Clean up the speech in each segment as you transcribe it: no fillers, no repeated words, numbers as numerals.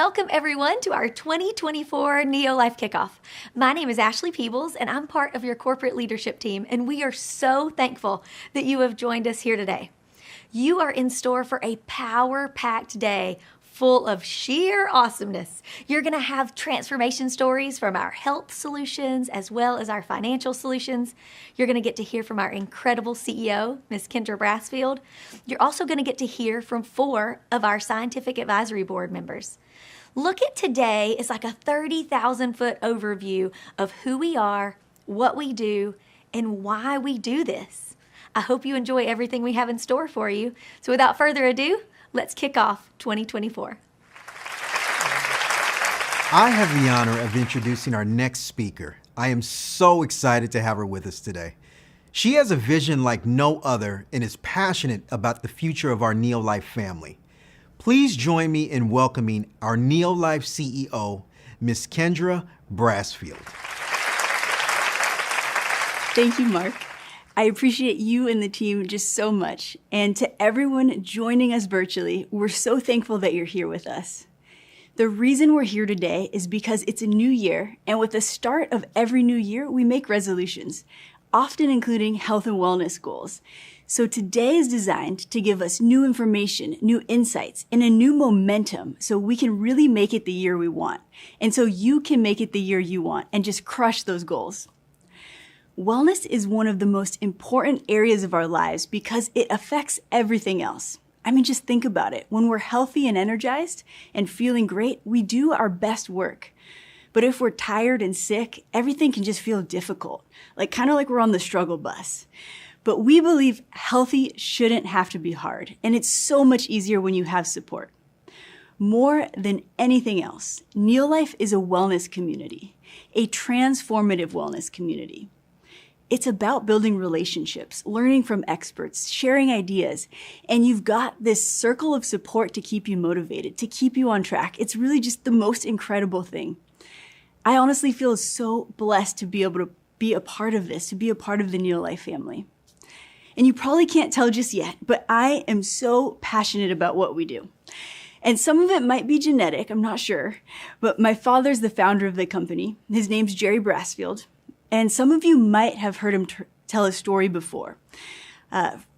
Welcome, everyone, to our 2024 NeoLife Kickoff. My name is Ashley Peebles, and I'm part of your corporate leadership team, and we are so thankful that you have joined us here today. You are in store for a power-packed day full of sheer awesomeness. You're going to have transformation stories from our health solutions as well as our financial solutions. You're going to get to hear from our incredible CEO, Ms. Kendra Brassfield. You're also going to get to hear from 4 of our Scientific Advisory Board members. Look at today as like a 30,000-foot overview of who we are, what we do, and why we do this. I hope you enjoy everything we have in store for you. So without further ado, let's kick off 2024. I have the honor of introducing our next speaker. I am so excited to have her with us today. She has a vision like no other and is passionate about the future of our NeoLife family. Please join me in welcoming our NeoLife CEO, Ms. Kendra Brassfield. Thank you, Mark. I appreciate you and the team just so much. And to everyone joining us virtually, we're so thankful that you're here with us. The reason we're here today is because it's a new year, and with the start of every new year, we make resolutions, often including health and wellness goals. So today is designed to give us new information, new insights, and a new momentum so we can really make it the year we want. And so you can make it the year you want and just crush those goals. Wellness is one of the most important areas of our lives because it affects everything else. I mean, just think about it. When we're healthy and energized and feeling great, we do our best work. But if we're tired and sick, everything can just feel difficult, kind of like we're on the struggle bus. But we believe healthy shouldn't have to be hard, and it's so much easier when you have support. More than anything else, NeoLife is a wellness community, a transformative wellness community. It's about building relationships, learning from experts, sharing ideas, and you've got this circle of support to keep you motivated, to keep you on track. It's really just the most incredible thing. I honestly feel so blessed to be able to be a part of this, to be a part of the NeoLife family. And you probably can't tell just yet, but I am so passionate about what we do. And some of it might be genetic, I'm not sure, but my father's the founder of the company. His name's Gerry Brassfield. And some of you might have heard him tell a story before.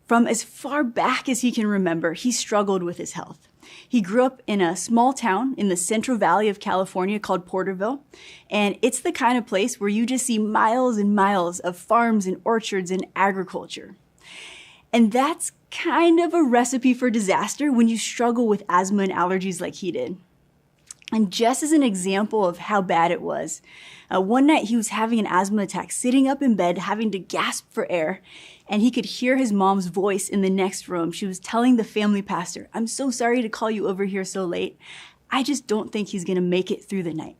From as far back as he can remember, he struggled with his health. He grew up in a small town in the Central Valley of California called Porterville. And it's the kind of place where you just see miles and miles of farms and orchards and agriculture. And that's kind of a recipe for disaster when you struggle with asthma and allergies like he did. And just as an example of how bad it was, one night he was having an asthma attack, sitting up in bed, having to gasp for air, and he could hear his mom's voice in the next room. She was telling the family pastor, "I'm so sorry to call you over here so late. I just don't think he's going to make it through the night."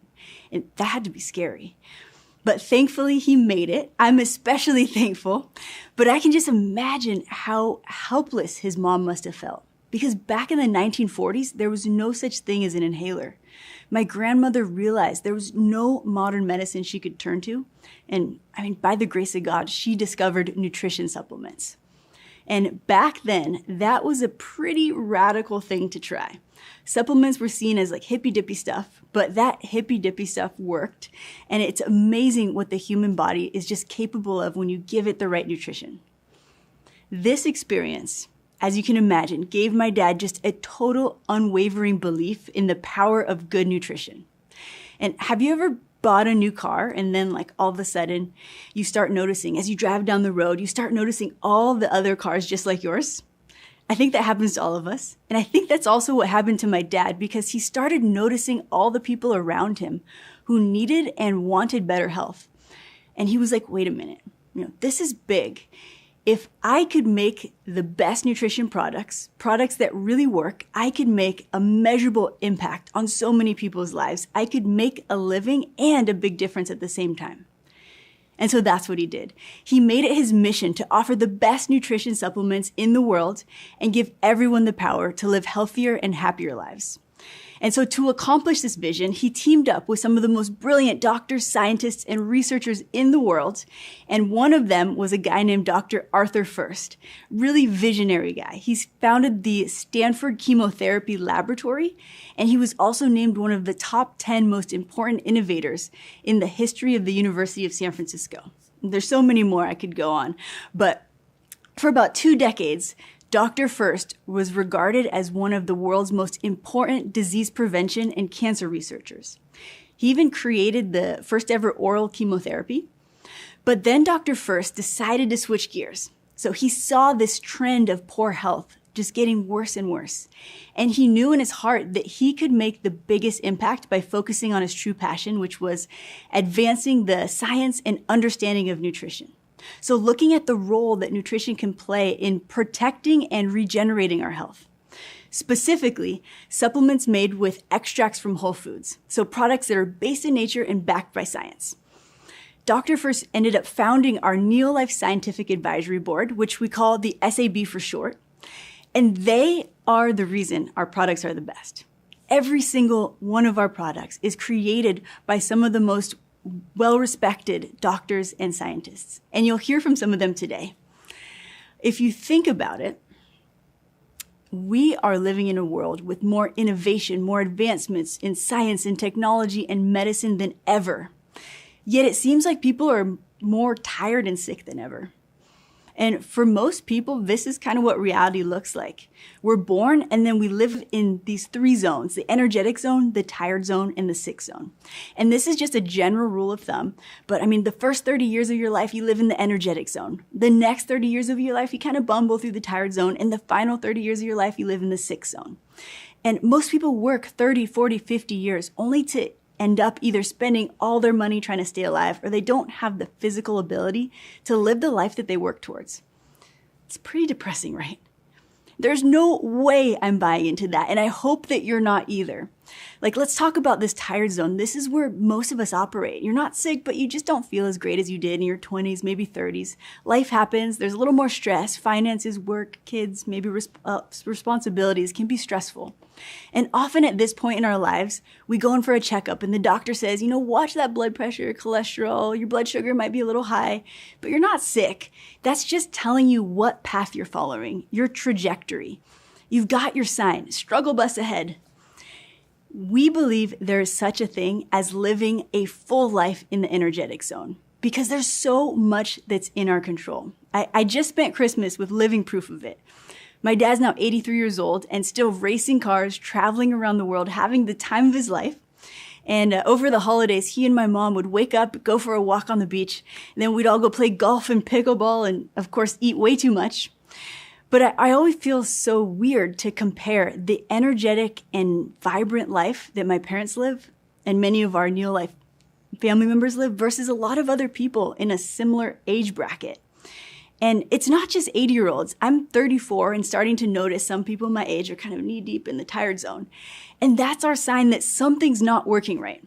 And that had to be scary. But thankfully, he made it. I'm especially thankful. But I can just imagine how helpless his mom must have felt. Because back in the 1940s, there was no such thing as an inhaler. My grandmother realized there was no modern medicine she could turn to. And by the grace of God, she discovered nutrition supplements. And back then, that was a pretty radical thing to try. Supplements were seen as hippy-dippy stuff, but that hippy-dippy stuff worked. And it's amazing what the human body is just capable of when you give it the right nutrition. This experience, as you can imagine, gave my dad just a total unwavering belief in the power of good nutrition. And have you ever bought a new car and then all of a sudden you start noticing, as you drive down the road, you start noticing all the other cars just like yours? I think that happens to all of us. And I think that's also what happened to my dad because he started noticing all the people around him who needed and wanted better health. And he was like, wait a minute, this is big. If I could make the best nutrition products that really work, I could make a measurable impact on so many people's lives. I could make a living and a big difference at the same time. And so that's what he did. He made it his mission to offer the best nutrition supplements in the world and give everyone the power to live healthier and happier lives. And so to accomplish this vision, he teamed up with some of the most brilliant doctors, scientists, and researchers in the world. And one of them was a guy named Dr. Arthur First, really visionary guy. He's founded the Stanford Chemotherapy Laboratory, and he was also named one of the top 10 most important innovators in the history of the University of San Francisco. There's so many more I could go on, but for about 2 decades, Dr. First was regarded as one of the world's most important disease prevention and cancer researchers. He even created the first ever oral chemotherapy. But then Dr. First decided to switch gears. So he saw this trend of poor health just getting worse and worse. And he knew in his heart that he could make the biggest impact by focusing on his true passion, which was advancing the science and understanding of nutrition. So looking at the role that nutrition can play in protecting and regenerating our health. Specifically, supplements made with extracts from whole foods. So products that are based in nature and backed by science. Dr. First ended up founding our NeoLife Scientific Advisory Board, which we call the SAB for short. And they are the reason our products are the best. Every single one of our products is created by some of the most well-respected doctors and scientists. And you'll hear from some of them today. If you think about it, we are living in a world with more innovation, more advancements in science and technology and medicine than ever. Yet it seems like people are more tired and sick than ever. And for most people, this is kind of what reality looks like. We're born and then we live in these 3 zones, the energetic zone, the tired zone, and the sick zone. And this is just a general rule of thumb. But I mean, the first 30 years of your life, you live in the energetic zone. The next 30 years of your life, you kind of bumble through the tired zone. And the final 30 years of your life, you live in the sick zone. And most people work 30, 40, 50 years only to end up either spending all their money trying to stay alive, or they don't have the physical ability to live the life that they work towards. It's pretty depressing, right? There's no way I'm buying into that, and I hope that you're not either. Like, let's talk about this tired zone. This is where most of us operate. You're not sick, but you just don't feel as great as you did in your 20s, maybe 30s. Life happens. There's a little more stress. Finances, work, kids, maybe responsibilities can be stressful. And often at this point in our lives, we go in for a checkup and the doctor says, watch that blood pressure, cholesterol, your blood sugar might be a little high, but you're not sick. That's just telling you what path you're following, your trajectory. You've got your sign, struggle bus ahead. We believe there is such a thing as living a full life in the energetic zone because there's so much that's in our control. I just spent Christmas with living proof of it. My dad's now 83 years old and still racing cars, traveling around the world, having the time of his life. And over the holidays, he and my mom would wake up, go for a walk on the beach, and then we'd all go play golf and pickleball and, of course, eat way too much. But I always feel so weird to compare the energetic and vibrant life that my parents live and many of our NeoLife family members live versus a lot of other people in a similar age bracket. And it's not just 80-year-olds. I'm 34 and starting to notice some people my age are kind of knee-deep in the tired zone. And that's our sign that something's not working right.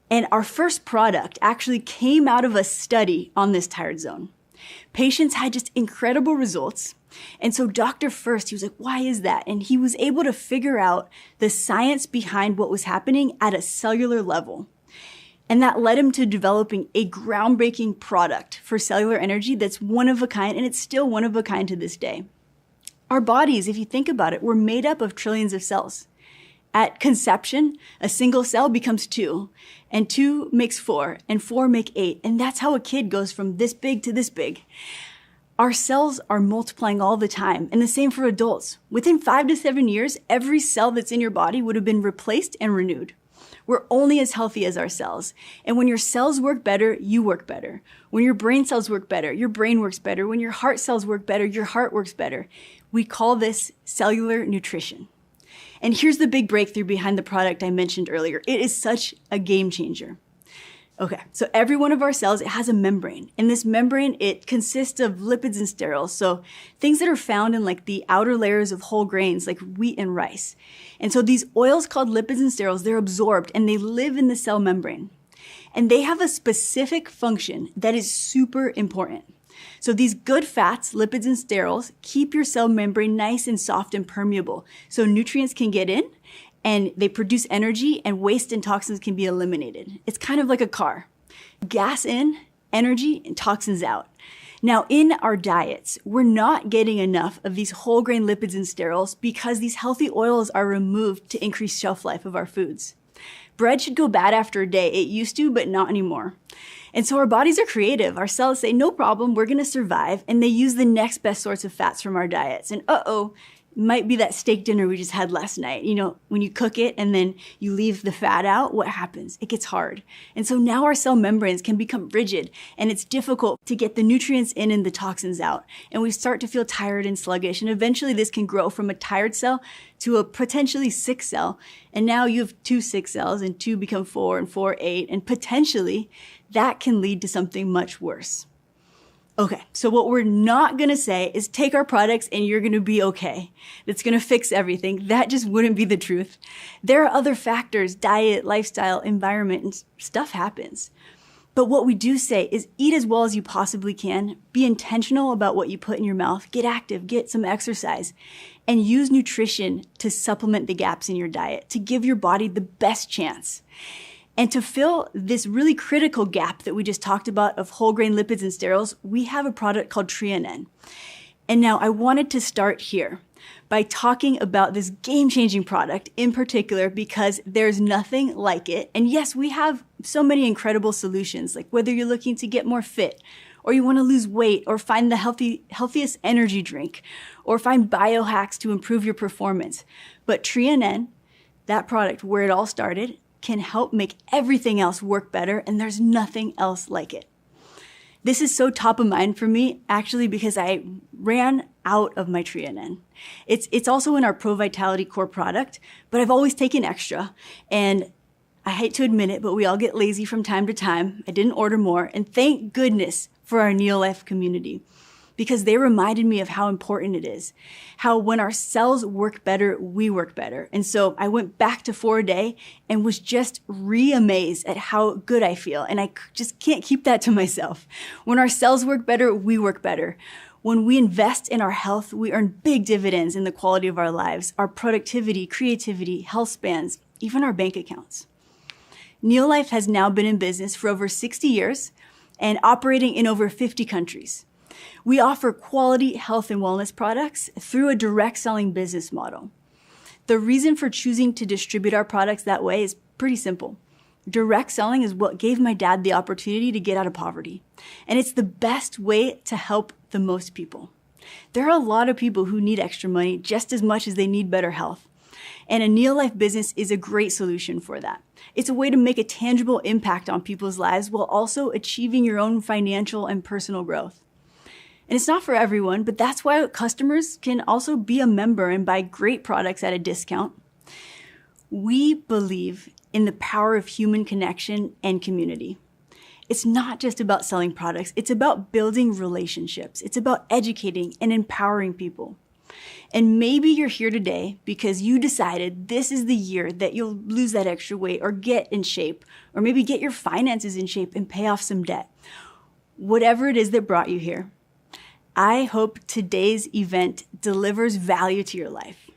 And our first product actually came out of a study on this tired zone. Patients had just incredible results. And so Dr. First, he was like, why is that? And he was able to figure out the science behind what was happening at a cellular level. And that led him to developing a groundbreaking product for cellular energy that's one of a kind, and it's still one of a kind to this day. Our bodies, if you think about it, were made up of trillions of cells. At conception, a single cell becomes 2, and 2 makes 4, and 4 make 8, and that's how a kid goes from this big to this big. Our cells are multiplying all the time, and the same for adults. Within 5 to 7 years, every cell that's in your body would have been replaced and renewed. We're only as healthy as our cells. And when your cells work better, you work better. When your brain cells work better, your brain works better. When your heart cells work better, your heart works better. We call this cellular nutrition. And here's the big breakthrough behind the product I mentioned earlier. It is such a game changer. Okay, so every one of our cells, it has a membrane. And this membrane, it consists of lipids and sterols. So things that are found in like the outer layers of whole grains like wheat and rice. And so these oils called lipids and sterols, they're absorbed and they live in the cell membrane. And they have a specific function that is super important. So these good fats, lipids and sterols, keep your cell membrane nice and soft and permeable so nutrients can get in and they produce energy, and waste and toxins can be eliminated. It's kind of like a car. Gas in, energy, and toxins out. Now, in our diets, we're not getting enough of these whole grain lipids and sterols because these healthy oils are removed to increase shelf life of our foods. Bread should go bad after a day. It used to, but not anymore. And so our bodies are creative. Our cells say, no problem, we're going to survive. And they use the next best source of fats from our diets. And might be that steak dinner we just had last night. You know, when you cook it and then you leave the fat out, what happens? It gets hard. And so now our cell membranes can become rigid, and it's difficult to get the nutrients in and the toxins out. And we start to feel tired and sluggish. And eventually this can grow from a tired cell to a potentially sick cell. And now you have 2 sick cells, and 2 become 4, and 4, 8. And potentially that can lead to something much worse. Okay, so what we're not gonna say is take our products and you're gonna be okay. That's gonna fix everything. That just wouldn't be the truth. There are other factors, diet, lifestyle, environment, and stuff happens. But what we do say is eat as well as you possibly can, be intentional about what you put in your mouth, get active, get some exercise, and use nutrition to supplement the gaps in your diet, to give your body the best chance. And to fill this really critical gap that we just talked about of whole grain lipids and sterols, we have a product called Treonen. And now I wanted to start here by talking about this game-changing product in particular because there's nothing like it. And yes, we have so many incredible solutions, like whether you're looking to get more fit, or you want to lose weight, or find the healthiest energy drink, or find biohacks to improve your performance. But Treonen, that product where it all started, can help make everything else work better, and there's nothing else like it. This is so top of mind for me, actually, because I ran out of my Treonen. It's also in our Pro Vitality Core product, but I've always taken extra, and I hate to admit it, but we all get lazy from time to time. I didn't order more, and thank goodness for our NeoLife community, because they reminded me of how important it is. How when our cells work better, we work better. And so I went back to 4 a day and was just re-amazed at how good I feel. And I just can't keep that to myself. When our cells work better, we work better. When we invest in our health, we earn big dividends in the quality of our lives, our productivity, creativity, health spans, even our bank accounts. NeoLife has now been in business for over 60 years and operating in over 50 countries. We offer quality health and wellness products through a direct selling business model. The reason for choosing to distribute our products that way is pretty simple. Direct selling is what gave my dad the opportunity to get out of poverty. And it's the best way to help the most people. There are a lot of people who need extra money just as much as they need better health. And a NeoLife business is a great solution for that. It's a way to make a tangible impact on people's lives while also achieving your own financial and personal growth. And it's not for everyone, but that's why customers can also be a member and buy great products at a discount. We believe in the power of human connection and community. It's not just about selling products. It's about building relationships. It's about educating and empowering people. And maybe you're here today because you decided this is the year that you'll lose that extra weight or get in shape, or maybe get your finances in shape and pay off some debt. Whatever it is that brought you here, I hope today's event delivers value to your life.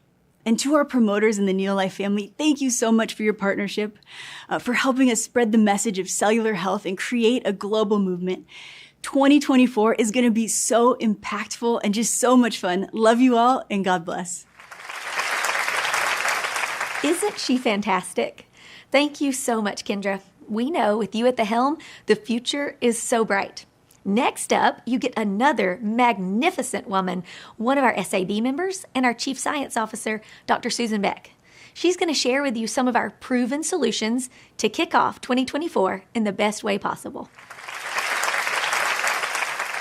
And to our promoters in the NeoLife family, thank you so much for your partnership, for helping us spread the message of cellular health and create a global movement. 2024 is going to be so impactful and just so much fun. Love you all, and God bless. Isn't she fantastic? Thank you so much, Kendra. We know with you at the helm, the future is so bright. Next up, you get another magnificent woman, one of our SAB members and our Chief Science Officer, Dr. Susan Beck. She's going to share with you some of our proven solutions to kick off 2024 in the best way possible.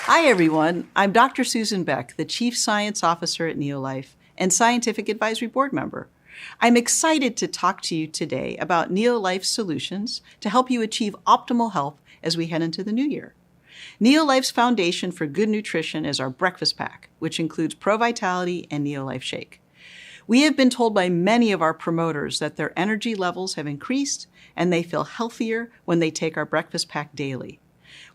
Hi, everyone. I'm Dr. Susan Beck, the Chief Science Officer at NeoLife and Scientific Advisory Board member. I'm excited to talk to you today about NeoLife Solutions to help you achieve optimal health as we head into the new year. NeoLife's foundation for good nutrition is our breakfast pack, which includes Pro Vitality and NeoLife Shake. We have been told by many of our promoters that their energy levels have increased and they feel healthier when they take our breakfast pack daily.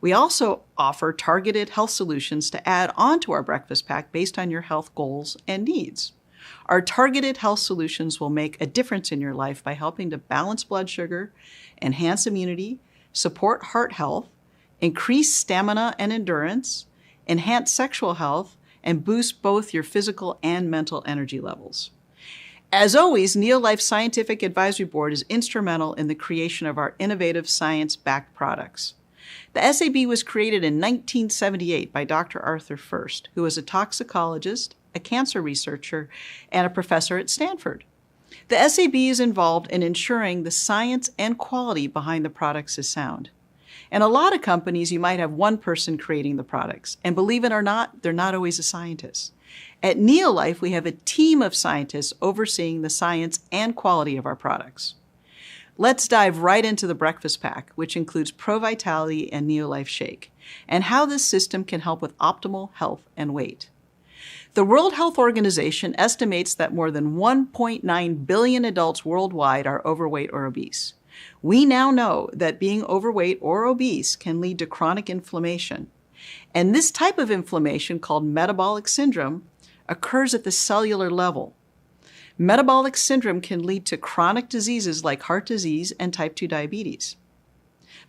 We also offer targeted health solutions to add onto our breakfast pack based on your health goals and needs. Our targeted health solutions will make a difference in your life by helping to balance blood sugar, enhance immunity, support heart health, increase stamina and endurance, enhance sexual health, and boost both your physical and mental energy levels. As always, NeoLife Scientific Advisory Board is instrumental in the creation of our innovative science-backed products. The SAB was created in 1978 by Dr. Arthur First, who was a toxicologist, a cancer researcher, and a professor at Stanford. The SAB is involved in ensuring the science and quality behind the products is sound. In a lot of companies, you might have one person creating the products, and believe it or not, they're not always a scientist. At NeoLife, we have a team of scientists overseeing the science and quality of our products. Let's dive right into the breakfast pack, which includes Pro Vitality and NeoLife Shake, and how this system can help with optimal health and weight. The World Health Organization estimates that more than 1.9 billion adults worldwide are overweight or obese. We now know that being overweight or obese can lead to chronic inflammation. And this type of inflammation, called metabolic syndrome, occurs at the cellular level. Metabolic syndrome can lead to chronic diseases like heart disease and type 2 diabetes.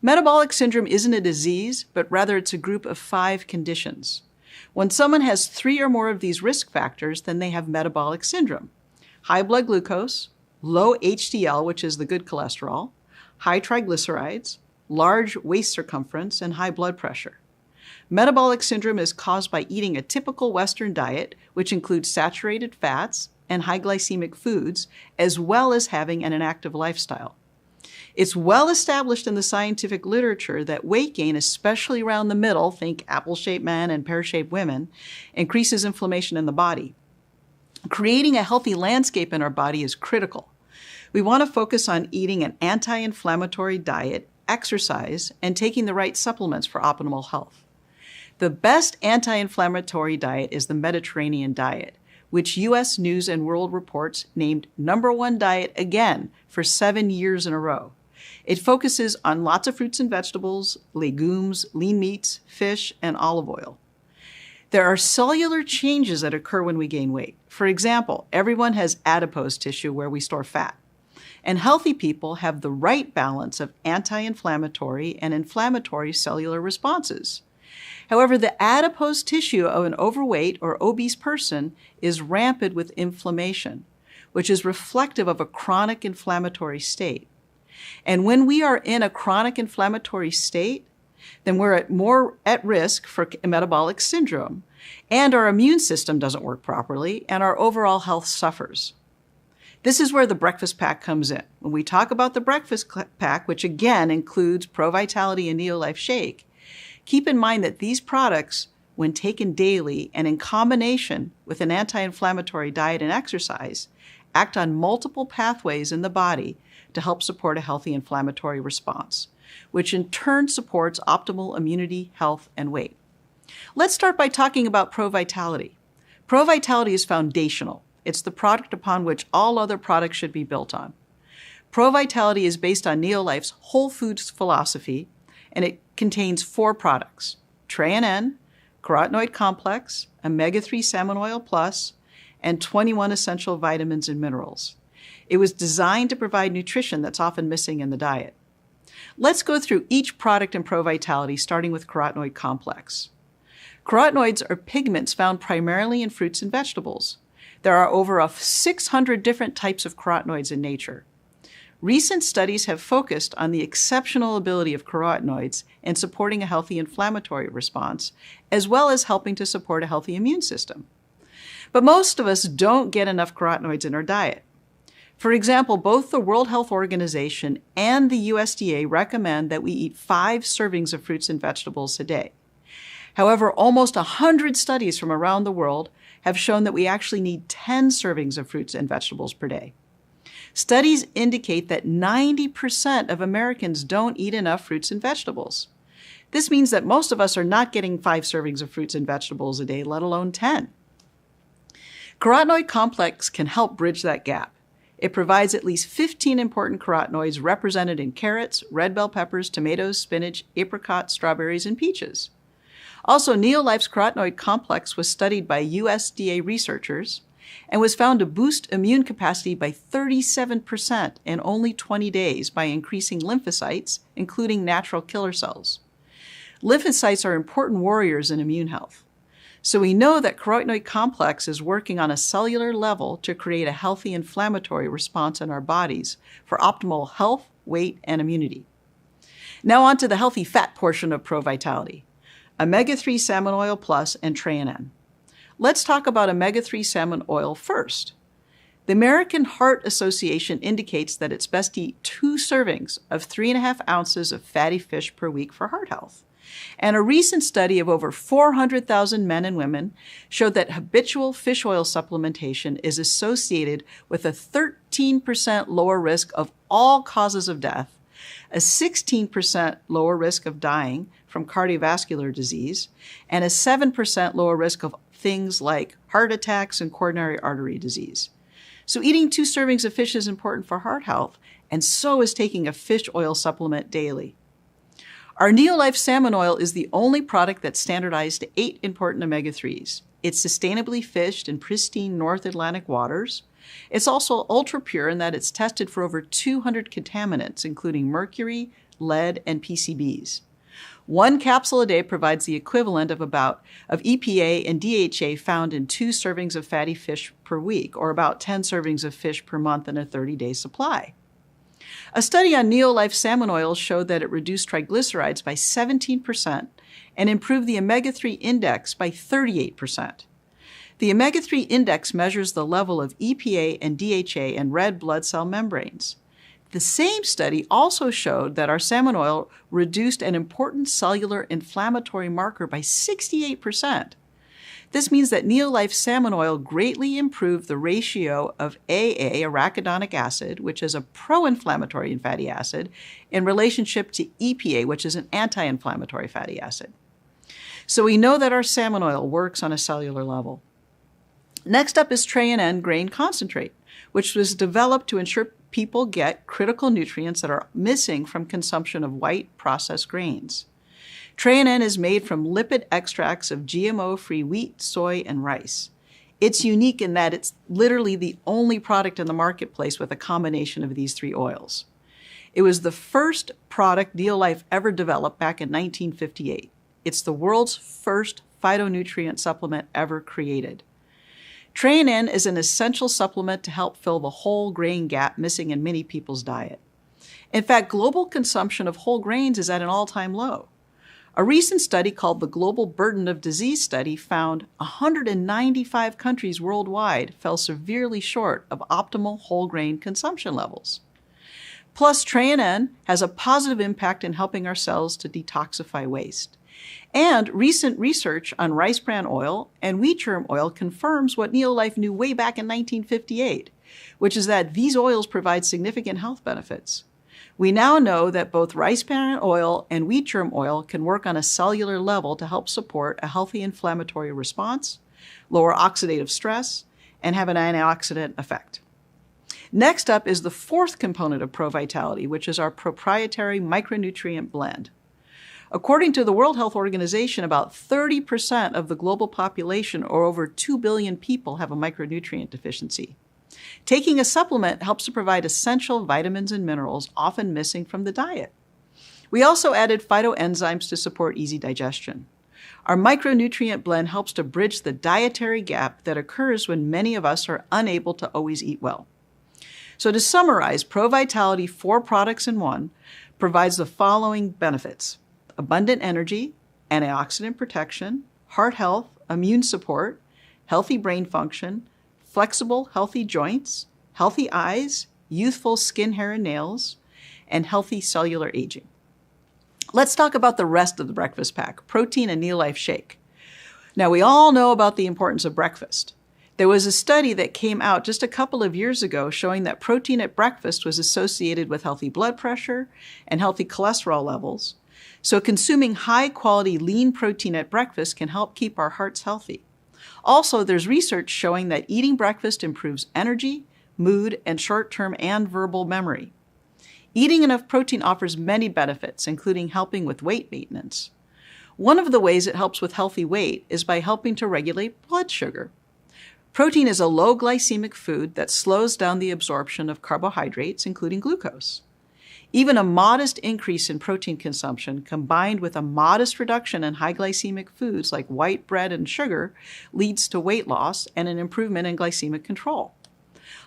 Metabolic syndrome isn't a disease, but rather it's a group of 5 conditions. When someone has 3 or more of these risk factors, then they have metabolic syndrome. High blood glucose, low HDL, which is the good cholesterol, high triglycerides, large waist circumference, and high blood pressure. Metabolic syndrome is caused by eating a typical Western diet, which includes saturated fats and high glycemic foods, as well as having an inactive lifestyle. It's well established in the scientific literature that weight gain, especially around the middle, think apple-shaped men and pear-shaped women, increases inflammation in the body. Creating a healthy landscape in our body is critical. We want to focus on eating an anti-inflammatory diet, exercise, and taking the right supplements for optimal health. The best anti-inflammatory diet is the Mediterranean diet, which U.S. News & World Reports named #1 diet again for 7 years in a row. It focuses on lots of fruits and vegetables, legumes, lean meats, fish, and olive oil. There are cellular changes that occur when we gain weight. For example, everyone has adipose tissue where we store fat. And healthy people have the right balance of anti-inflammatory and inflammatory cellular responses. However, the adipose tissue of an overweight or obese person is rampant with inflammation, which is reflective of a chronic inflammatory state. And when we are in a chronic inflammatory state, then we're more at risk for metabolic syndrome, and our immune system doesn't work properly, and our overall health suffers. This is where the breakfast pack comes in. When we talk about the breakfast pack, which again includes Pro Vitality and NeoLife Shake, keep in mind that these products, when taken daily and in combination with an anti-inflammatory diet and exercise, act on multiple pathways in the body to help support a healthy inflammatory response, which in turn supports optimal immunity, health, and weight. Let's start by talking about Pro Vitality. Pro Vitality is foundational. It's the product upon which all other products should be built on. Pro Vitality is based on NeoLife's whole foods philosophy, and it contains 4 products: Tray-N, carotenoid complex, omega-3 salmon oil plus, and 21 essential vitamins and minerals. It was designed to provide nutrition that's often missing in the diet. Let's go through each product in Pro Vitality, starting with carotenoid complex. Carotenoids are pigments found primarily in fruits and vegetables. There are over 600 different types of carotenoids in nature. Recent studies have focused on the exceptional ability of carotenoids in supporting a healthy inflammatory response, as well as helping to support a healthy immune system. But most of us don't get enough carotenoids in our diet. For example, both the World Health Organization and the USDA recommend that we eat 5 servings of fruits and vegetables a day. However, almost 100 studies from around the world have shown that we actually need 10 servings of fruits and vegetables per day. Studies indicate that 90% of Americans don't eat enough fruits and vegetables. This means that most of us are not getting 5 servings of fruits and vegetables a day, let alone 10. Carotenoid complex can help bridge that gap. It provides at least 15 important carotenoids represented in carrots, red bell peppers, tomatoes, spinach, apricots, strawberries, and peaches. Also, NeoLife's carotenoid complex was studied by USDA researchers, and was found to boost immune capacity by 37% in only 20 days by increasing lymphocytes, including natural killer cells. Lymphocytes are important warriors in immune health. So we know that carotenoid complex is working on a cellular level to create a healthy inflammatory response in our bodies for optimal health, weight, and immunity. Now on to the healthy fat portion of Pro Vitality, omega-3 salmon oil plus and TreaNN. Let's talk about omega-3 salmon oil first. The American Heart Association indicates that it's best to eat 2 servings of 3.5 ounces of fatty fish per week for heart health. And a recent study of over 400,000 men and women showed that habitual fish oil supplementation is associated with a 13% lower risk of all causes of death, a 16% lower risk of dying from cardiovascular disease, and a 7% lower risk of things like heart attacks and coronary artery disease. So eating 2 servings of fish is important for heart health, and so is taking a fish oil supplement daily. Our NeoLife salmon oil is the only product that's standardized to 8 important omega-3s. It's sustainably fished in pristine North Atlantic waters. It's also ultra pure in that it's tested for over 200 contaminants, including mercury, lead, and PCBs. 1 capsule a day provides the equivalent of EPA and DHA found in 2 servings of fatty fish per week, or about 10 servings of fish per month in a 30-day supply. A study on NeoLife salmon oil showed that it reduced triglycerides by 17% and improved the omega-3 index by 38%. The omega-3 index measures the level of EPA and DHA in red blood cell membranes. The same study also showed that our salmon oil reduced an important cellular inflammatory marker by 68%. This means that NeoLife salmon oil greatly improved the ratio of AA, arachidonic acid, which is a pro-inflammatory fatty acid, in relationship to EPA, which is an anti-inflammatory fatty acid. So we know that our salmon oil works on a cellular level. Next up is TreaNN grain concentrate, which was developed to ensure people get critical nutrients that are missing from consumption of white processed grains. TreaNN is made from lipid extracts of GMO-free wheat, soy, and rice. It's unique in that it's literally the only product in the marketplace with a combination of these 3 oils. It was the first product NeoLife ever developed back in 1958. It's the world's first phytonutrient supplement ever created. TreaNN is an essential supplement to help fill the whole grain gap missing in many people's diet. In fact, global consumption of whole grains is at an all-time low. A recent study called the Global Burden of Disease Study found 195 countries worldwide fell severely short of optimal whole grain consumption levels. Plus, TreaNN has a positive impact in helping our cells to detoxify waste. And recent research on rice bran oil and wheat germ oil confirms what NeoLife knew way back in 1958, which is that these oils provide significant health benefits. We now know that both rice bran oil and wheat germ oil can work on a cellular level to help support a healthy inflammatory response, lower oxidative stress, and have an antioxidant effect. Next up is the 4th component of Pro Vitality, which is our proprietary micronutrient blend. According to the World Health Organization, about 30% of the global population, or over 2 billion people, have a micronutrient deficiency. Taking a supplement helps to provide essential vitamins and minerals often missing from the diet. We also added phytoenzymes to support easy digestion. Our micronutrient blend helps to bridge the dietary gap that occurs when many of us are unable to always eat well. So to summarize, Pro Vitality 4 products in 1 provides the following benefits: abundant energy, antioxidant protection, heart health, immune support, healthy brain function, flexible, healthy joints, healthy eyes, youthful skin, hair, and nails, and healthy cellular aging. Let's talk about the rest of the breakfast pack, protein and NeoLife Shake. Now, we all know about the importance of breakfast. There was a study that came out just a couple of years ago showing that protein at breakfast was associated with healthy blood pressure and healthy cholesterol levels. So consuming high-quality lean protein at breakfast can help keep our hearts healthy. Also, there's research showing that eating breakfast improves energy, mood, and short-term and verbal memory. Eating enough protein offers many benefits, including helping with weight maintenance. One of the ways it helps with healthy weight is by helping to regulate blood sugar. Protein is a low glycemic food that slows down the absorption of carbohydrates, including glucose. Even a modest increase in protein consumption combined with a modest reduction in high glycemic foods like white bread and sugar leads to weight loss and an improvement in glycemic control.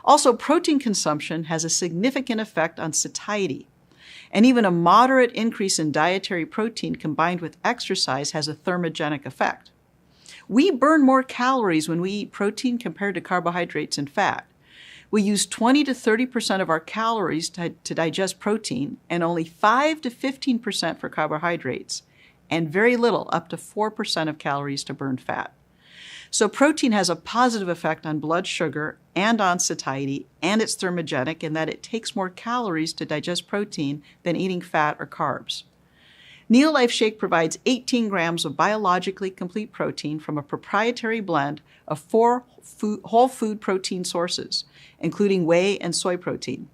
Also, protein consumption has a significant effect on satiety, and even a moderate increase in dietary protein combined with exercise has a thermogenic effect. We burn more calories when we eat protein compared to carbohydrates and fat. We use 20 to 30% of our calories to digest protein and only 5 to 15% for carbohydrates, and very little, up to 4% of calories to burn fat. So protein has a positive effect on blood sugar and on satiety, and it's thermogenic in that it takes more calories to digest protein than eating fat or carbs. NeoLife Shake provides 18 grams of biologically complete protein from a proprietary blend of 4 whole food protein sources, including whey and soy protein.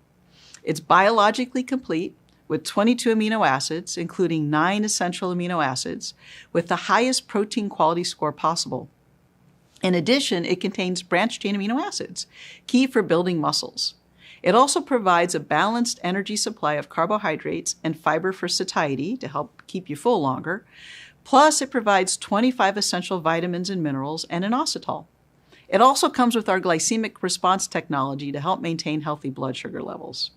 It's biologically complete with 22 amino acids, including 9 essential amino acids, with the highest protein quality score possible. In addition, it contains branched-chain amino acids, key for building muscles. It also provides a balanced energy supply of carbohydrates and fiber for satiety to help keep you full longer. Plus, it provides 25 essential vitamins and minerals and inositol. It also comes with our glycemic response technology to help maintain healthy blood sugar levels.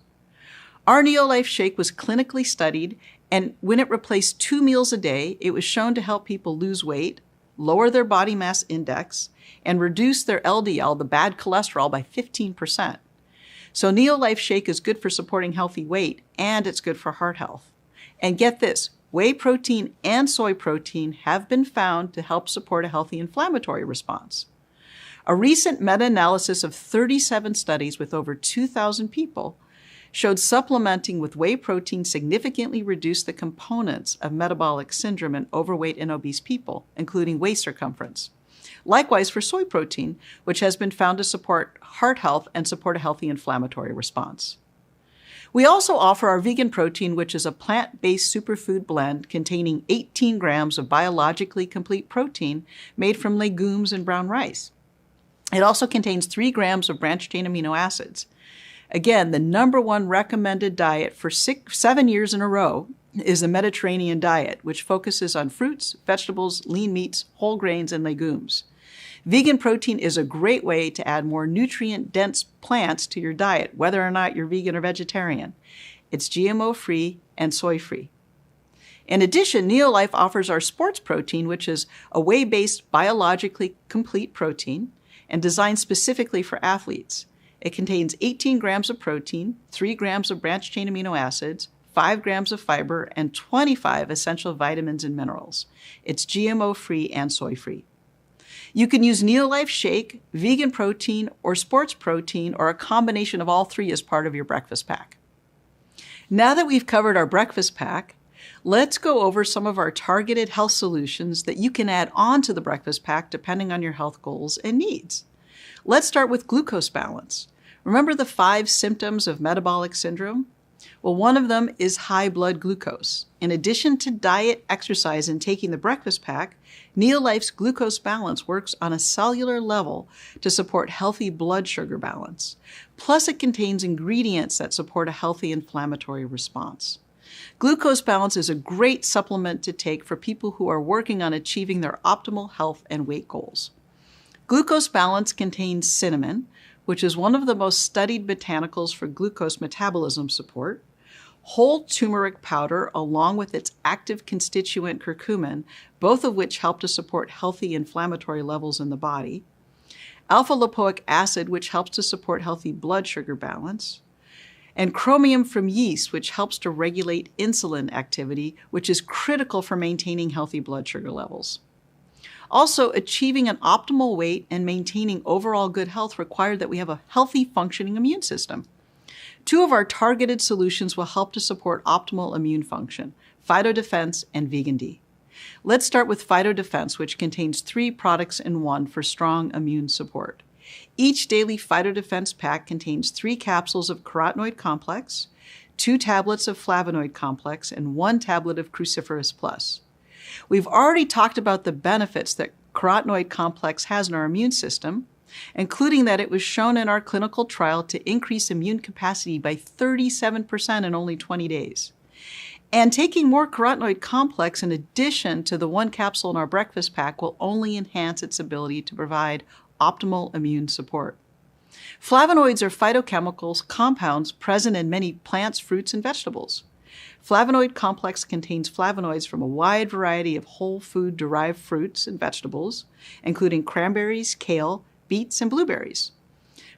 Our NeoLife Shake was clinically studied, and when it replaced 2 meals a day, it was shown to help people lose weight, lower their body mass index, and reduce their LDL, the bad cholesterol, by 15%. So NeoLife Shake is good for supporting healthy weight, and it's good for heart health. And get this, whey protein and soy protein have been found to help support a healthy inflammatory response. A recent meta-analysis of 37 studies with over 2,000 people showed supplementing with whey protein significantly reduced the components of metabolic syndrome in overweight and obese people, including waist circumference. Likewise for soy protein, which has been found to support heart health and support a healthy inflammatory response. We also offer our vegan protein, which is a plant-based superfood blend containing 18 grams of biologically complete protein made from legumes and brown rice. It also contains 3 grams of branched-chain amino acids. Again, the number 1 recommended diet for 7 years in a row is the Mediterranean diet, which focuses on fruits, vegetables, lean meats, whole grains, and legumes. Vegan protein is a great way to add more nutrient-dense plants to your diet, whether or not you're vegan or vegetarian. It's GMO-free and soy-free. In addition, NeoLife offers our sports protein, which is a whey-based biologically complete protein and designed specifically for athletes. It contains 18 grams of protein, 3 grams of branched-chain amino acids, 5 grams of fiber, and 25 essential vitamins and minerals. It's GMO-free and soy-free. You can use NeoLife Shake, vegan protein, or sports protein, or a combination of all 3 as part of your breakfast pack. Now that we've covered our breakfast pack, let's go over some of our targeted health solutions that you can add on to the breakfast pack depending on your health goals and needs. Let's start with glucose balance. Remember the 5 symptoms of metabolic syndrome? Well, one of them is high blood glucose. In addition to diet, exercise, and taking the breakfast pack, NeoLife's glucose balance works on a cellular level to support healthy blood sugar balance. Plus, it contains ingredients that support a healthy inflammatory response. Glucose balance is a great supplement to take for people who are working on achieving their optimal health and weight goals. Glucose balance contains cinnamon, which is one of the most studied botanicals for glucose metabolism support, whole turmeric powder along with its active constituent curcumin, both of which help to support healthy inflammatory levels in the body, alpha-lipoic acid, which helps to support healthy blood sugar balance, and chromium from yeast, which helps to regulate insulin activity, which is critical for maintaining healthy blood sugar levels. Also, achieving an optimal weight and maintaining overall good health require that we have a healthy functioning immune system. 2 of our targeted solutions will help to support optimal immune function, PhytoDefense and Vegan D. Let's start with PhytoDefense, which contains 3 products in 1 for strong immune support. Each daily PhytoDefense pack contains 3 capsules of carotenoid complex, 2 tablets of flavonoid complex, and 1 tablet of cruciferous plus. We've already talked about the benefits that carotenoid complex has in our immune system, including that it was shown in our clinical trial to increase immune capacity by 37% in only 20 days. And taking more carotenoid complex in addition to the one capsule in our breakfast pack will only enhance its ability to provide optimal immune support. Flavonoids are phytochemicals compounds present in many plants, fruits, and vegetables. Flavonoid complex contains flavonoids from a wide variety of whole food-derived fruits and vegetables, including cranberries, kale, beets, and blueberries.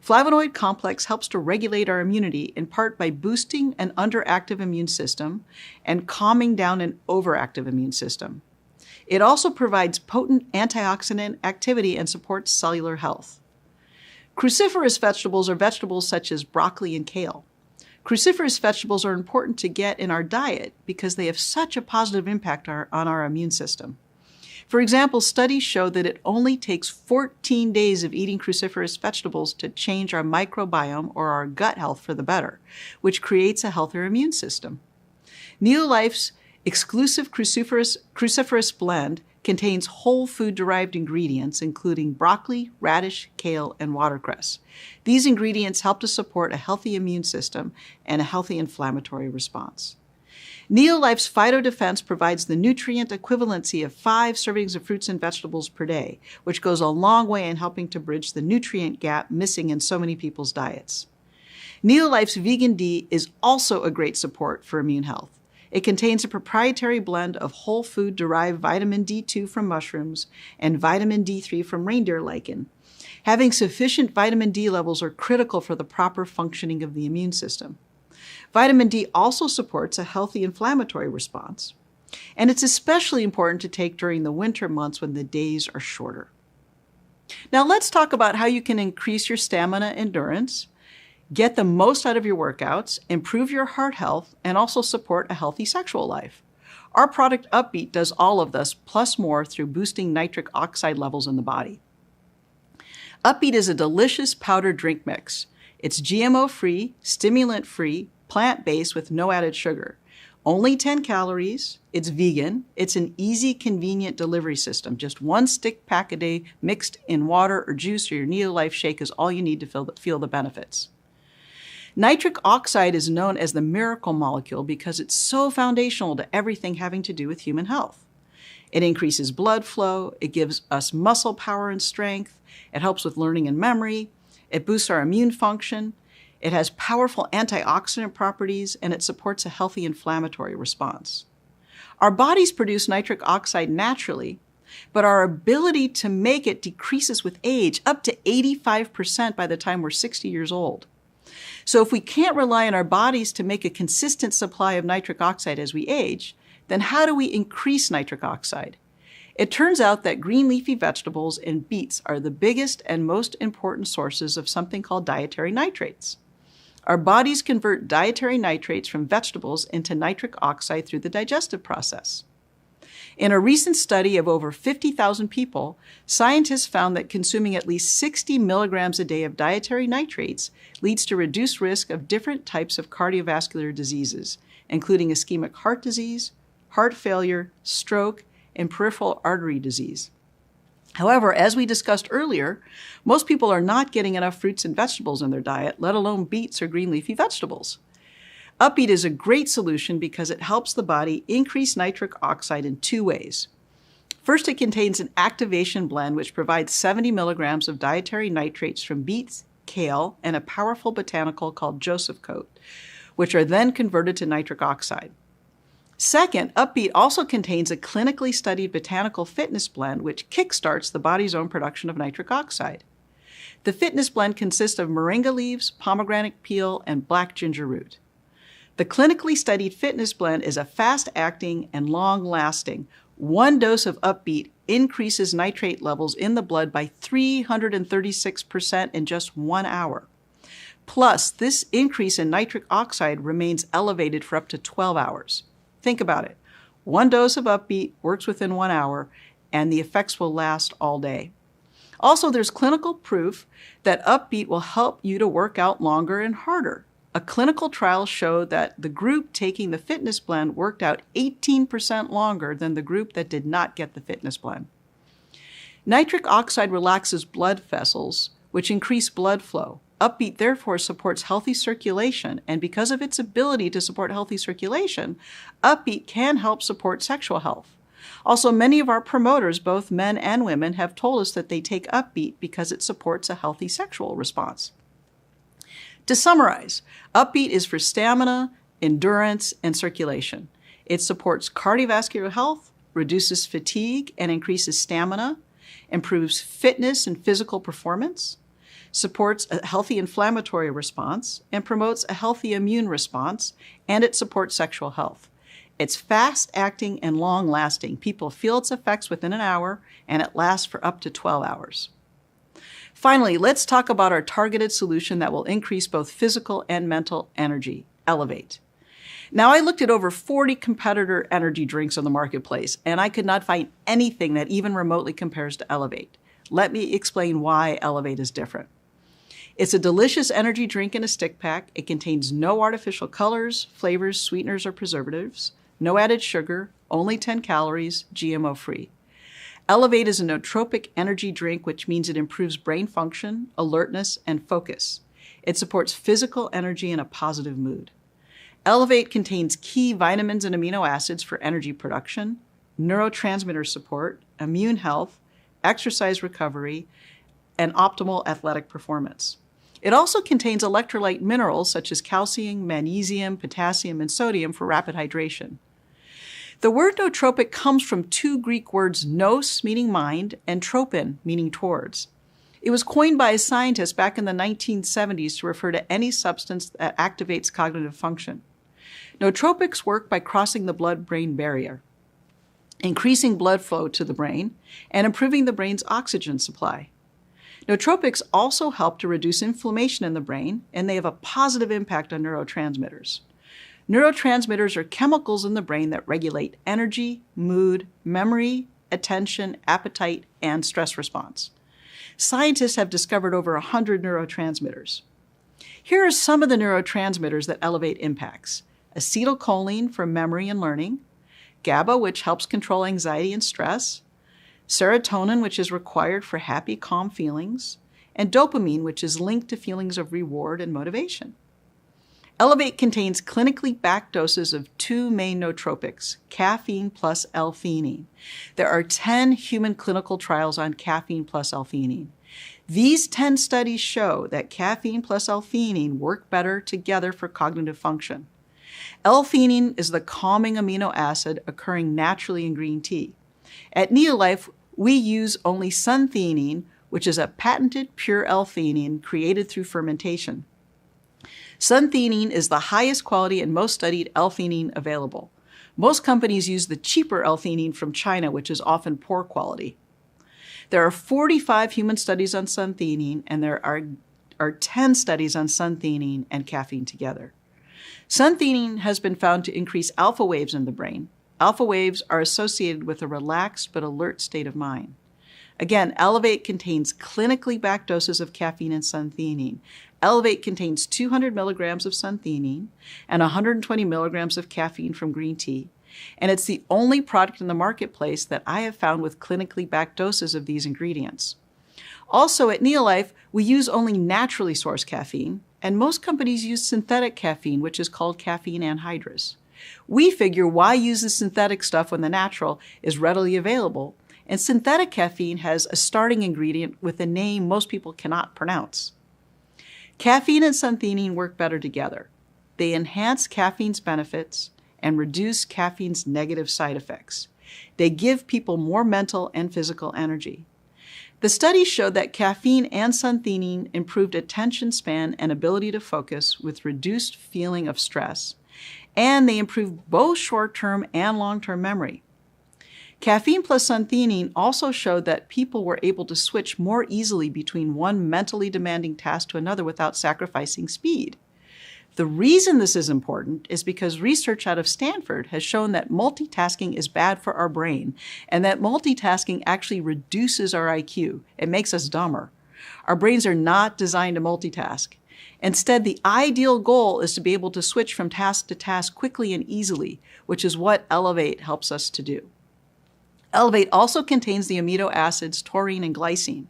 Flavonoid complex helps to regulate our immunity in part by boosting an underactive immune system and calming down an overactive immune system. It also provides potent antioxidant activity and supports cellular health. Cruciferous vegetables are vegetables such as broccoli and kale. Cruciferous vegetables are important to get in our diet because they have such a positive impact on our immune system. For example, studies show that it only takes 14 days of eating cruciferous vegetables to change our microbiome or our gut health for the better, which creates a healthier immune system. NeoLife's exclusive cruciferous blend contains whole food-derived ingredients, including broccoli, radish, kale, and watercress. These ingredients help to support a healthy immune system and a healthy inflammatory response. NeoLife's PhytoDefense provides the nutrient equivalency of 5 servings of fruits and vegetables per day, which goes a long way in helping to bridge the nutrient gap missing in so many people's diets. NeoLife's Vegan D is also a great support for immune health. It contains a proprietary blend of whole food-derived vitamin D2 from mushrooms and vitamin D3 from reindeer lichen. Having sufficient vitamin D levels are critical for the proper functioning of the immune system. Vitamin D also supports a healthy inflammatory response, and it's especially important to take during the winter months when the days are shorter. Now let's talk about how you can increase your stamina endurance, get the most out of your workouts, improve your heart health, and also support a healthy sexual life. Our product Upbeat does all of this, plus more, through boosting nitric oxide levels in the body. Upbeat is a delicious powdered drink mix. It's GMO-free, stimulant-free, plant-based with no added sugar. Only 10 calories, it's vegan, it's an easy, convenient delivery system. Just 1 stick pack a day mixed in water or juice or your NeoLife shake is all you need to feel the benefits. Nitric oxide is known as the miracle molecule because it's so foundational to everything having to do with human health. It increases blood flow, it gives us muscle power and strength, it helps with learning and memory, it boosts our immune function, it has powerful antioxidant properties, and it supports a healthy inflammatory response. Our bodies produce nitric oxide naturally, but our ability to make it decreases with age, up to 85% by the time we're 60 years old. So if we can't rely on our bodies to make a consistent supply of nitric oxide as we age, then how do we increase nitric oxide? It turns out that green leafy vegetables and beets are the biggest and most important sources of something called dietary nitrates. Our bodies convert dietary nitrates from vegetables into nitric oxide through the digestive process. In a recent study of over 50,000 people, scientists found that consuming at least 60 milligrams a day of dietary nitrates leads to reduced risk of different types of cardiovascular diseases, including ischemic heart disease, heart failure, stroke, and peripheral artery disease. However, as we discussed earlier, most people are not getting enough fruits and vegetables in their diet, let alone beets or green leafy vegetables. Upbeat is a great solution because it helps the body increase nitric oxide in 2 ways. First, it contains an activation blend which provides 70 milligrams of dietary nitrates from beets, kale, and a powerful botanical called Joseph coat, which are then converted to nitric oxide. Second, Upbeat also contains a clinically studied botanical fitness blend which kickstarts the body's own production of nitric oxide. The fitness blend consists of moringa leaves, pomegranate peel, and black ginger root. The clinically studied fitness blend is a fast-acting and long-lasting. 1 dose of Upbeat increases nitrate levels in the blood by 336% in just 1 hour. Plus, this increase in nitric oxide remains elevated for up to 12 hours. Think about it. 1 dose of Upbeat works within 1 hour, and the effects will last all day. Also, there's clinical proof that Upbeat will help you to work out longer and harder. A clinical trial showed that the group taking the fitness blend worked out 18% longer than the group that did not get the fitness blend. Nitric oxide relaxes blood vessels, which increase blood flow. Upbeat therefore supports healthy circulation, and because of its ability to support healthy circulation, Upbeat can help support sexual health. Also, many of our promoters, both men and women, have told us that they take Upbeat because it supports a healthy sexual response. To summarize, Upbeat is for stamina, endurance, and circulation. It supports cardiovascular health, reduces fatigue and increases stamina, improves fitness and physical performance, supports a healthy inflammatory response, and promotes a healthy immune response, and it supports sexual health. It's fast-acting and long-lasting. People feel its effects within an hour, and it lasts for up to 12 hours. Finally, let's talk about our targeted solution that will increase both physical and mental energy, Elevate. Now, I looked at over 40 competitor energy drinks on the marketplace, and I could not find anything that even remotely compares to Elevate. Let me explain why Elevate is different. It's a delicious energy drink in a stick pack. It contains no artificial colors, flavors, sweeteners, or preservatives, no added sugar, only 10 calories, GMO-free. Elevate is a nootropic energy drink, which means it improves brain function, alertness, and focus. It supports physical energy and a positive mood. Elevate contains key vitamins and amino acids for energy production, neurotransmitter support, immune health, exercise recovery, and optimal athletic performance. It also contains electrolyte minerals such as calcium, magnesium, potassium, and sodium for rapid hydration. The word nootropic comes from two Greek words, nous, meaning mind, and tropin, meaning towards. It was coined by a scientist back in the 1970s to refer to any substance that activates cognitive function. Nootropics work by crossing the blood-brain barrier, increasing blood flow to the brain, and improving the brain's oxygen supply. Nootropics also help to reduce inflammation in the brain, and they have a positive impact on neurotransmitters. Neurotransmitters are chemicals in the brain that regulate energy, mood, memory, attention, appetite, and stress response. Scientists have discovered over 100 neurotransmitters. Here are some of the neurotransmitters that Elevate impacts: acetylcholine for memory and learning, GABA, which helps control anxiety and stress, serotonin, which is required for happy, calm feelings, and dopamine, which is linked to feelings of reward and motivation. Elevate contains clinically backed doses of two main nootropics, caffeine plus L-theanine. There are 10 human clinical trials on caffeine plus L-theanine. These 10 studies show that caffeine plus L-theanine work better together for cognitive function. L-theanine is the calming amino acid occurring naturally in green tea. At NeoLife, we use only suntheanine, which is a patented pure L-theanine created through fermentation. Suntheanine is the highest quality and most studied L-theanine available. Most companies use the cheaper L-theanine from China, which is often poor quality. There are 45 human studies on suntheanine, and there are 10 studies on suntheanine and caffeine together. Suntheanine has been found to increase alpha waves in the brain. Alpha waves are associated with a relaxed but alert state of mind. Again, Elevate contains clinically backed doses of caffeine and suntheanine. Elevate contains 200 milligrams of suntheanine and 120 milligrams of caffeine from green tea, and it's the only product in the marketplace that I have found with clinically backed doses of these ingredients. Also, at NeoLife, we use only naturally sourced caffeine, and most companies use synthetic caffeine, which is called caffeine anhydrous. We figure, why use the synthetic stuff when the natural is readily available? And synthetic caffeine has a starting ingredient with a name most people cannot pronounce. Caffeine and suntheanine work better together. They enhance caffeine's benefits and reduce caffeine's negative side effects. They give people more mental and physical energy. The studies showed that caffeine and suntheanine improved attention span and ability to focus with reduced feeling of stress, and they improved both short-term and long-term memory. Caffeine plus suntheanine also showed that people were able to switch more easily between one mentally demanding task to another without sacrificing speed. The reason this is important is because research out of Stanford has shown that multitasking is bad for our brain, and that multitasking actually reduces our IQ. It makes us dumber. Our brains are not designed to multitask. Instead, the ideal goal is to be able to switch from task to task quickly and easily, which is what Elevate helps us to do. Elevate also contains the amino acids taurine and glycine.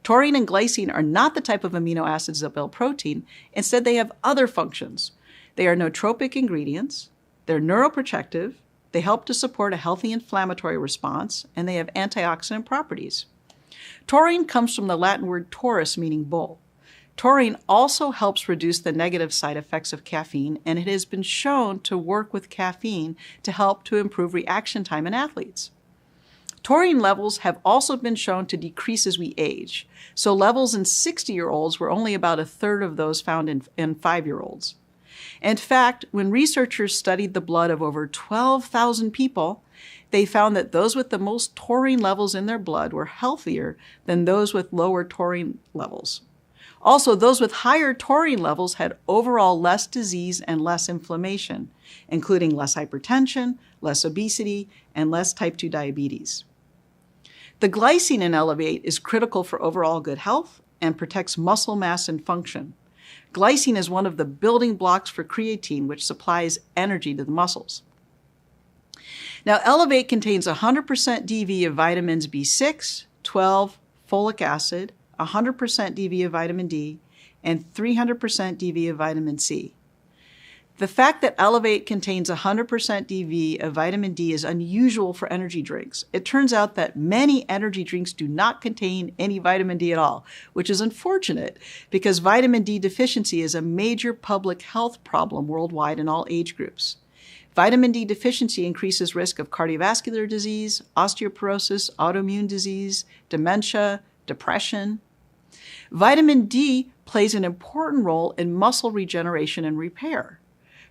Taurine and glycine are not the type of amino acids that build protein. Instead, they have other functions. They are nootropic ingredients, they're neuroprotective, they help to support a healthy inflammatory response, and they have antioxidant properties. Taurine comes from the Latin word taurus, meaning bull. Taurine also helps reduce the negative side effects of caffeine, and it has been shown to work with caffeine to help to improve reaction time in athletes. Taurine levels have also been shown to decrease as we age. So levels in 60-year-olds were only about a third of those found in 5-year-olds. In fact, when researchers studied the blood of over 12,000 people, they found that those with the most taurine levels in their blood were healthier than those with lower taurine levels. Also, those with higher taurine levels had overall less disease and less inflammation, including less hypertension, less obesity, and less type 2 diabetes. The glycine in Elevate is critical for overall good health and protects muscle mass and function. Glycine is one of the building blocks for creatine, which supplies energy to the muscles. Now, Elevate contains 100% DV of vitamins B6, 12, folic acid, 100% DV of vitamin D, and 300% DV of vitamin C. The fact that Elevate contains 100% DV of vitamin D is unusual for energy drinks. It turns out that many energy drinks do not contain any vitamin D at all, which is unfortunate because vitamin D deficiency is a major public health problem worldwide in all age groups. Vitamin D deficiency increases risk of cardiovascular disease, osteoporosis, autoimmune disease, dementia, depression. Vitamin D plays an important role in muscle regeneration and repair.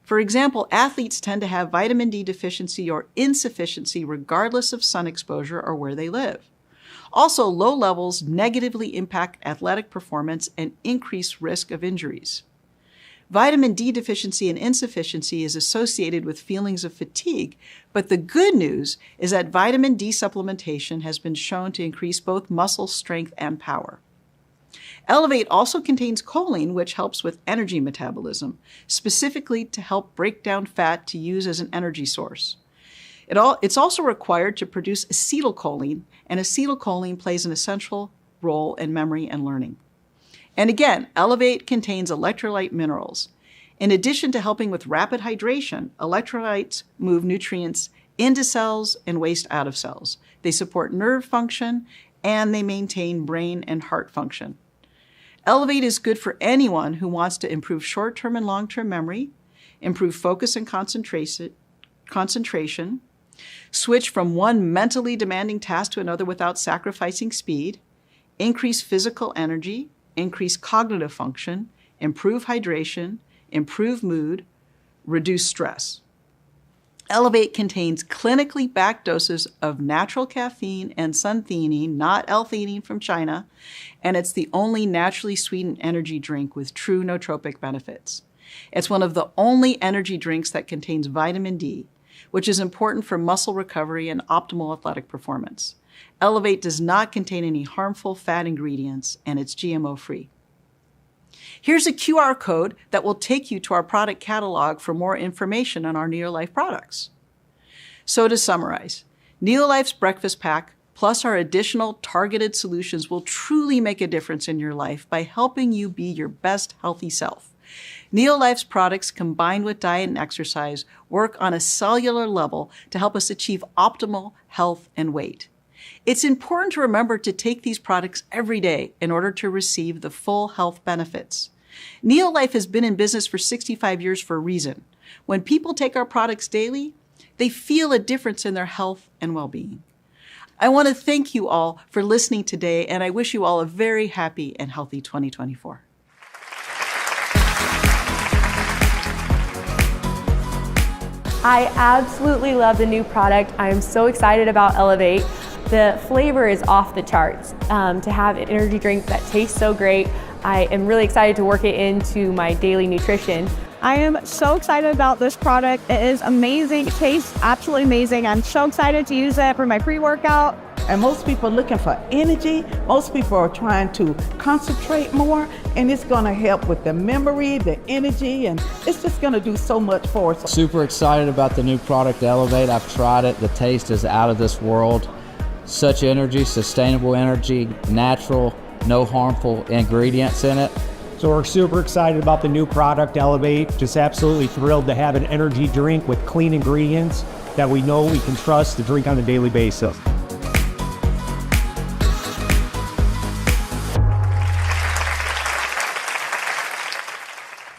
For example, athletes tend to have vitamin D deficiency or insufficiency regardless of sun exposure or where they live. Also, low levels negatively impact athletic performance and increase risk of injuries. Vitamin D deficiency and insufficiency is associated with feelings of fatigue, but the good news is that vitamin D supplementation has been shown to increase both muscle strength and power. Elevate also contains choline, which helps with energy metabolism, specifically to help break down fat to use as an energy source. It's also required to produce acetylcholine, and acetylcholine plays an essential role in memory and learning. And again, Elevate contains electrolyte minerals. In addition to helping with rapid hydration, electrolytes move nutrients into cells and waste out of cells. They support nerve function, and they maintain brain and heart function. Elevate is good for anyone who wants to improve short-term and long-term memory, improve focus and concentration, switch from one mentally demanding task to another without sacrificing speed, increase physical energy, increase cognitive function, improve hydration, improve mood, reduce stress. Elevate contains clinically backed doses of natural caffeine and suntheanine, not L-theanine from China, and it's the only naturally sweetened energy drink with true nootropic benefits. It's one of the only energy drinks that contains vitamin D, which is important for muscle recovery and optimal athletic performance. Elevate does not contain any harmful fat ingredients, and it's GMO-free. Here's a QR code that will take you to our product catalog for more information on our NeoLife products. So to summarize, NeoLife's breakfast pack plus our additional targeted solutions will truly make a difference in your life by helping you be your best healthy self. NeoLife's products combined with diet and exercise work on a cellular level to help us achieve optimal health and weight. It's important to remember to take these products every day in order to receive the full health benefits. NeoLife has been in business for 65 years for a reason. When people take our products daily, they feel a difference in their health and well-being. I want to thank you all for listening today, and I wish you all a very happy and healthy 2024. I absolutely love the new product. I am so excited about Elevate. The flavor is off the charts. To have an energy drink that tastes so great, I am really excited to work it into my daily nutrition. I am so excited about this product. It is amazing. It tastes absolutely amazing. I'm so excited to use it for my pre-workout. And most people are looking for energy. Most people are trying to concentrate more, and it's going to help with the memory, the energy, and it's just going to do so much for us. Super excited about the new product Elevate. I've tried it. The taste is out of this world. Such energy, sustainable energy, natural, no harmful ingredients in it. So we're super excited about the new product, Elevate. Just absolutely thrilled to have an energy drink with clean ingredients that we know we can trust to drink on a daily basis.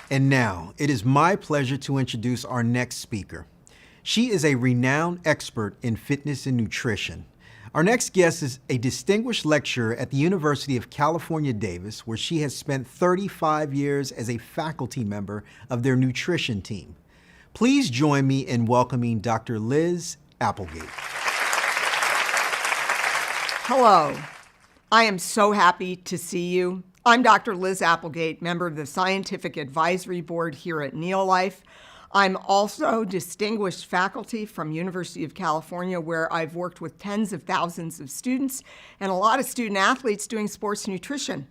And now, it is my pleasure to introduce our next speaker. She is a renowned expert in fitness and nutrition. Our next guest is a distinguished lecturer at the University of California, Davis, where she has spent 35 years as a faculty member of their nutrition team. Please join me in welcoming Dr. Liz Applegate. Hello. I am so happy to see you. I'm Dr. Liz Applegate, member of the Scientific Advisory Board here at NeoLife. I'm also distinguished faculty from University of California, where I've worked with tens of thousands of students and a lot of student athletes doing sports nutrition.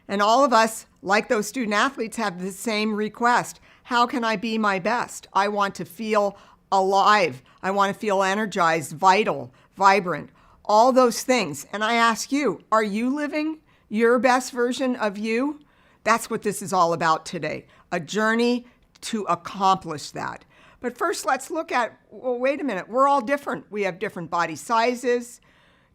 And all of us, like those student athletes, have the same request. How can I be my best? I want to feel alive. I want to feel energized, vital, vibrant, all those things. And I ask you, are you living your best version of you? That's what this is all about today, a journey to accomplish that. But first, let's look at, well, wait a minute, we're all different. We have different body sizes,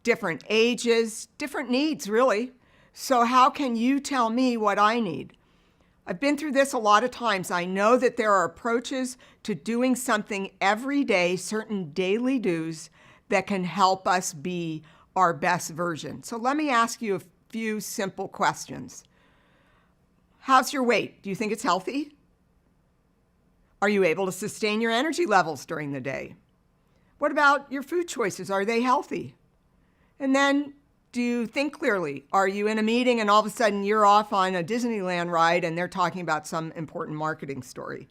different ages, different needs, really. So how can you tell me what I need? I've been through this a lot of times. I know that there are approaches to doing something every day, certain daily do's that can help us be our best version. So let me ask you a few simple questions. How's your weight? Do you think it's healthy? Are you able to sustain your energy levels during the day? What about your food choices? Are they healthy? And then, do you think clearly? Are you in a meeting and all of a sudden you're off on a Disneyland ride and they're talking about some important marketing story?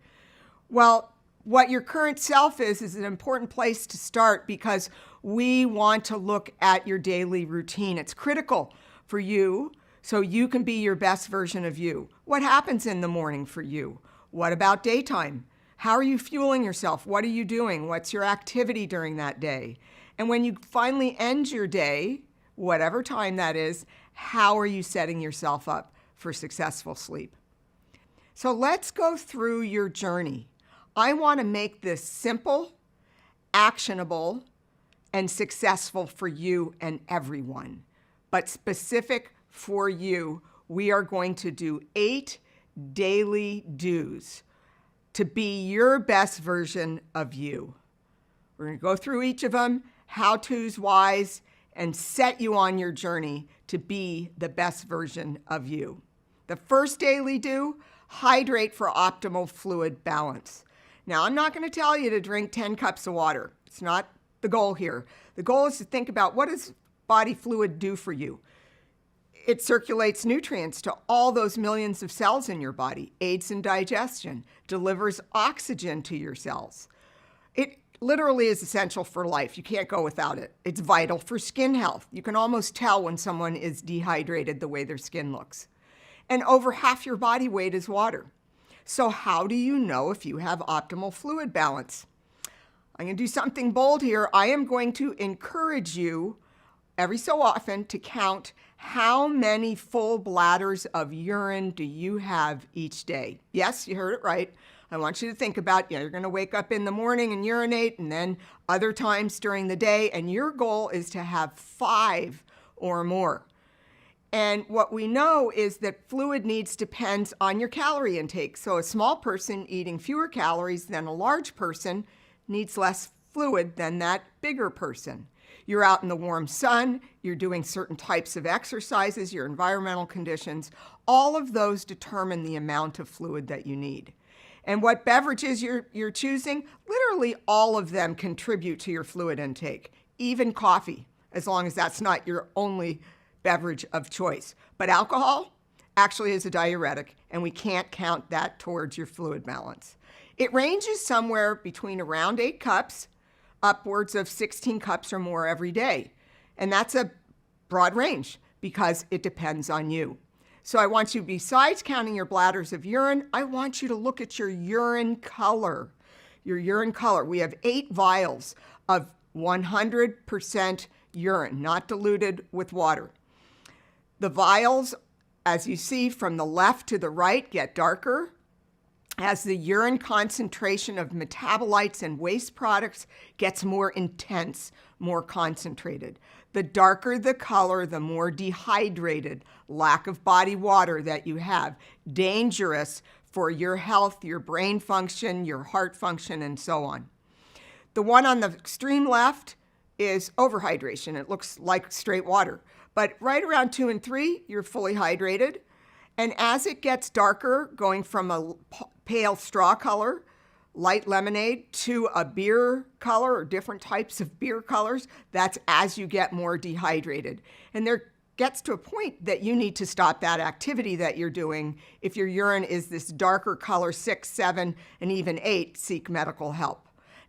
Well, what your current self is an important place to start, because we want to look at your daily routine. It's critical for you so you can be your best version of you. What happens in the morning for you? What about daytime? How are you fueling yourself? What are you doing? What's your activity during that day? And when you finally end your day, whatever time that is, how are you setting yourself up for successful sleep? So let's go through your journey. I want to make this simple, actionable, and successful for you and everyone. But specific for you, we are going to do 8 daily do's to be your best version of you. We're going to go through each of them, how-tos, whys, and set you on your journey to be the best version of you. The first daily do, hydrate for optimal fluid balance. Now, I'm not going to tell you to drink 10 cups of water. It's not the goal here. The goal is to think about, what does body fluid do for you? It circulates nutrients to all those millions of cells in your body, aids in digestion, delivers oxygen to your cells. It literally is essential for life. You can't go without it. It's vital for skin health. You can almost tell when someone is dehydrated the way their skin looks. And over half your body weight is water. So how do you know if you have optimal fluid balance? I'm going to do something bold here. I am going to encourage you every so often to count how many full bladders of urine do you have each day. Yes, you heard it right. I want you to think about, you're going to wake up in the morning and urinate, and then other times during the day, and your goal is to have 5 or more. And what we know is that fluid needs depends on your calorie intake. So a small person eating fewer calories than a large person needs less fluid than that bigger person. You're out in the warm sun, you're doing certain types of exercises, your environmental conditions, all of those determine the amount of fluid that you need. And what beverages you're choosing, literally all of them contribute to your fluid intake, even coffee, as long as that's not your only beverage of choice. But alcohol actually is a diuretic, and we can't count that towards your fluid balance. It ranges somewhere between around 8 cups, upwards of 16 cups or more every day. And that's a broad range because it depends on you. So I want you, besides counting your bladders of urine, I want you to look at your urine color. Your urine color. We have 8 vials of 100% urine, not diluted with water. The vials, as you see from the left to the right, get darker as the urine concentration of metabolites and waste products gets more intense, more concentrated. The darker the color, the more dehydrated, lack of body water that you have. Dangerous for your health, your brain function, your heart function, and so on. The one on the extreme left is overhydration. It looks like straight water. But right around 2 and 3, you're fully hydrated. And as it gets darker, going from a pale straw color, light lemonade, to a beer color or different types of beer colors, that's as you get more dehydrated. And there gets to a point that you need to stop that activity that you're doing. If your urine is this darker color, 6, 7, and even 8, seek medical help.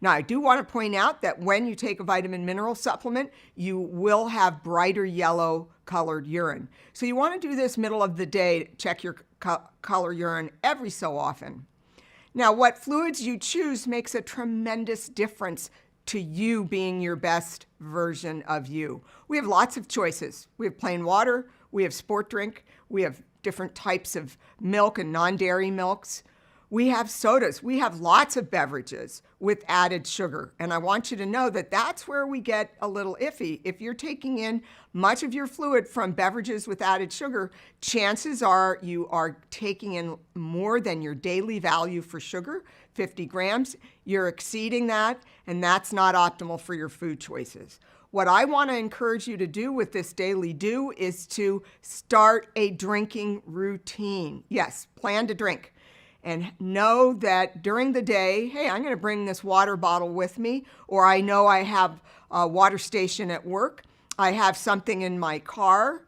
Now, I do want to point out that when you take a vitamin mineral supplement, you will have brighter yellow colored urine. So you want to do this middle of the day, check your color urine every so often. Now, what fluids you choose makes a tremendous difference to you being your best version of you. We have lots of choices. We have plain water, we have sport drink, we have different types of milk and non-dairy milks. We have sodas. We have lots of beverages with added sugar. And I want you to know that that's where we get a little iffy. If you're taking in much of your fluid from beverages with added sugar, chances are you are taking in more than your daily value for sugar, 50 grams. You're exceeding that, and that's not optimal for your food choices. What I want to encourage you to do with this daily do is to start a drinking routine. Yes, plan to drink. And know that during the day, hey, I'm going to bring this water bottle with me, or I know I have a water station at work. I have something in my car.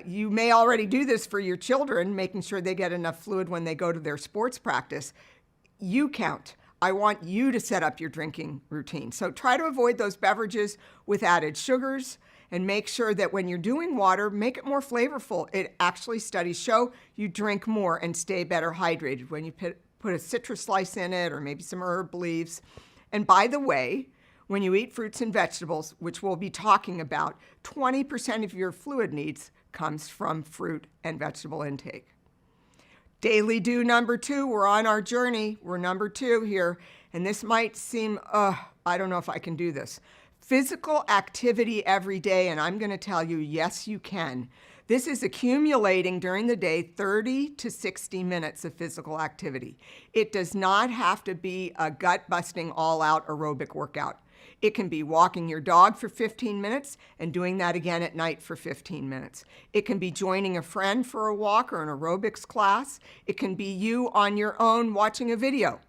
You may already do this for your children, making sure they get enough fluid when they go to their sports practice. You count. I want you to set up your drinking routine. So try to avoid those beverages with added sugars, and make sure that when you're doing water, make it more flavorful. It actually, studies show you drink more and stay better hydrated when you put a citrus slice in it or maybe some herb leaves. And by the way, when you eat fruits and vegetables, which we'll be talking about, 20% of your fluid needs comes from fruit and vegetable intake. Daily do number 2, we're on our journey. We're number 2 here. And this might seem, I don't know if I can do this. Physical activity every day, and I'm going to tell you, yes, you can. This is accumulating during the day 30 to 60 minutes of physical activity. It does not have to be a gut-busting, all-out aerobic workout. It can be walking your dog for 15 minutes and doing that again at night for 15 minutes. It can be joining a friend for a walk or an aerobics class. It can be you on your own watching a video.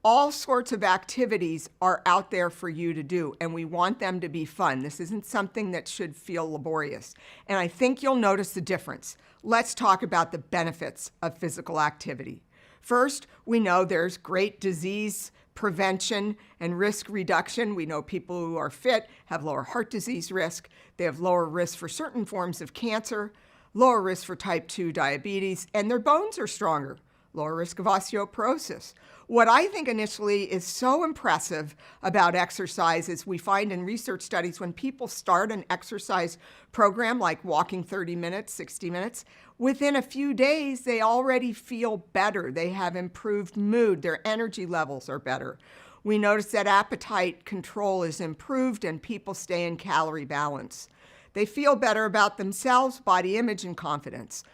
All sorts of activities are out there for you to do, and we want them to be fun. This isn't something that should feel laborious. And I think you'll notice the difference. Let's talk about the benefits of physical activity. First, we know there's great disease prevention and risk reduction. We know people who are fit have lower heart disease risk. They have lower risk for certain forms of cancer, lower risk for type 2 diabetes, and their bones are stronger, lower risk of osteoporosis. What I think initially is so impressive about exercise is we find in research studies when people start an exercise program like walking 30 minutes, 60 minutes, within a few days they already feel better. They have improved mood, their energy levels are better. We notice that appetite control is improved and people stay in calorie balance. They feel better about themselves, body image, and confidence.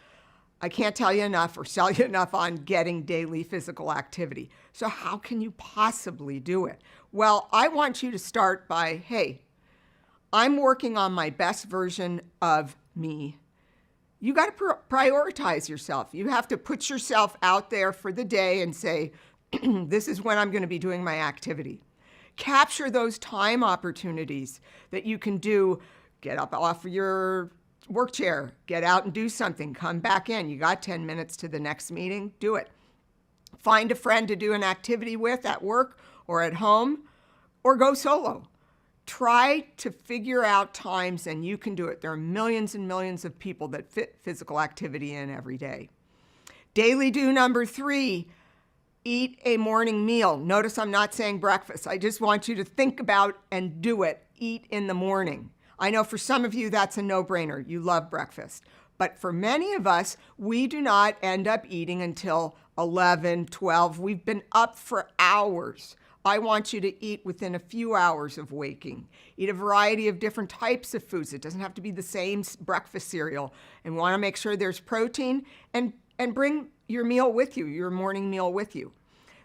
I can't tell you enough or sell you enough on getting daily physical activity. So how can you possibly do it? Well, I want you to start by, hey, I'm working on my best version of me. You got to prioritize yourself. You have to put yourself out there for the day and say, this is when I'm going to be doing my activity. Capture those time opportunities that you can do. Get up off your work chair, get out and do something, come back in. You got 10 minutes to the next meeting, do it. Find a friend to do an activity with at work or at home, or go solo. Try to figure out times and you can do it. There are millions and millions of people that fit physical activity in every day. Daily do number 3, eat a morning meal. Notice I'm not saying breakfast. I just want you to think about and do it. Eat in the morning. I know for some of you that's a no-brainer. You love breakfast. But for many of us, we do not end up eating until 11, 12. We've been up for hours. I want you to eat within a few hours of waking. Eat a variety of different types of foods. It doesn't have to be the same breakfast cereal. And we want to make sure there's protein, and bring your meal with you, your morning meal with you.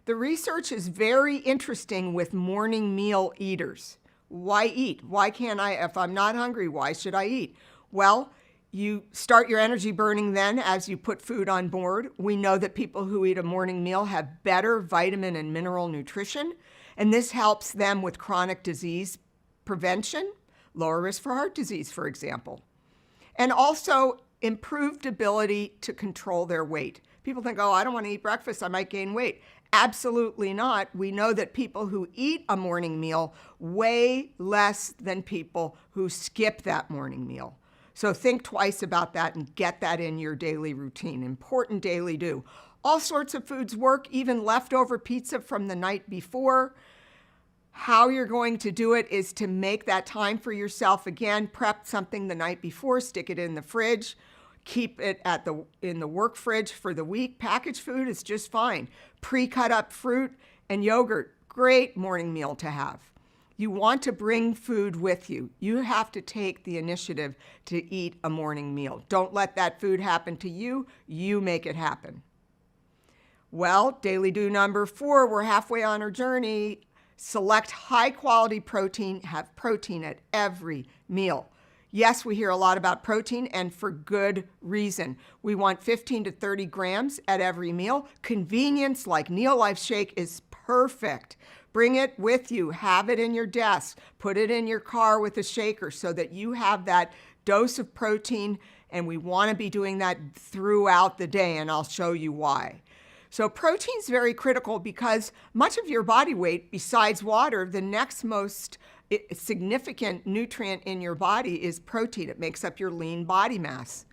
The research is very interesting with morning meal eaters. Why eat? Why can't I, if I'm not hungry, why should I eat? Well, you start your energy burning then as you put food on board. We know that people who eat a morning meal have better vitamin and mineral nutrition, and this helps them with chronic disease prevention, lower risk for heart disease, for example, and also improved ability to control their weight. People think, oh, I don't want to eat breakfast, I might gain weight. Absolutely not. We know that people who eat a morning meal weigh less than people who skip that morning meal. So think twice about that and get that in your daily routine. Important daily do. All sorts of foods work, even leftover pizza from the night before. How you're going to do it is to make that time for yourself. Again, prep something the night before, stick it in the fridge, keep it in the work fridge for the week. Packaged food is just fine. Pre-cut up fruit and yogurt, great morning meal to have. You want to bring food with you. You have to take the initiative to eat a morning meal. Don't let that food happen to you. You make it happen. Well, daily do number 4, we're halfway on our journey. Select high quality protein, have protein at every meal. Yes, we hear a lot about protein, and for good reason. We want 15 to 30 grams at every meal. Convenience like NeoLife Shake is perfect. Bring it with you, have it in your desk, put it in your car with a shaker so that you have that dose of protein, and we want to be doing that throughout the day, and I'll show you why. So protein is very critical because much of your body weight, besides water, the next most significant nutrient in your body is protein. It makes up your lean body mass.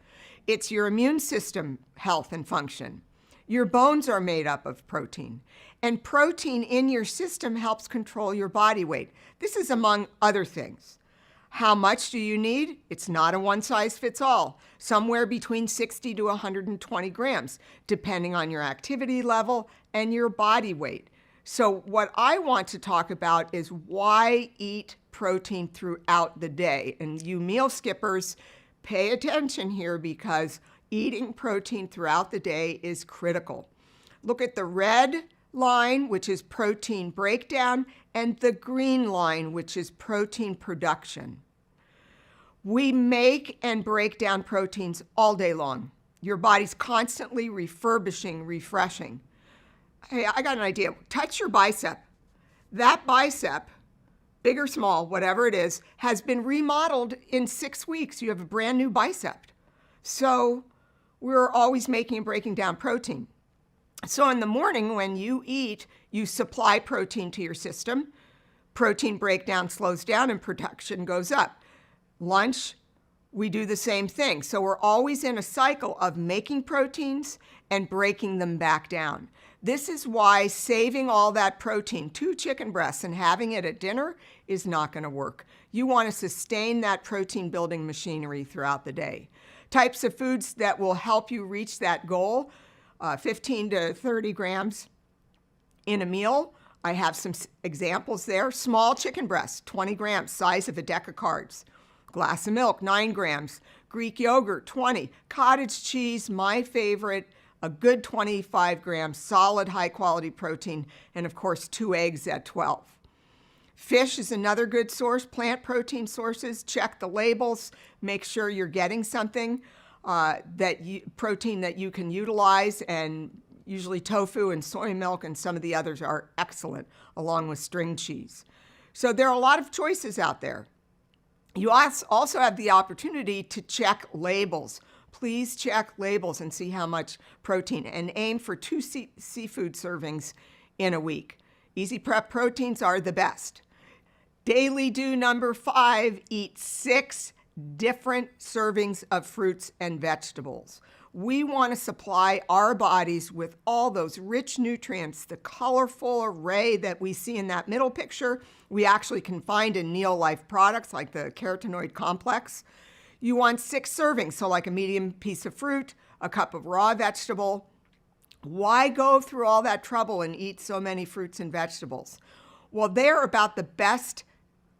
It's your immune system health and function. Your bones are made up of protein. And protein in your system helps control your body weight. This is among other things. How much do you need? It's not a one-size-fits-all. Somewhere between 60 to 120 grams, depending on your activity level and your body weight. So what I want to talk about is why eat protein throughout the day. And you meal skippers, pay attention here because eating protein throughout the day is critical. Look at the red line, which is protein breakdown, and the green line, which is protein production. We make and break down proteins all day long. Your body's constantly refurbishing, refreshing. Hey, I got an idea. Touch your bicep. That bicep, big or small, whatever it is, has been remodeled in 6 weeks. You have a brand new bicep. So we're always making and breaking down protein. So in the morning when you eat, you supply protein to your system. Protein breakdown slows down and production goes up. Lunch, we do the same thing. So we're always in a cycle of making proteins and breaking them back down. This is why saving all that protein, 2 chicken breasts, and having it at dinner is not going to work. You want to sustain that protein building machinery throughout the day. Types of foods that will help you reach that goal, 15 to 30 grams in a meal. I have some examples there. Small chicken breast, 20 grams, size of a deck of cards. Glass of milk, 9 grams. Greek yogurt, 20. Cottage cheese, my favorite, a good 25 grams, solid high quality protein, and of course 2 eggs at 12. Fish is another good source. Plant protein sources, check the labels, make sure you're getting something protein that you can utilize, and usually tofu and soy milk and some of the others are excellent, along with string cheese. So there are a lot of choices out there. You also have the opportunity to check labels. Please check labels and see how much protein, and aim for 2 seafood servings in a week. Easy prep proteins are the best. Daily do number 5, eat 6 different servings of fruits and vegetables. We want to supply our bodies with all those rich nutrients, the colorful array that we see in that middle picture, we actually can find in NeoLife products like the carotenoid complex. You want 6 servings, so like a medium piece of fruit, a cup of raw vegetable. Why go through all that trouble and eat so many fruits and vegetables? Well, they're about the best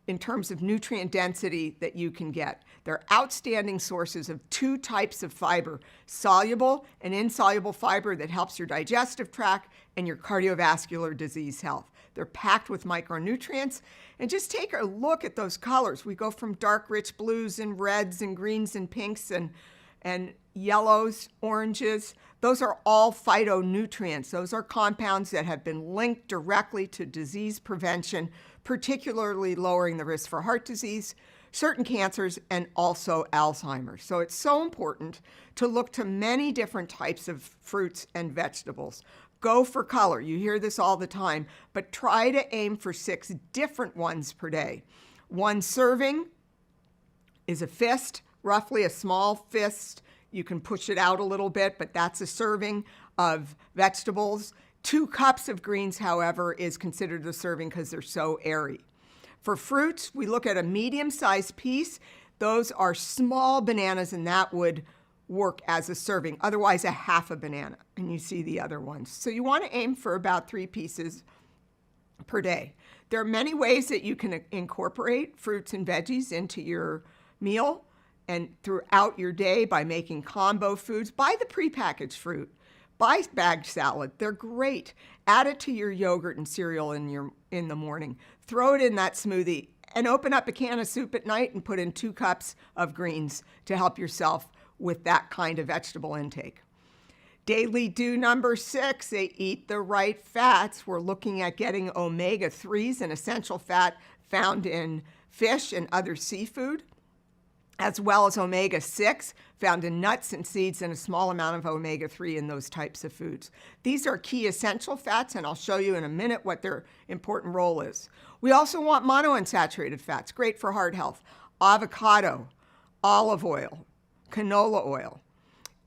in terms of nutrient density that you can get. They're outstanding sources of 2 types of fiber, soluble and insoluble fiber that helps your digestive tract and your cardiovascular disease health. They're packed with micronutrients. And just take a look at those colors. We go from dark, rich blues and reds and greens and pinks and yellows, oranges. Those are all phytonutrients. Those are compounds that have been linked directly to disease prevention, particularly lowering the risk for heart disease, certain cancers, and also Alzheimer's. So it's so important to look to many different types of fruits and vegetables. Go for color. You hear this all the time, but try to aim for 6 different ones per day. 1 serving is a fist, roughly a small fist. You can push it out a little bit, but that's a serving of vegetables. 2 cups of greens, however, is considered a serving because they're so airy. For fruits, we look at a medium-sized piece. Those are small bananas, and that would work as a serving. Otherwise, a half a banana, and you see the other ones. So you want to aim for about 3 pieces per day. There are many ways that you can incorporate fruits and veggies into your meal and throughout your day by making combo foods. Buy the prepackaged fruit. Buy bagged salad. They're great. Add it to your yogurt and cereal in the morning. Throw it in that smoothie and open up a can of soup at night and put in 2 cups of greens to help yourself with that kind of vegetable intake. Daily do number 6, they eat the right fats. We're looking at getting omega-3s, an essential fat found in fish and other seafood, as well as omega-6 found in nuts and seeds, and a small amount of omega-3 in those types of foods. These are key essential fats, and I'll show you in a minute what their important role is. We also want monounsaturated fats, great for heart health. Avocado, olive oil, canola oil.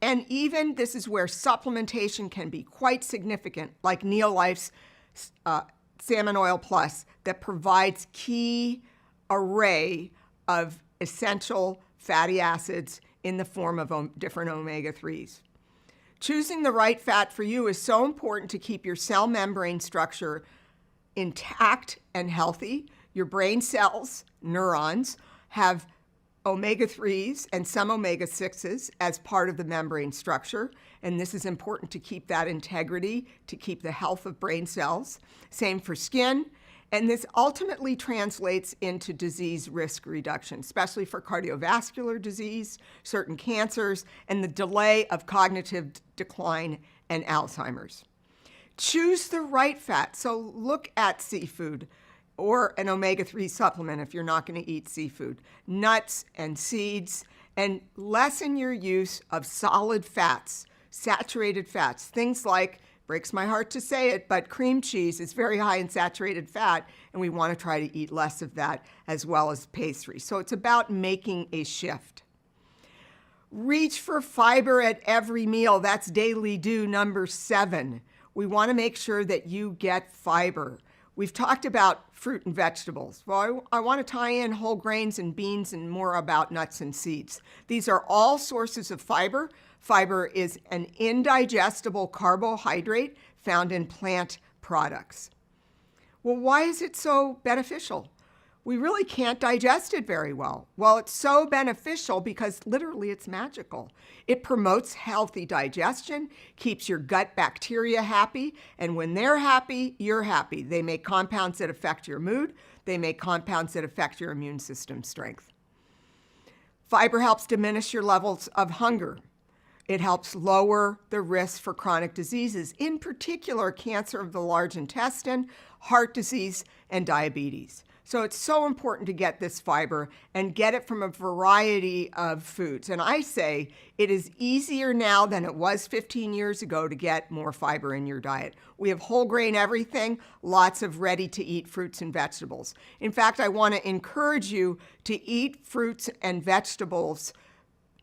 And even this is where supplementation can be quite significant, like NeoLife's Salmon Oil Plus that provides key array of essential fatty acids in the form of different omega-3s. Choosing the right fat for you is so important to keep your cell membrane structure intact and healthy. Your brain cells, neurons, have omega-3s and some omega-6s as part of the membrane structure, and this is important to keep that integrity, to keep the health of brain cells. Same for skin, and this ultimately translates into disease risk reduction, especially for cardiovascular disease, certain cancers, and the delay of cognitive decline and Alzheimer's. Choose the right fat, so look at seafood or an omega-3 supplement if you're not going to eat seafood, nuts and seeds, and lessen your use of solid fats, saturated fats, things like, breaks my heart to say it, but cream cheese is very high in saturated fat, and we want to try to eat less of that, as well as pastry. So it's about making a shift. Reach for fiber at every meal. That's daily do number 7. We want to make sure that you get fiber. We've talked about fruit and vegetables. Well, I want to tie in whole grains and beans and more about nuts and seeds. These are all sources of fiber. Fiber is an indigestible carbohydrate found in plant products. Well, why is it so beneficial? We really can't digest it very well. Well, it's so beneficial because literally it's magical. It promotes healthy digestion, keeps your gut bacteria happy, and when they're happy, you're happy. They make compounds that affect your mood. They make compounds that affect your immune system strength. Fiber helps diminish your levels of hunger. It helps lower the risk for chronic diseases, in particular cancer of the large intestine, heart disease, and diabetes. So it's so important to get this fiber and get it from a variety of foods. And I say it is easier now than it was 15 years ago to get more fiber in your diet. We have whole grain everything, lots of ready-to-eat fruits and vegetables. In fact, I want to encourage you to eat fruits and vegetables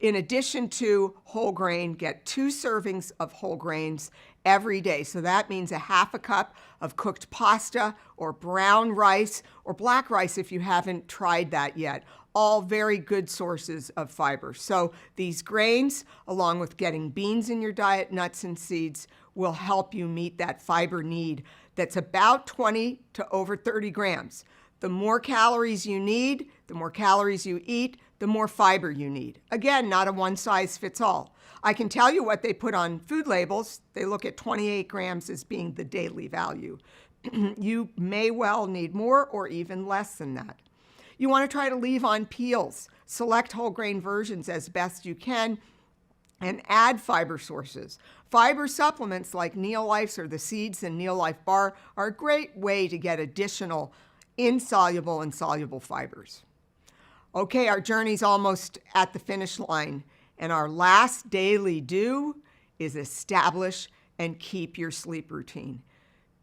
In addition to whole grain, get 2 servings of whole grains every day. So that means a half a cup of cooked pasta or brown rice or black rice if you haven't tried that yet. All very good sources of fiber. So these grains, along with getting beans in your diet, nuts and seeds, will help you meet that fiber need that's about 20 to over 30 grams. The more calories you need, the more calories you eat, the more fiber you need. Again, not a one-size-fits-all. I can tell you what they put on food labels. They look at 28 grams as being the daily value. You may well need more or even less than that. You want to try to leave on peels. Select whole grain versions as best you can and add fiber sources. Fiber supplements like NeoLife's or the seeds and NeoLife bar are a great way to get additional insoluble and soluble fibers. Okay, our journey's almost at the finish line, and our last daily do is establish and keep your sleep routine.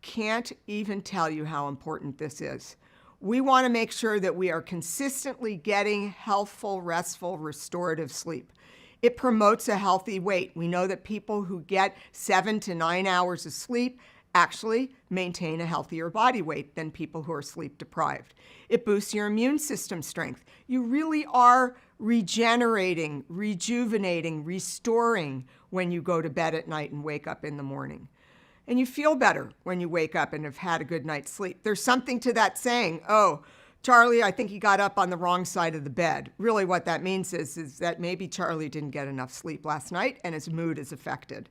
Can't even tell you how important this is. We want to make sure that we are consistently getting healthful, restful, restorative sleep. It promotes a healthy weight. We know that people who get 7 to 9 hours of sleep actually maintain a healthier body weight than people who are sleep deprived. It boosts your immune system strength. You really are regenerating, rejuvenating, restoring when you go to bed at night and wake up in the morning. And you feel better when you wake up and have had a good night's sleep. There's something to that saying, oh, Charlie, I think he got up on the wrong side of the bed. Really what that means is that maybe Charlie didn't get enough sleep last night and his mood is affected.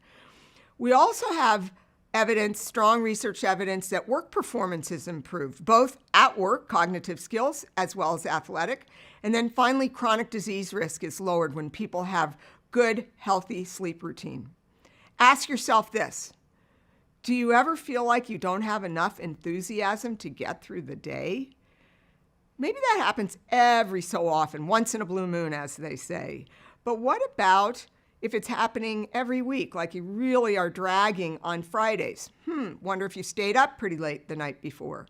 We also have evidence, strong research evidence that work performance is improved, both at work, cognitive skills, as well as athletic. And then finally, chronic disease risk is lowered when people have good, healthy sleep routine. Ask yourself this: do you ever feel like you don't have enough enthusiasm to get through the day? Maybe that happens every so often, once in a blue moon, as they say. But what about if it's happening every week, like you really are dragging on Fridays? Wonder if you stayed up pretty late the night before.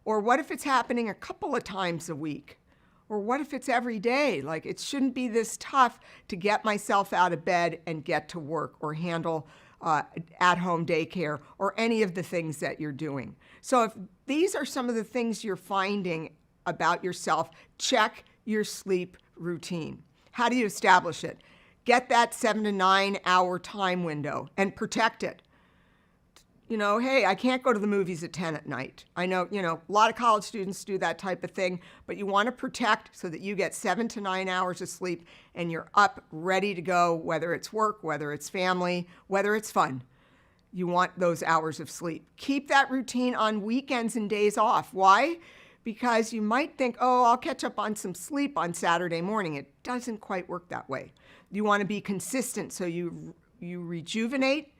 Or what if it's happening a couple of times a week? Or what if it's every day? Like, it shouldn't be this tough to get myself out of bed and get to work or handle at-home daycare or any of the things that you're doing. So if these are some of the things you're finding about yourself, check your sleep routine. How do you establish it? Get that 7 to 9 hour time window and protect it. You know, hey, I can't go to the movies at 10 at night. I know, a lot of college students do that type of thing, but you want to protect so that you get 7 to 9 hours of sleep and you're up ready to go, whether it's work, whether it's family, whether it's fun. You want those hours of sleep. Keep that routine on weekends and days off. Why? Because you might think, oh, I'll catch up on some sleep on Saturday morning. It doesn't quite work that way. You want to be consistent so you rejuvenate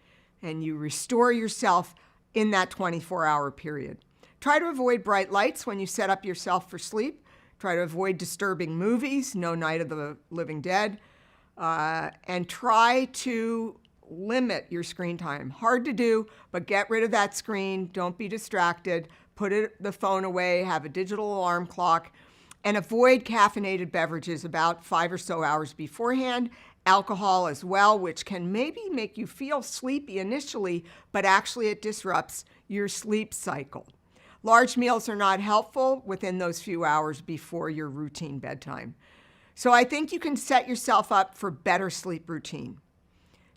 and you restore yourself in that 24-hour period. Try to avoid bright lights when you set up yourself for sleep. Try to avoid disturbing movies, no Night of the Living Dead, and try to limit your screen time. Hard to do, but get rid of that screen. Don't be distracted. Put the phone away, have a digital alarm clock, and avoid caffeinated beverages about 5 or so hours beforehand. Alcohol as well, which can maybe make you feel sleepy initially, but actually it disrupts your sleep cycle. Large meals are not helpful within those few hours before your routine bedtime. So I think you can set yourself up for better sleep routine.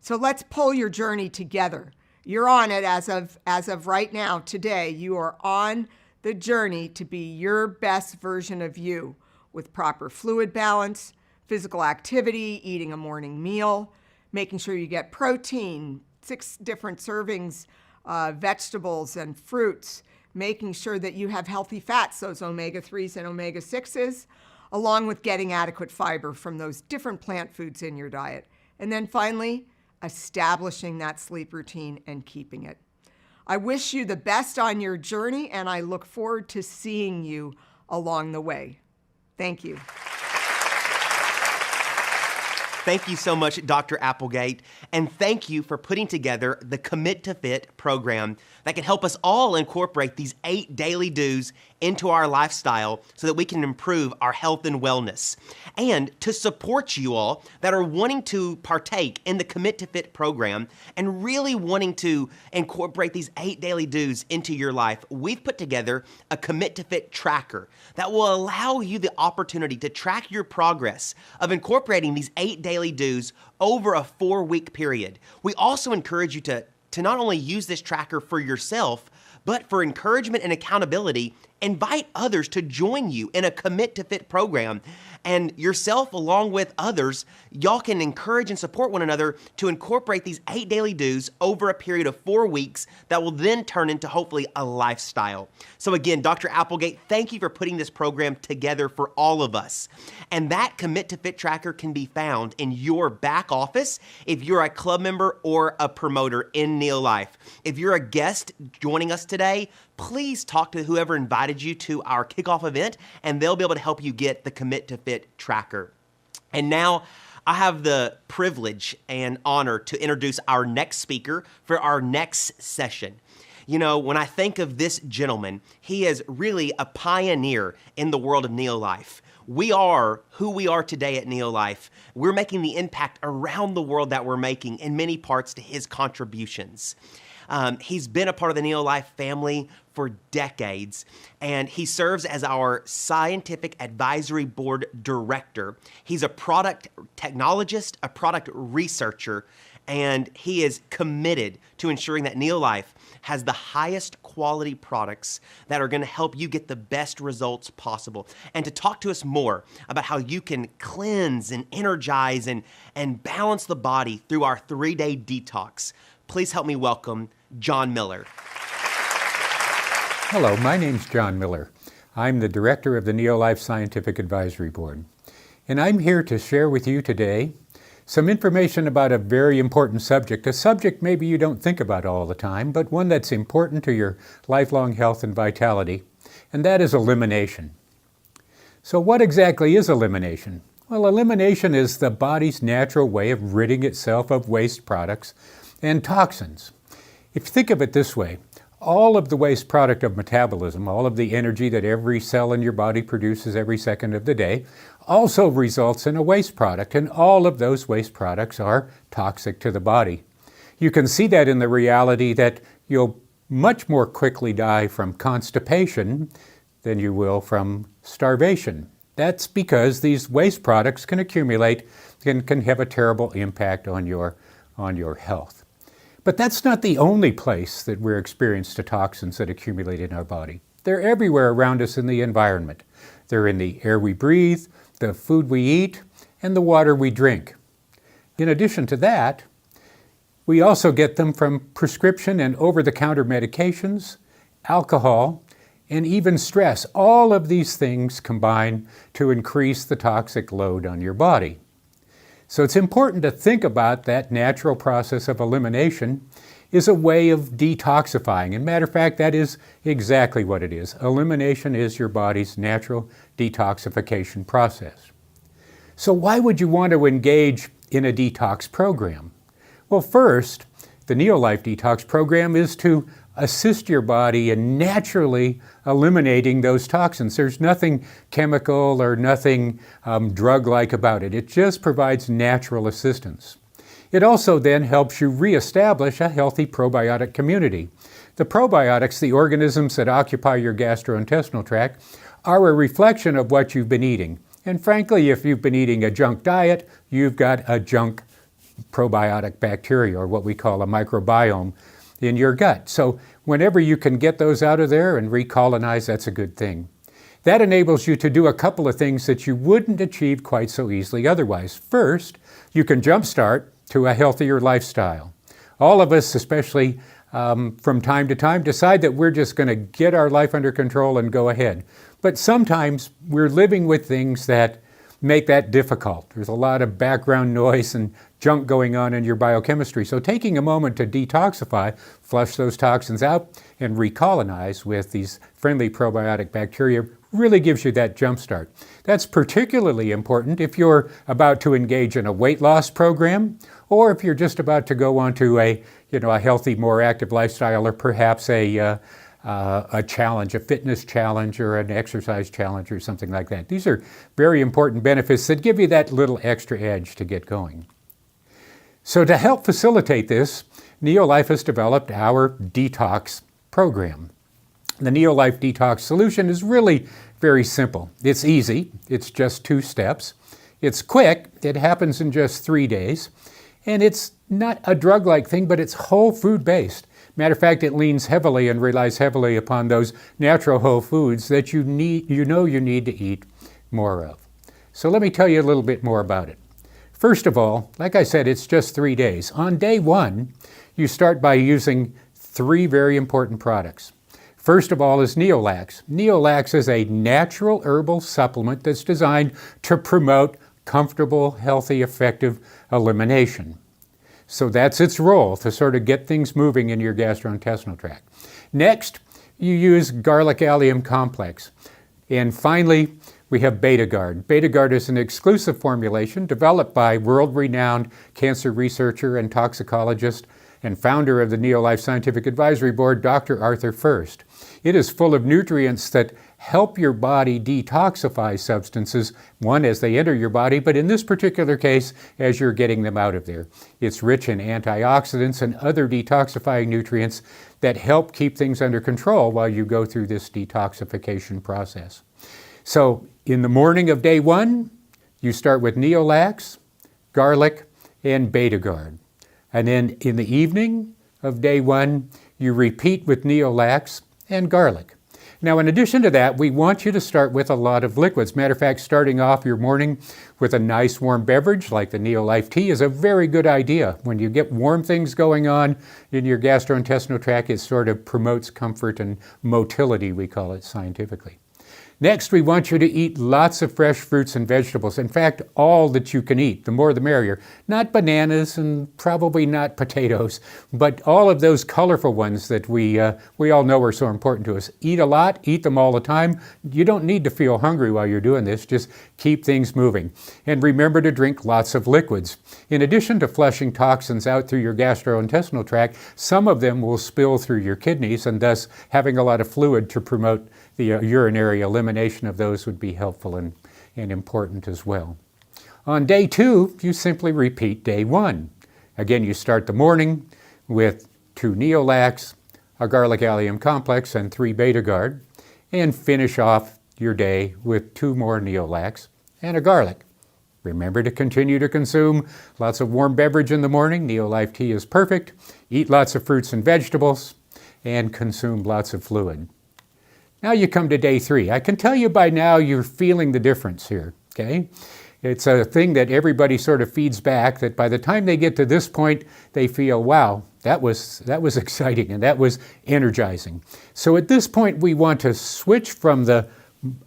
So let's pull your journey together. You're on it as of right now, today. You are on the journey to be your best version of you with proper fluid balance, physical activity, eating a morning meal, making sure you get protein, 6 different servings, vegetables and fruits, making sure that you have healthy fats, those omega-3s and omega-6s, along with getting adequate fiber from those different plant foods in your diet. And then finally, establishing that sleep routine and keeping it. I wish you the best on your journey, and I look forward to seeing you along the way. Thank you. Thank you so much, Dr. Applegate, and thank you for putting together the Commit to Fit program that can help us all incorporate these 8 daily do's into our lifestyle so that we can improve our health and wellness. And to support you all that are wanting to partake in the Commit to Fit program and really wanting to incorporate these 8 daily do's into your life, we've put together a Commit to Fit tracker that will allow you the opportunity to track your progress of incorporating these 8 daily do's over a 4-week period. We also encourage you to not only use this tracker for yourself, but for encouragement and accountability, invite others to join you in a Commit to Fit program. And yourself, along with others, y'all can encourage and support one another to incorporate these 8 daily do's over a period of 4 weeks that will then turn into hopefully a lifestyle. So again, Dr. Applegate, thank you for putting this program together for all of us. And that Commit to Fit tracker can be found in your back office if you're a club member or a promoter in NeoLife. If you're a guest joining us today, please talk to whoever invited you to our kickoff event, and they'll be able to help you get the Commit to Fit tracker. And now I have the privilege and honor to introduce our next speaker for our next session. You know, when I think of this gentleman, he is really a pioneer in the world of NeoLife. We are who we are today at NeoLife. We're making the impact around the world that we're making in many parts to his contributions. He's been a part of the NeoLife family for decades, and he serves as our Scientific Advisory Board Director. He's a product technologist, a product researcher, and he is committed to ensuring that NeoLife has the highest quality products that are going to help you get the best results possible. And to talk to us more about how you can cleanse and energize and balance the body through our 3-day detox, please help me welcome John Miller. Hello, my name's John Miller. I'm the director of the NeoLife Scientific Advisory Board. And I'm here to share with you today some information about a very important subject, a subject maybe you don't think about all the time, but one that's important to your lifelong health and vitality, and that is elimination. So what exactly is elimination? Well, elimination is the body's natural way of ridding itself of waste products and toxins. If you think of it this way, all of the waste product of metabolism, all of the energy that every cell in your body produces every second of the day, also results in a waste product, and all of those waste products are toxic to the body. You can see that in the reality that you'll much more quickly die from constipation than you will from starvation. That's because these waste products can accumulate and can have a terrible impact on your health. But that's not the only place that we're exposed to toxins that accumulate in our body. They're everywhere around us in the environment. They're in the air we breathe, the food we eat, and the water we drink. In addition to that, we also get them from prescription and over-the-counter medications, alcohol, and even stress. All of these things combine to increase the toxic load on your body. So it's important to think about that natural process of elimination is a way of detoxifying. And matter of fact, that is exactly what it is. Elimination is your body's natural detoxification process. So why would you want to engage in a detox program? Well, first, the NeoLife Detox program is to assist your body in naturally eliminating those toxins. There's nothing chemical or nothing drug-like about it. It just provides natural assistance. It also then helps you reestablish a healthy probiotic community. The probiotics, the organisms that occupy your gastrointestinal tract, are a reflection of what you've been eating. And frankly, if you've been eating a junk diet, you've got a junk probiotic bacteria, or what we call a microbiome, in your gut. So whenever you can get those out of there and recolonize, that's a good thing. That enables you to do a couple of things that you wouldn't achieve quite so easily otherwise. First, you can jumpstart to a healthier lifestyle. All of us, especially from time to time, decide that we're just going to get our life under control and go ahead. But sometimes we're living with things that make that difficult. There's a lot of background noise and junk going on in your biochemistry. So taking a moment to detoxify, flush those toxins out, and recolonize with these friendly probiotic bacteria really gives you that jump start. That's particularly important if you're about to engage in a weight loss program, or if you're just about to go onto a healthy, more active lifestyle, or perhaps a challenge, a fitness challenge or an exercise challenge or something like that. These are very important benefits that give you that little extra edge to get going. So to help facilitate this, NeoLife has developed our Detox program. The NeoLife Detox solution is really very simple. It's easy. It's just 2 steps. It's quick. It happens in just 3 days. And it's not a drug-like thing, but it's whole food-based. Matter of fact, it leans heavily and relies heavily upon those natural whole foods that you need to eat more of. So let me tell you a little bit more about it. First of all, like I said, it's just 3 days. On day 1, you start by using 3 very important products. First of all is NeoLax. NeoLax is a natural herbal supplement that's designed to promote comfortable, healthy, effective elimination. So that's its role, to sort of get things moving in your gastrointestinal tract. Next, you use garlic allium complex. And finally, we have BetaGuard. BetaGuard is an exclusive formulation developed by world-renowned cancer researcher and toxicologist and founder of the NeoLife Scientific Advisory Board, Dr. Arthur First. It is full of nutrients that help your body detoxify substances, one, as they enter your body, but in this particular case, as you're getting them out of there. It's rich in antioxidants and other detoxifying nutrients that help keep things under control while you go through this detoxification process. So in the morning of day 1, you start with NeoLax, garlic, and BetaGuard. And then in the evening of day 1, you repeat with NeoLax and garlic. Now, in addition to that, we want you to start with a lot of liquids. Matter of fact, starting off your morning with a nice warm beverage like the NeoLife tea is a very good idea. When you get warm things going on in your gastrointestinal tract, it sort of promotes comfort and motility, we call it scientifically. Next, we want you to eat lots of fresh fruits and vegetables. In fact, all that you can eat, the more the merrier. Not bananas and probably not potatoes, but all of those colorful ones that we all know are so important to us. Eat a lot, eat them all the time. You don't need to feel hungry while you're doing this, just keep things moving. And remember to drink lots of liquids. In addition to flushing toxins out through your gastrointestinal tract, some of them will spill through your kidneys, and thus having a lot of fluid to promote the urinary elimination of those would be helpful and important as well. On day 2, you simply repeat day 1. Again, you start the morning with 2 NeoLax, a garlic allium complex, and 3 BetaGuard, and finish off your day with 2 more NeoLax and a garlic. Remember to continue to consume lots of warm beverage in the morning. NeoLife tea is perfect. Eat lots of fruits and vegetables, and consume lots of fluid. Now you come to day 3. I can tell you by now you're feeling the difference here, okay? It's a thing that everybody sort of feeds back, that by the time they get to this point, they feel, wow, that was exciting and that was energizing. So at this point, we want to switch from the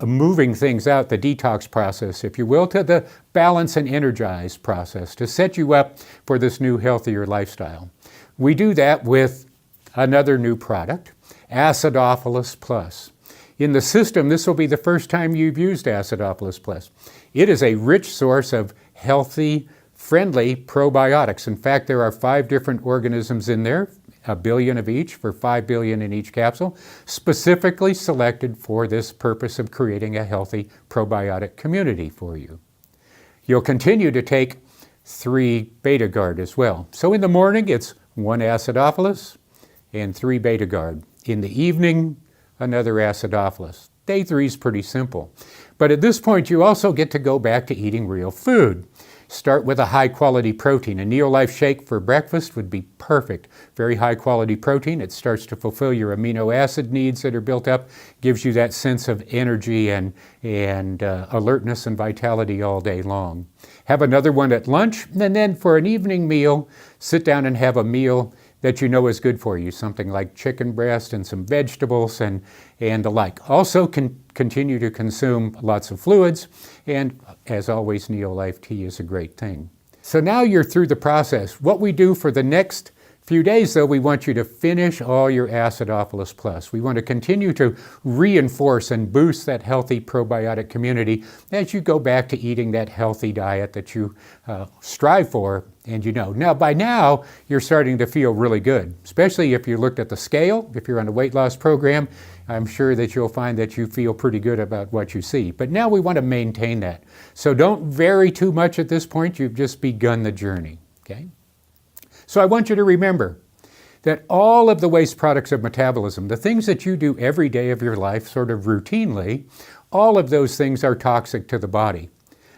moving things out, the detox process, if you will, to the balance and energize process to set you up for this new, healthier lifestyle. We do that with another new product, Acidophilus Plus. In the system, this will be the first time you've used Acidophilus Plus. It is a rich source of healthy, friendly probiotics. In fact, there are 5 different organisms in there, 1 billion of each for 5 billion in each capsule, specifically selected for this purpose of creating a healthy probiotic community for you. You'll continue to take 3 BetaGuard as well. So in the morning, it's 1 Acidophilus and 3 BetaGuard. In the evening, another Acidophilus. Day 3 is pretty simple. But at this point, you also get to go back to eating real food. Start with a high-quality protein. A NeoLife shake for breakfast would be perfect. Very high-quality protein. It starts to fulfill your amino acid needs that are built up, gives you that sense of energy and alertness and vitality all day long. Have another one at lunch, and then for an evening meal, sit down and have a meal that you know is good for you, something like chicken breast and some vegetables and the like. Also continue to consume lots of fluids, and as always, NeoLife tea is a great thing. So now you're through the process. What we do for the next few days, though, we want you to finish all your Acidophilus Plus. We want to continue to reinforce and boost that healthy probiotic community as you go back to eating that healthy diet that you strive for and you know. Now, by now, you're starting to feel really good, especially if you looked at the scale. If you're on a weight loss program, I'm sure that you'll find that you feel pretty good about what you see. But now we want to maintain that. So don't vary too much at this point. You've just begun the journey, okay? So I want you to remember that all of the waste products of metabolism, the things that you do every day of your life sort of routinely, all of those things are toxic to the body.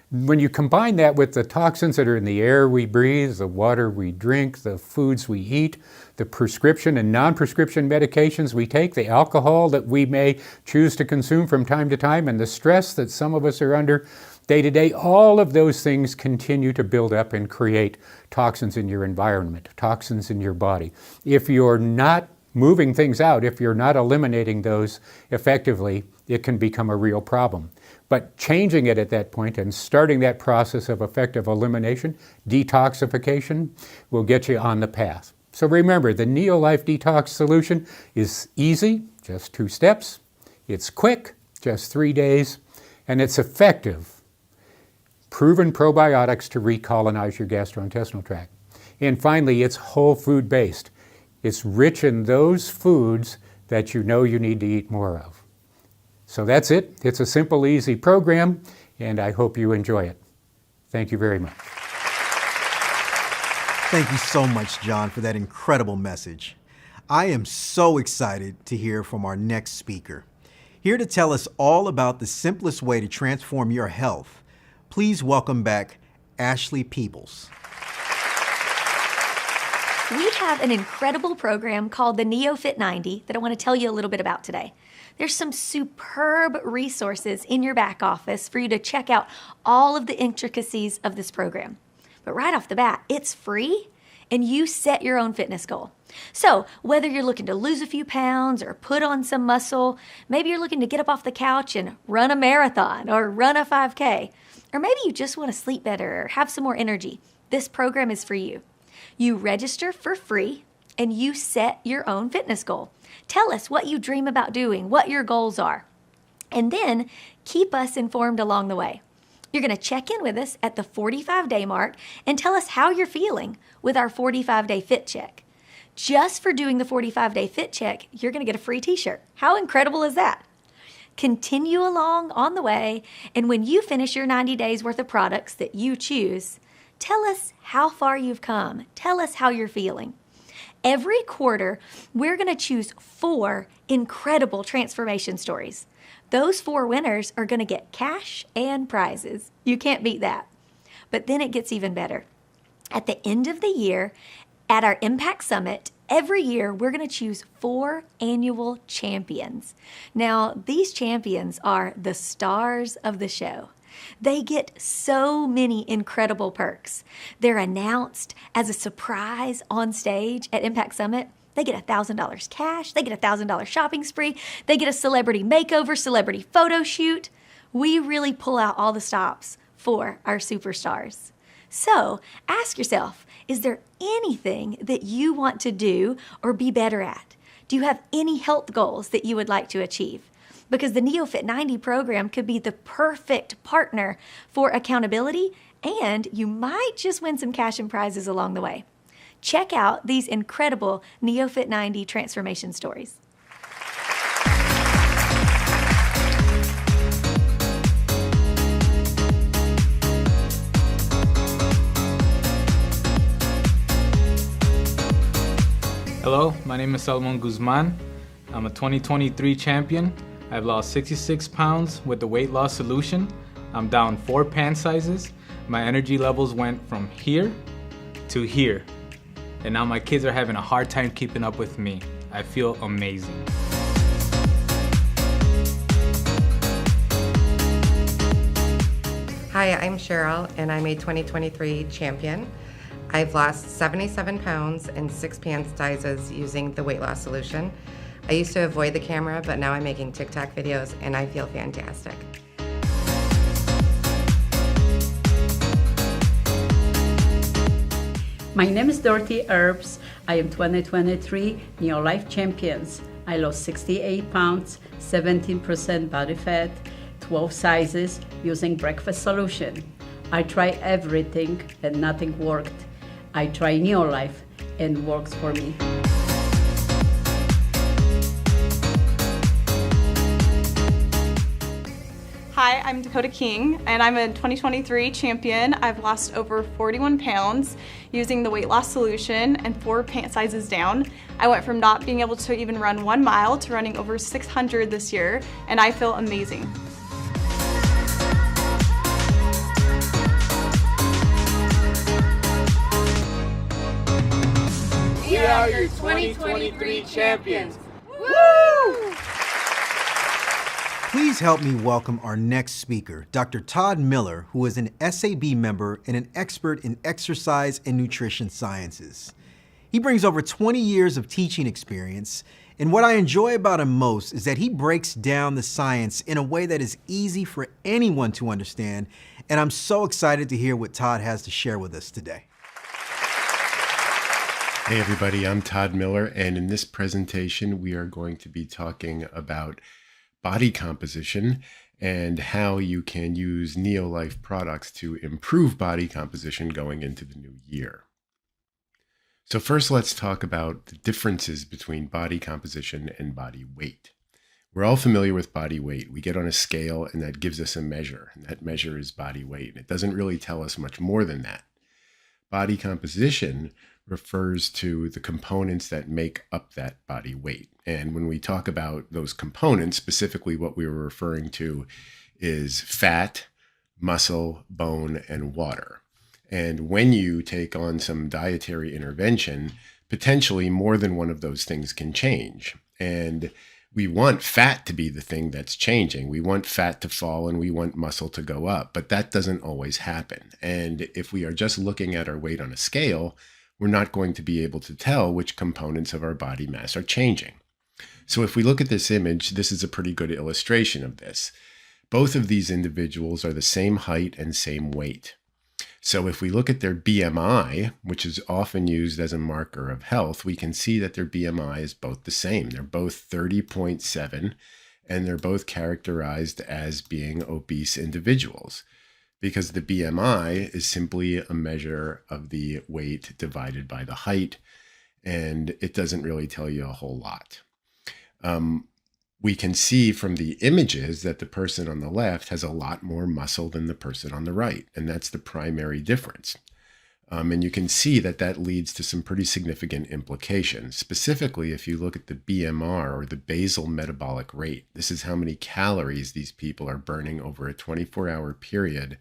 When you combine that with the toxins that are in the air we breathe, the water we drink, the foods we eat, the prescription and non-prescription medications we take, the alcohol that we may choose to consume from time to time, and the stress that some of us are under day to day, all of those things continue to build up and create toxins in your environment, toxins in your body. If you're not moving things out, if you're not eliminating those effectively, it can become a real problem. But changing it at that point and starting that process of effective elimination, detoxification, will get you on the path. So remember, the NeoLife Detox solution is easy, just 2 steps. It's quick, just 3 days, and it's effective. Proven probiotics to recolonize your gastrointestinal tract. And finally, it's whole food based. It's rich in those foods that you know you need to eat more of. So that's it. It's a simple, easy program, and I hope you enjoy it. Thank you very much. Thank you so much, John, for that incredible message. I am so excited to hear from our next speaker. Here to tell us all about the simplest way to transform your health, please welcome back Ashley Peebles. We have an incredible program called the NeoFit 90 that I want to tell you a little bit about today. There's some superb resources in your back office for you to check out all of the intricacies of this program. But right off the bat, it's free and you set your own fitness goal. So whether you're looking to lose a few pounds or put on some muscle, maybe you're looking to get up off the couch and run a marathon or run a 5K, or maybe you just want to sleep better or have some more energy, this program is for you. You register for free and you set your own fitness goal. Tell us what you dream about doing, what your goals are, and then keep us informed along the way. You're going to check in with us at the 45-day mark and tell us how you're feeling with our 45-day fit check. Just for doing the 45-day fit check, you're going to get a free t-shirt. How incredible is that? Continue along on the way, and when you finish your 90 days worth of products that you choose, tell us how far you've come. Tell us how you're feeling. Every quarter, we're going to choose 4 incredible transformation stories. Those 4 winners are going to get cash and prizes. You can't beat that. But then it gets even better. At the end of the year, at our Impact Summit, every year we're going to choose 4 annual champions. Now, these champions are the stars of the show. They get so many incredible perks. They're announced as a surprise on stage at Impact Summit. They get $1,000 cash. They get a $1,000 shopping spree. They get a celebrity makeover, celebrity photo shoot. We really pull out all the stops for our superstars. So ask yourself, is there anything that you want to do or be better at? Do you have any health goals that you would like to achieve? Because the NeoFit 90 program could be the perfect partner for accountability, and you might just win some cash and prizes along the way. Check out these incredible NeoFit 90 transformation stories. Hello, my name is Salmon Guzman. I'm a 2023 champion. I've lost 66 pounds with the weight loss solution. I'm down 4 pant sizes. My energy levels went from here to here. And now my kids are having a hard time keeping up with me. I feel amazing. Hi, I'm Cheryl, and I'm a 2023 champion. I've lost 77 pounds and 6 pant sizes using the weight loss solution. I used to avoid the camera, but now I'm making TikTok videos, and I feel fantastic. My name is Dorothy Herbs. I am 2023 NeoLife Champions. I lost 68 pounds, 17% body fat, 12 sizes using breakfast solution. I tried everything and nothing worked. I tried NeoLife and works for me. Hi, I'm Dakota King, and I'm a 2023 champion. I've lost over 41 pounds using the weight loss solution and 4 pant sizes down. I went from not being able to even run 1 mile to running over 600 this year, and I feel amazing. We are your 2023 champions. Woo! Please help me welcome our next speaker, Dr. Todd Miller, who is an SAB member and an expert in exercise and nutrition sciences. He brings over 20 years of teaching experience, and what I enjoy about him most is that he breaks down the science in a way that is easy for anyone to understand, and I'm so excited to hear what Todd has to share with us today. Hey everybody, I'm Todd Miller, and in this presentation we are going to be talking about body composition and how you can use NeoLife products to improve body composition going into the new year. So first, let's talk about the differences between body composition and body weight. We're all familiar with body weight. We get on a scale and that gives us a measure, and that measure is body weight. And it doesn't really tell us much more than that. Body composition refers to the components that make up that body weight. And when we talk about those components, specifically what we were referring to is fat, muscle, bone, and water. And when you take on some dietary intervention, potentially more than one of those things can change. And we want fat to be the thing that's changing. We want fat to fall and we want muscle to go up, but that doesn't always happen. And if we are just looking at our weight on a scale, we're not going to be able to tell which components of our body mass are changing. So if we look at this image, this is a pretty good illustration of this. Both of these individuals are the same height and same weight. So if we look at their BMI, which is often used as a marker of health, we can see that their BMI is both the same. They're both 30.7, and they're both characterized as being obese individuals, because the BMI is simply a measure of the weight divided by the height, and it doesn't really tell you a whole lot. We can see from the images that the person on the left has a lot more muscle than the person on the right, and that's the primary difference. And you can see that that leads to some pretty significant implications. Specifically, if you look at the BMR, or the basal metabolic rate, this is how many calories these people are burning over a 24-hour period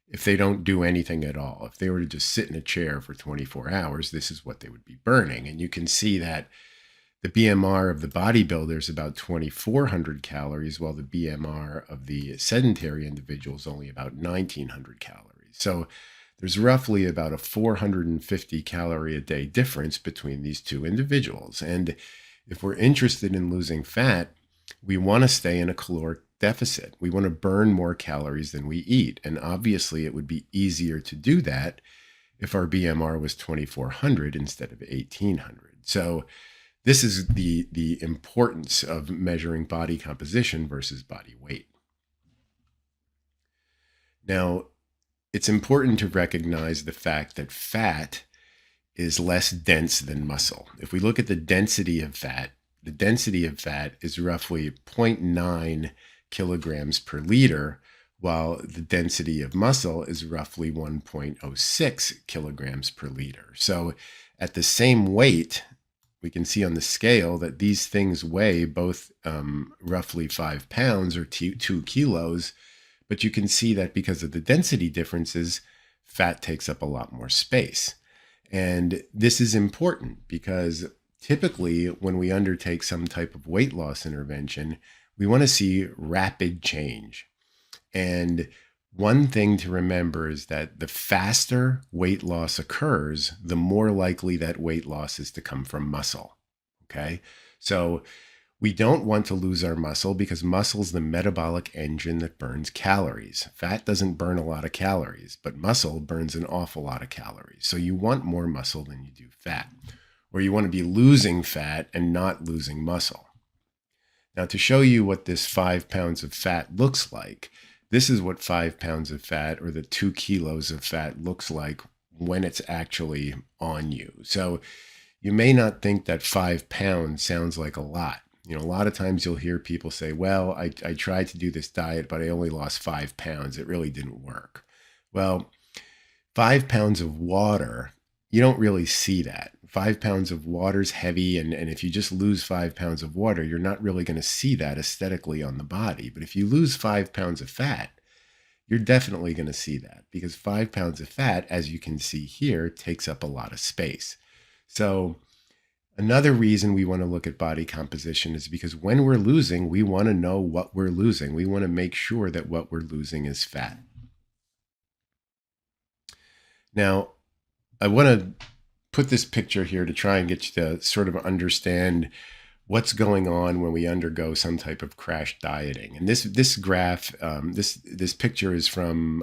if they don't do anything at all. If they were to just sit in a chair for 24 hours, this is what they would be burning. And you can see that the BMR of the bodybuilder is about 2,400 calories, while the BMR of the sedentary individual is only about 1,900 calories. So there's roughly about a 450 calorie a day difference between these two individuals. And if we're interested in losing fat, we want to stay in a caloric deficit. We want to burn more calories than we eat. And obviously it would be easier to do that if our BMR was 2,400 instead of 1,800. So this is the importance of measuring body composition versus body weight. Now, it's important to recognize the fact that fat is less dense than muscle. If we look at the density of fat is roughly 0.9 kilograms per liter, while the density of muscle is roughly 1.06 kilograms per liter. So at the same weight, we can see on the scale that these things weigh both roughly 5 pounds or 2 kilos, but you can see that because of the density differences, fat takes up a lot more space. And this is important because typically when we undertake some type of weight loss intervention, we want to see rapid change. And one thing to remember is that the faster weight loss occurs, the more likely that weight loss is to come from muscle. Okay? So We don't want to lose our muscle because muscle's the metabolic engine that burns calories. Fat doesn't burn a lot of calories, but muscle burns an awful lot of calories. So you want more muscle than you do fat, or you want to be losing fat and not losing muscle. Now, to show you what this 5 pounds of fat looks like, this is what 5 pounds of fat, or the 2 kilos of fat, looks like when it's actually on you. So you may not think that 5 pounds sounds like a lot. You know, a lot of times you'll hear people say, well, I tried to do this diet, but I only lost 5 pounds. It really didn't work. Well, 5 pounds of water, you don't really see that. 5 pounds of water is heavy, and if you just lose 5 pounds of water, you're not really going to see that aesthetically on the body. But if you lose 5 pounds of fat, you're definitely going to see that, because 5 pounds of fat, as you can see here, takes up a lot of space. So another reason we want to look at body composition is because when we're losing, we want to know what we're losing. We want to make sure that what we're losing is fat. Now, I want to put this picture here to try and get you to sort of understand what's going on when we undergo some type of crash dieting. And this graph, this picture is from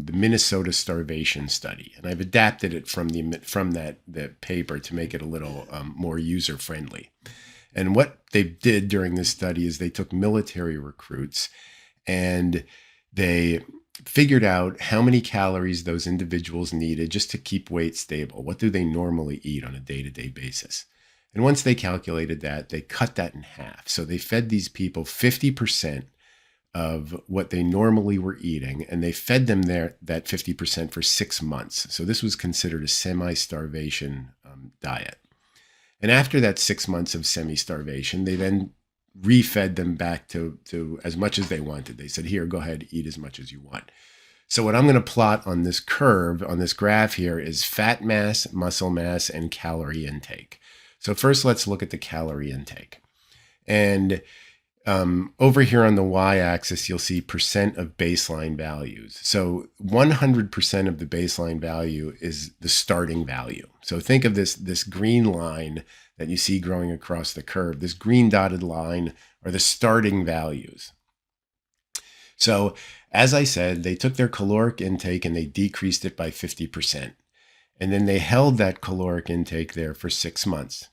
the Minnesota starvation study, and I've adapted it from the paper to make it a little more user friendly. And what they did during this study is they took military recruits and they figured out how many calories those individuals needed just to keep weight stable. What do they normally eat on a day-to-day basis? And once they calculated that, they cut that in half. So they fed these people 50% of what they normally were eating, and they fed them that 50% for 6 months. So this was considered a semi-starvation diet. And after that 6 months of semi-starvation, they then refed them back to as much as they wanted. They said, here, go ahead, eat as much as you want. So what I'm going to plot on this curve, on this graph here, is fat mass, muscle mass, and calorie intake. So first, let's look at the calorie intake. And over here on the y-axis, you'll see percent of baseline values. So 100% of the baseline value is the starting value. So think of this green line that you see growing across the curve. This green dotted line are the starting values. So as I said, they took their caloric intake and they decreased it by 50%. And then they held that caloric intake there for 6 months.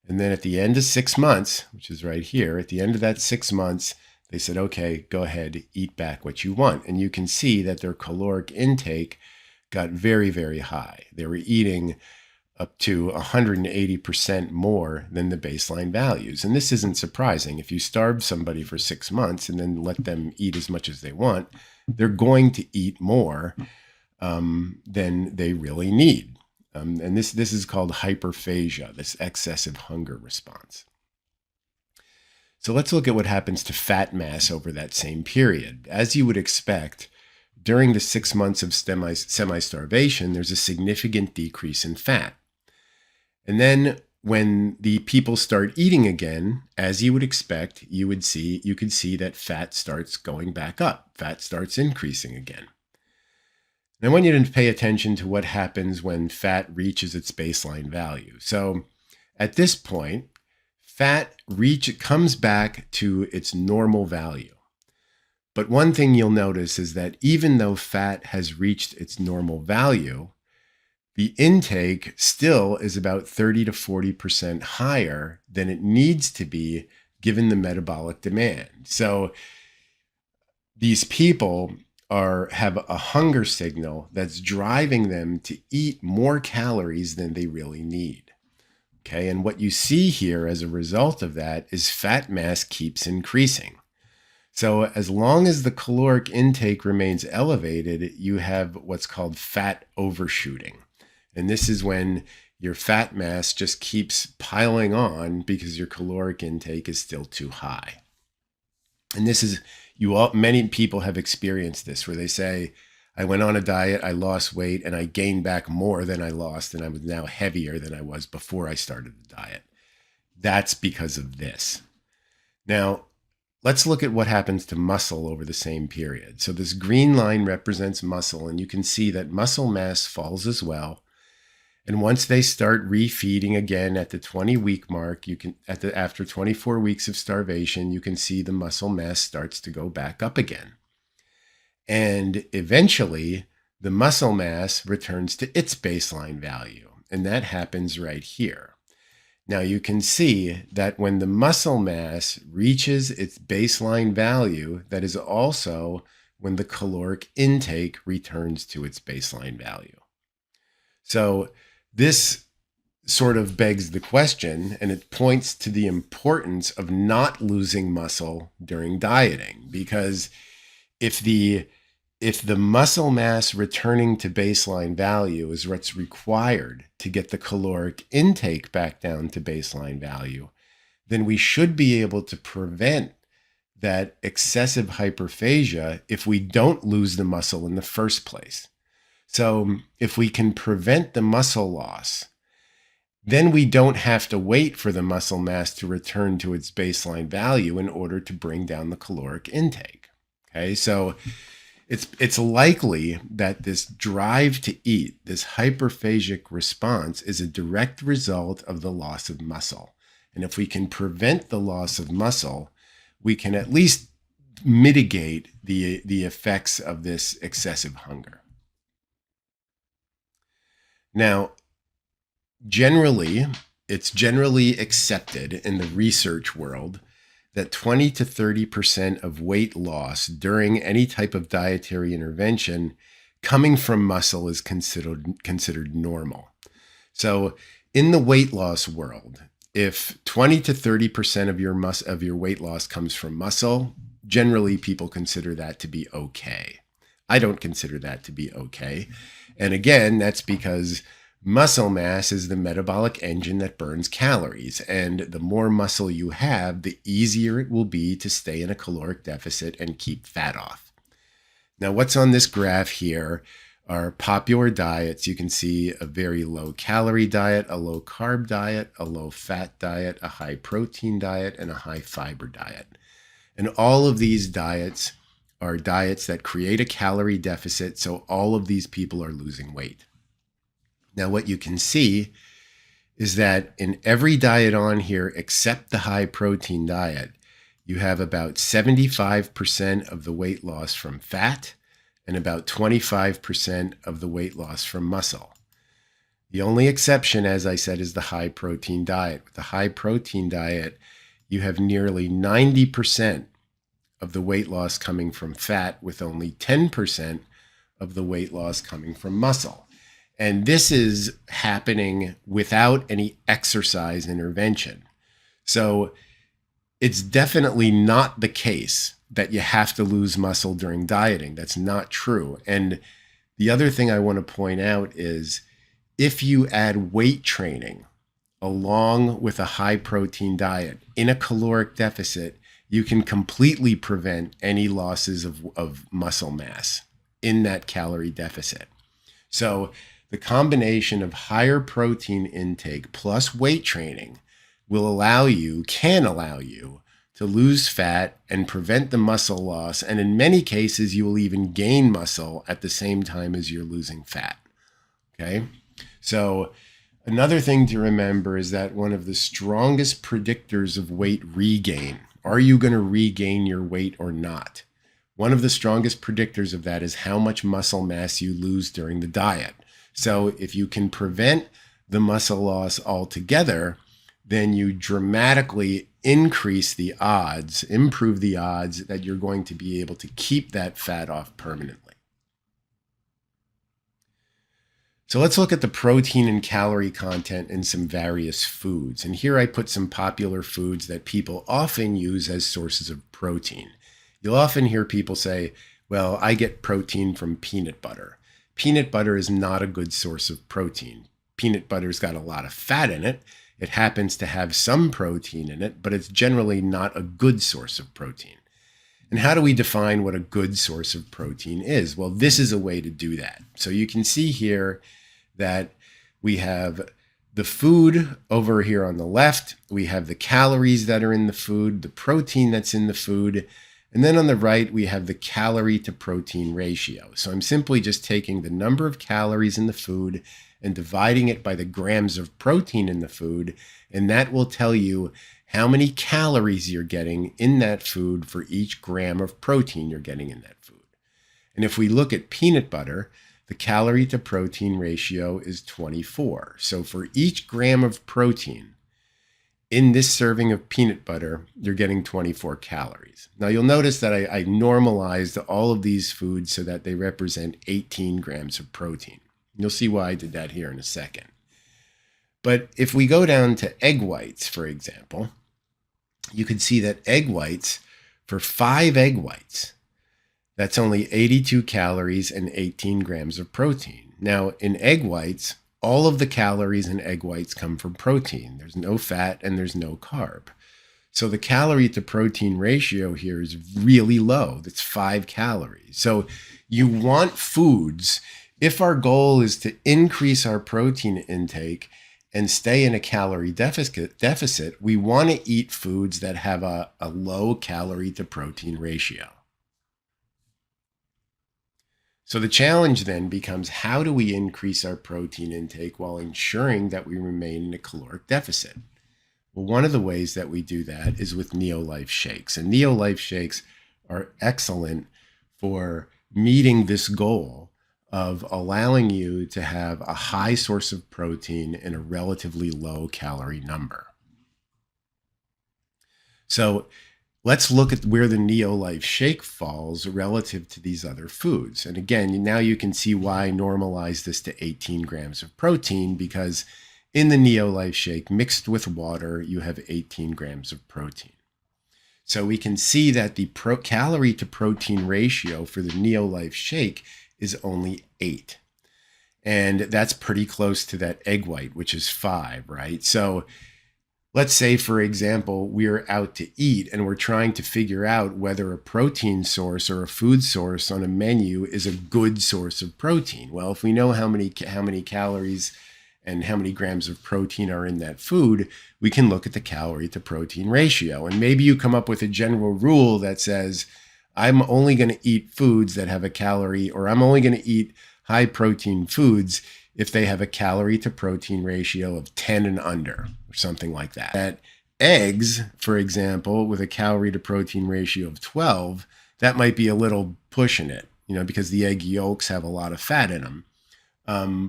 And then at the end of 6 months, which is right here, at the end of that 6 months, they said, okay, go ahead, eat back what you want. And you can see that their caloric intake got very, very high. They were eating up to 180% more than the baseline values. And this isn't surprising. If you starve somebody for 6 months and then let them eat as much as they want, they're going to eat more than they really need. And this is called hyperphagia, this excessive hunger response. So let's look at what happens to fat mass over that same period. As you would expect, during the 6 months of semi-starvation, there's a significant decrease in fat. And then when the people start eating again, as you would expect, you could see that fat starts going back up. Fat starts increasing again. And I want you to pay attention to what happens when fat reaches its baseline value. So at this point, fat comes back to its normal value. But one thing you'll notice is that even though fat has reached its normal value, the intake still is about 30 to 40% higher than it needs to be given the metabolic demand. So these people have a hunger signal that's driving them to eat more calories than they really need. Okay, and what you see here as a result of that is fat mass keeps increasing. So as long as the caloric intake remains elevated, you have what's called fat overshooting. And this is when your fat mass just keeps piling on because your caloric intake is still too high. And this is, many people have experienced this, where they say, I went on a diet, I lost weight, and I gained back more than I lost, and I was now heavier than I was before I started the diet. That's because of this. Now, let's look at what happens to muscle over the same period. So this green line represents muscle, and you can see that muscle mass falls as well. And once they start refeeding again at the 20-week mark, after 24 weeks of starvation, you can see the muscle mass starts to go back up again. And eventually, the muscle mass returns to its baseline value, and that happens right here. Now you can see that when the muscle mass reaches its baseline value, that is also when the caloric intake returns to its baseline value. So this sort of begs the question, and it points to the importance of not losing muscle during dieting, because if the muscle mass returning to baseline value is what's required to get the caloric intake back down to baseline value, then we should be able to prevent that excessive hyperphagia if we don't lose the muscle in the first place. So if we can prevent the muscle loss, then we don't have to wait for the muscle mass to return to its baseline value in order to bring down the caloric intake. Okay, so it's likely that this drive to eat, this hyperphagic response, is a direct result of the loss of muscle. And if we can prevent the loss of muscle, we can at least mitigate the effects of this excessive hunger. Now, it's generally accepted in the research world that 20 to 30% of weight loss during any type of dietary intervention coming from muscle is considered normal. So in the weight loss world, if 20 to 30% of your weight loss comes from muscle, generally people consider that to be okay. I don't consider that to be okay. And again, that's because muscle mass is the metabolic engine that burns calories. And the more muscle you have, the easier it will be to stay in a caloric deficit and keep fat off. Now, what's on this graph here are popular diets. You can see a very low calorie diet, a low carb diet, a low fat diet, a high protein diet, and a high fiber diet. And all of these diets are diets that create a calorie deficit, so all of these people are losing weight. Now, what you can see is that in every diet on here except the high protein diet, you have about 75% of the weight loss from fat and about 25% of the weight loss from muscle. The only exception, as I said, is the high protein diet. With the high protein diet, you have nearly 90% of the weight loss coming from fat, with only 10% of the weight loss coming from muscle. And this is happening without any exercise intervention. So it's definitely not the case that you have to lose muscle during dieting. That's not true. And the other thing I want to point out is if you add weight training along with a high protein diet in a caloric deficit, you can completely prevent any losses of muscle mass in that calorie deficit. So the combination of higher protein intake plus weight training can allow you to lose fat and prevent the muscle loss. And in many cases, you will even gain muscle at the same time as you're losing fat. Okay. So another thing to remember is that one of the strongest predictors of weight regain, are you going to regain your weight or not? One of the strongest predictors of that is how much muscle mass you lose during the diet. So if you can prevent the muscle loss altogether, then you dramatically improve the odds that you're going to be able to keep that fat off permanently. So let's look at the protein and calorie content in some various foods. And here I put some popular foods that people often use as sources of protein. You'll often hear people say, well, I get protein from peanut butter. Peanut butter is not a good source of protein. Peanut butter's got a lot of fat in it. It happens to have some protein in it, but it's generally not a good source of protein. And how do we define what a good source of protein is? Well, this is a way to do that. So you can see here that we have the food over here on the left. We have the calories that are in the food, the protein that's in the food. And then on the right, we have the calorie to protein ratio. So I'm simply just taking the number of calories in the food and dividing it by the grams of protein in the food, and that will tell you how many calories you're getting in that food for each gram of protein you're getting in that food. And if we look at peanut butter, the calorie to protein ratio is 24. So for each gram of protein in this serving of peanut butter, you're getting 24 calories. Now you'll notice that I normalized all of these foods so that they represent 18 grams of protein. You'll see why I did that here in a second. But if we go down to egg whites, for example, you can see that egg whites, for 5 egg whites, that's only 82 calories and 18 grams of protein. Now, in egg whites, all of the calories in egg whites come from protein. There's no fat and there's no carb. So the calorie to protein ratio here is really low. That's 5 calories. So you want foods, if our goal is to increase our protein intake and stay in a calorie deficit, we want to eat foods that have a low calorie to protein ratio. So the challenge then becomes, how do we increase our protein intake while ensuring that we remain in a caloric deficit? Well, one of the ways that we do that is with NeoLife shakes. And NeoLife shakes are excellent for meeting this goal of allowing you to have a high source of protein in a relatively low calorie number. So let's look at where the NeoLife shake falls relative to these other foods. And again, now you can see why I normalized this to 18 grams of protein, because in the NeoLife shake mixed with water, you have 18 grams of protein. So we can see that the calorie to protein ratio for the NeoLife shake is only 8. And that's pretty close to that egg white, which is 5, right? So let's say, for example, we're out to eat and we're trying to figure out whether a protein source or a food source on a menu is a good source of protein. Well, if we know how many calories and how many grams of protein are in that food, we can look at the calorie to protein ratio. And maybe you come up with a general rule that says, I'm only going to eat foods that have a calorie, or I'm only going to eat high protein foods if they have a calorie to protein ratio of 10 and under, or something like that. That eggs, for example, with a calorie to protein ratio of 12, that might be a little pushing it, because the egg yolks have a lot of fat in them.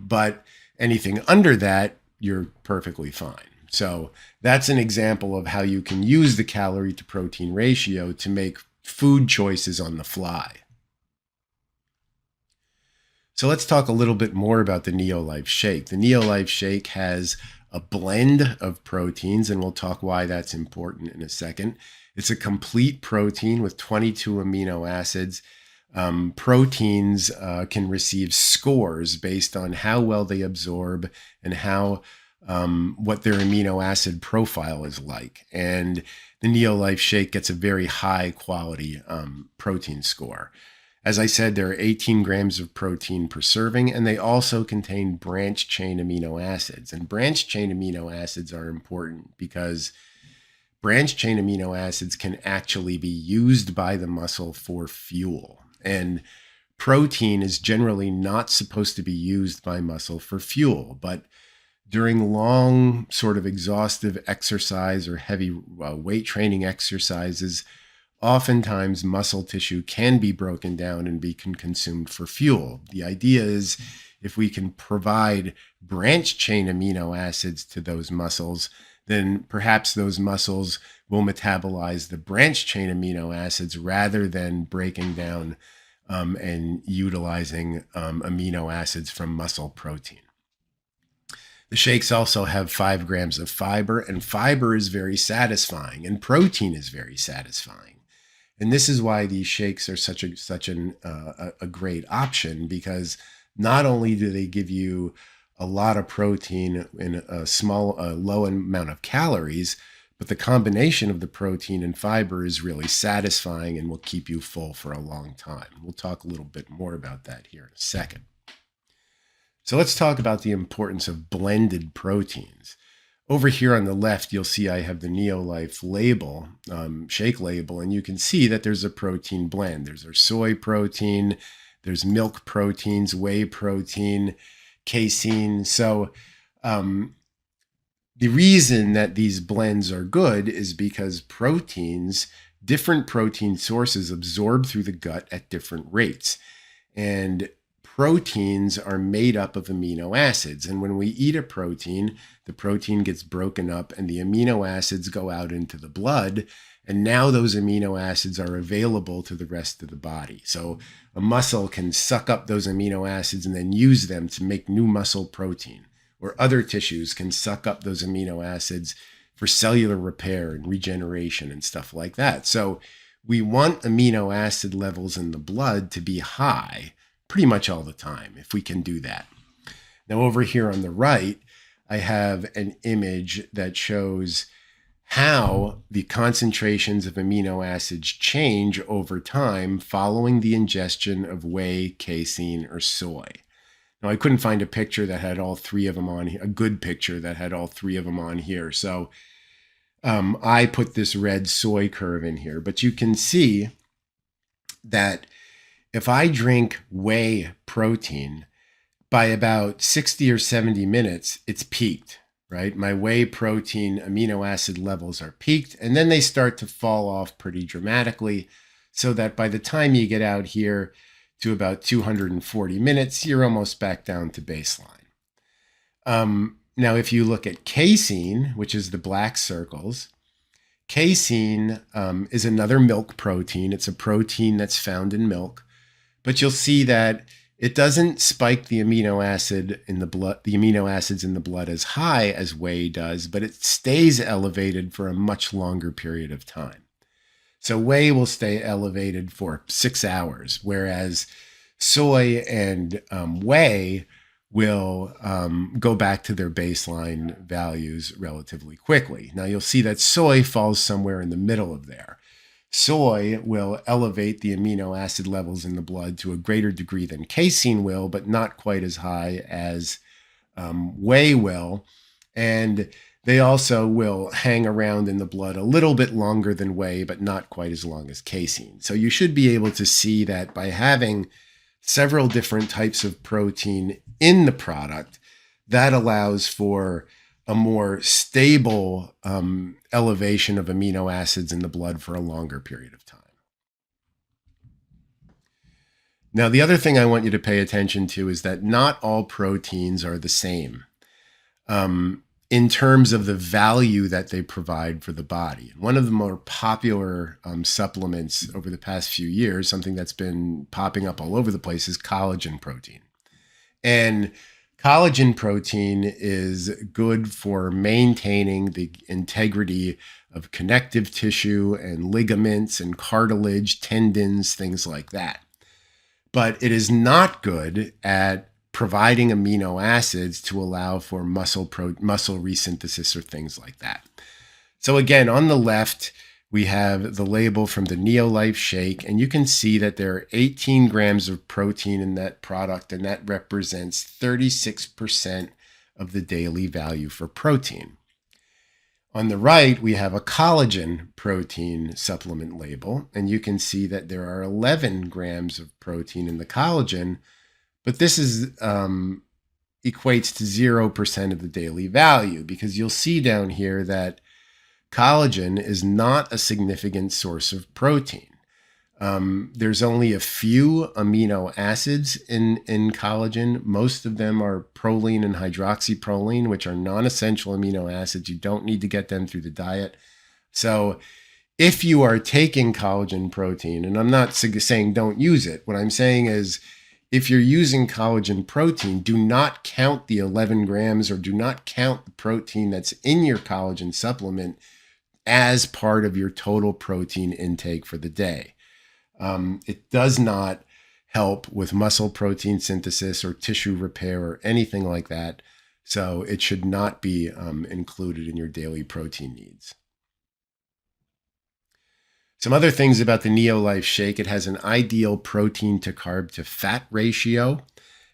But anything under that, you're perfectly fine. So that's an example of how you can use the calorie to protein ratio to make food choices on the fly. So let's talk a little bit more about the NeoLife shake. The NeoLife shake has a blend of proteins, and we'll talk why that's important in a second. It's a complete protein with 22 amino acids. Proteins can receive scores based on how well they absorb and how what their amino acid profile is like. And the NeoLife shake gets a very high quality protein score. As I said, there are 18 grams of protein per serving, and they also contain branched chain amino acids. And branched chain amino acids are important because branched chain amino acids can actually be used by the muscle for fuel. And protein is generally not supposed to be used by muscle for fuel, but during long, sort of exhaustive exercise or heavy weight training exercises, oftentimes muscle tissue can be broken down and be consumed for fuel. The idea is, if we can provide branched chain amino acids to those muscles, then perhaps those muscles will metabolize the branched chain amino acids rather than breaking down and utilizing amino acids from muscle protein. The shakes also have 5 grams of fiber, and fiber is very satisfying, and protein is very satisfying. And this is why these shakes are such a great option, because not only do they give you a lot of protein in a low amount of calories, but the combination of the protein and fiber is really satisfying and will keep you full for a long time. We'll talk a little bit more about that here in a second. So let's talk about the importance of blended proteins. Over here on the left, you'll see I have the NeoLife label, shake label, and you can see that there's a protein blend. There's our soy protein, there's milk proteins, whey protein. casein. So the reason that these blends are good is because different protein sources absorb through the gut at different rates. And proteins are made up of amino acids. And when we eat a protein, the protein gets broken up and the amino acids go out into the blood. And now those amino acids are available to the rest of the body. So a muscle can suck up those amino acids and then use them to make new muscle protein, or other tissues can suck up those amino acids for cellular repair and regeneration and stuff like that. So we want amino acid levels in the blood to be high pretty much all the time, if we can do that. Now over here on the right, I have an image that shows how the concentrations of amino acids change over time following the ingestion of whey, casein, or soy. Now, I couldn't find a picture that had all three of them on here, a good picture that had all three of them on here. So I put this red soy curve in here, but you can see that if I drink whey protein, by about 60 or 70 minutes, it's peaked, right? My whey protein amino acid levels are peaked, and then they start to fall off pretty dramatically, so that by the time you get out here to about 240 minutes, you're almost back down to baseline. Now, if you look at casein, which is the black circles, casein is another milk protein. It's a protein that's found in milk, but you'll see that it doesn't spike the amino acids in the blood as high as whey does, but it stays elevated for a much longer period of time. So whey will stay elevated for 6 hours, whereas soy and whey will go back to their baseline values relatively quickly. Now you'll see that soy falls somewhere in the middle of there. Soy will elevate the amino acid levels in the blood to a greater degree than casein will, but not quite as high as whey will. And they also will hang around in the blood a little bit longer than whey, but not quite as long as casein. So you should be able to see that by having several different types of protein in the product, that allows for a more stable elevation of amino acids in the blood for a longer period of time. Now, the other thing I want you to pay attention to is that not all proteins are the same in terms of the value that they provide for the body. One of the more popular supplements over the past few years, something that's been popping up all over the place, is collagen protein. And collagen protein is good for maintaining the integrity of connective tissue and ligaments and cartilage, tendons, things like that. But it is not good at providing amino acids to allow for muscle resynthesis or things like that. So again, on the left, we have the label from the NeoLife shake, and you can see that there are 18 grams of protein in that product, and that represents 36% of the daily value for protein. On the right, we have a collagen protein supplement label, and you can see that there are 11 grams of protein in the collagen, but this is equates to 0% of the daily value, because you'll see down here that collagen is not a significant source of protein. There's only a few amino acids in collagen. Most of them are proline and hydroxyproline, which are non-essential amino acids. You don't need to get them through the diet. So if you are taking collagen protein, and I'm not saying don't use it, what I'm saying is if you're using collagen protein, do not count the 11 grams or do not count the protein that's in your collagen supplement as part of your total protein intake for the day. It does not help with muscle protein synthesis or tissue repair or anything like that. So it should not be included in your daily protein needs. Some other things about the NeoLife shake: it has an ideal protein to carb to fat ratio.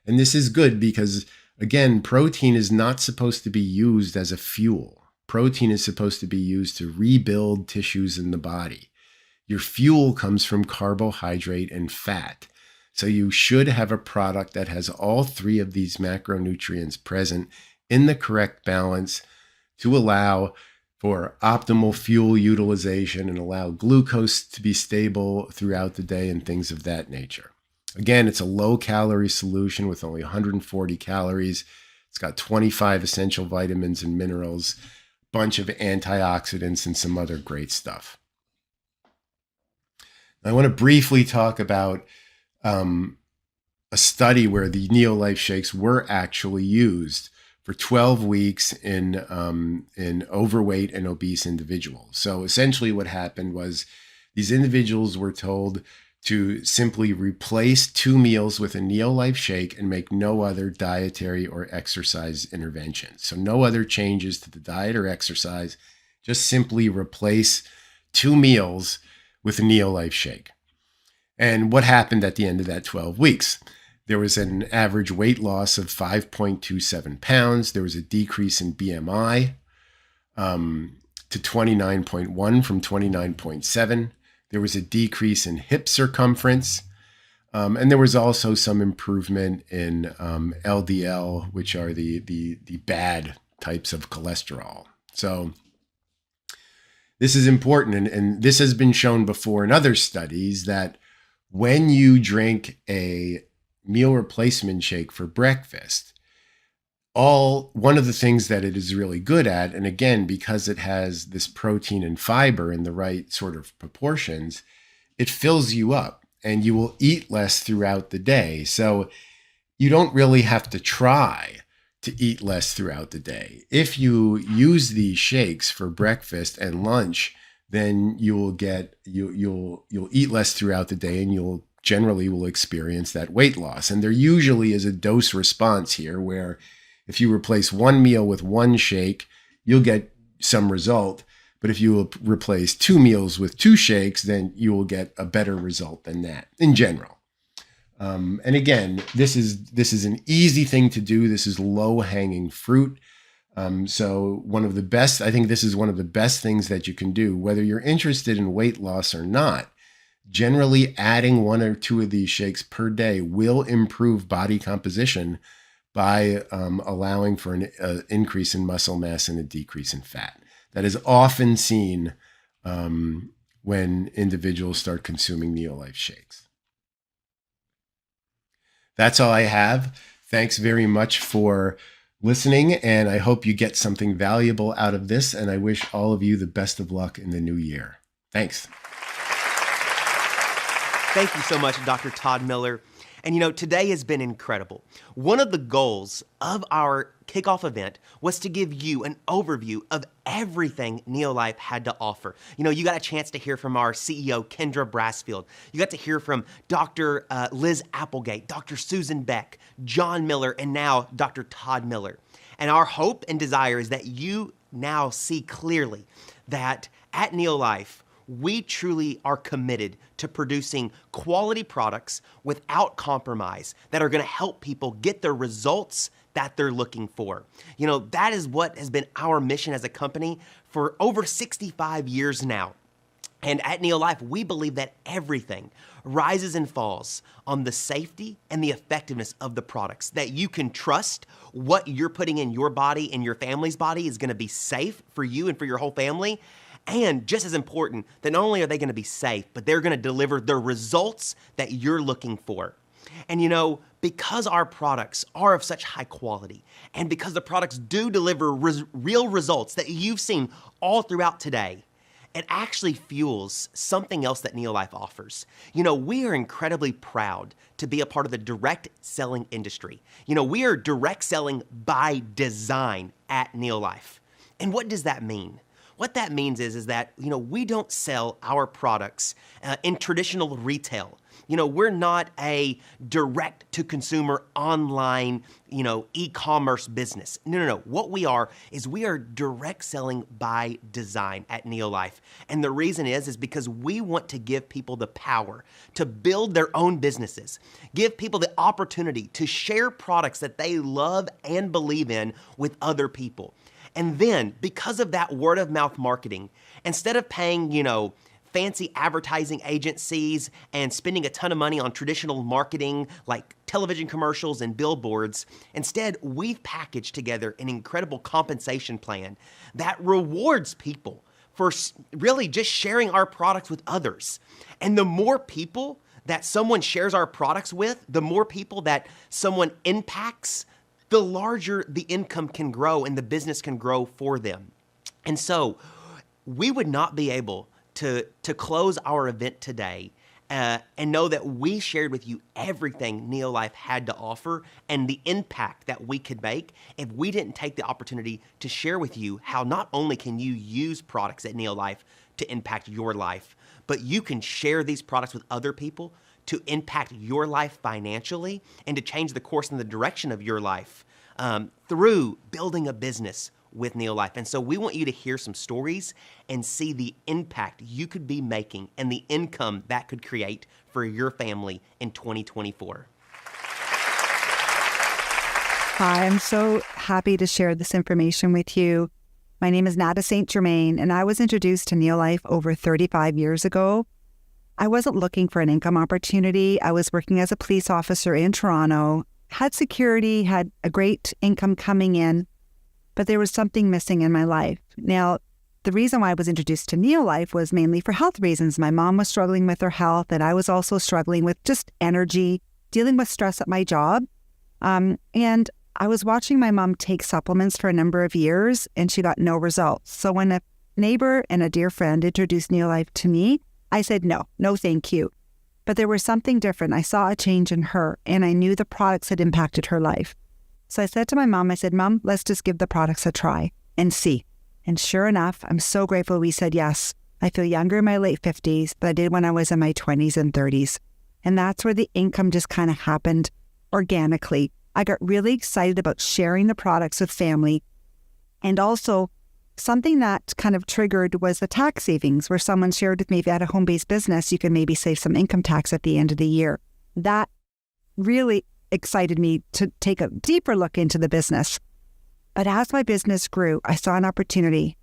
And this is good because, again, protein is not supposed to be used as a fuel. Protein is supposed to be used to rebuild tissues in the body. Your fuel comes from carbohydrate and fat. So you should have a product that has all three of these macronutrients present in the correct balance to allow for optimal fuel utilization and allow glucose to be stable throughout the day and things of that nature. Again, it's a low-calorie solution with only 140 calories. It's got 25 essential vitamins and minerals, bunch of antioxidants, and some other great stuff. I want to briefly talk about a study where the NeoLife shakes were actually used for 12 weeks in overweight and obese individuals. So essentially what happened was these individuals were told to simply replace 2 meals with a NeoLife shake and make no other dietary or exercise interventions. So no other changes to the diet or exercise, just simply replace 2 meals with a NeoLife shake. And what happened at the end of that 12 weeks? There was an average weight loss of 5.27 pounds. There was a decrease in BMI to 29.1 from 29.7. There was a decrease in hip circumference. And there was also some improvement in LDL, which are the bad types of cholesterol. So this is important. And this has been shown before in other studies that when you drink a meal replacement shake for breakfast, one of the things that it is really good at, and again, because it has this protein and fiber in the right sort of proportions, it fills you up and you will eat less throughout the day. So you don't really have to try to eat less throughout the day. If you use these shakes for breakfast and lunch, then you'll eat less throughout the day and you'll generally will experience that weight loss. And there usually is a dose response here where if you replace 1 meal with 1 shake, you'll get some result. But if you replace 2 meals with 2 shakes, then you will get a better result than that in general. And again, this is an easy thing to do. This is low-hanging fruit. So I think this is one of the best things that you can do, whether you're interested in weight loss or not. Generally, adding 1 or 2 of these shakes per day will improve body composition by allowing for an increase in muscle mass and a decrease in fat. That is often seen when individuals start consuming NeoLife shakes. That's all I have. Thanks very much for listening, and I hope you get something valuable out of this, and I wish all of you the best of luck in the new year. Thanks. Thank you so much, Dr. Todd Miller. And today has been incredible. One of the goals of our kickoff event was to give you an overview of everything NeoLife had to offer. You got a chance to hear from our CEO, Kendra Brassfield. You got to hear from Dr. Liz Applegate, Dr. Susan Beck, John Miller, and now Dr. Todd Miller. And our hope and desire is that you now see clearly that at NeoLife, we truly are committed to producing quality products without compromise that are going to help people get the results that they're looking for. That is what has been our mission as a company for over 65 years now. And at NeoLife, we believe that everything rises and falls on the safety and the effectiveness of the products, that you can trust what you're putting in your body and your family's body is going to be safe for you and for your whole family. And just as important, that not only are they going to be safe, but they're going to deliver the results that you're looking for. And because our products are of such high quality, and because the products do deliver real results that you've seen all throughout today, it actually fuels something else that NeoLife offers. We are incredibly proud to be a part of the direct selling industry. We are direct selling by design at NeoLife. And what does that mean? What that means is that, we don't sell our products in traditional retail. We're not a direct-to-consumer online, e-commerce business. No. What we are direct selling by design at NeoLife. And the reason is because we want to give people the power to build their own businesses, give people the opportunity to share products that they love and believe in with other people. And then, because of that word-of-mouth marketing, instead of paying, fancy advertising agencies and spending a ton of money on traditional marketing like television commercials and billboards. Instead, we've packaged together an incredible compensation plan that rewards people for really just sharing our products with others. And the more people that someone shares our products with, the more people that someone impacts, the larger the income can grow and the business can grow for them. And so we would not be able to close our event today and know that we shared with you everything NeoLife had to offer and the impact that we could make if we didn't take the opportunity to share with you how not only can you use products at NeoLife to impact your life, but you can share these products with other people to impact your life financially and to change the course and the direction of your life through building a business with NeoLife. And so we want you to hear some stories and see the impact you could be making and the income that could create for your family in 2024. Hi, I'm so happy to share this information with you. My name is Nada St. Germain, and I was introduced to NeoLife over 35 years ago. I wasn't looking for an income opportunity. I was working as a police officer in Toronto, had security, had a great income coming in, but there was something missing in my life. Now, the reason why I was introduced to NeoLife was mainly for health reasons. My mom was struggling with her health, and I was also struggling with just energy, dealing with stress at my job. And I was watching my mom take supplements for a number of years, and she got no results. So when a neighbor and a dear friend introduced NeoLife to me, I said, no thank you. But there was something different. I saw a change in her, and I knew the products had impacted her life. So I said to my mom, Mom, let's just give the products a try and see. And sure enough, I'm so grateful we said yes. I feel younger in my late 50s than I did when I was in my 20s and 30s. And that's where the income just kind of happened organically. I got really excited about sharing the products with family. And also, something that kind of triggered was the tax savings, where someone shared with me, if you had a home-based business, you can maybe save some income tax at the end of the year. That really excited me to take a deeper look into the business. But as my business grew, I saw an opportunity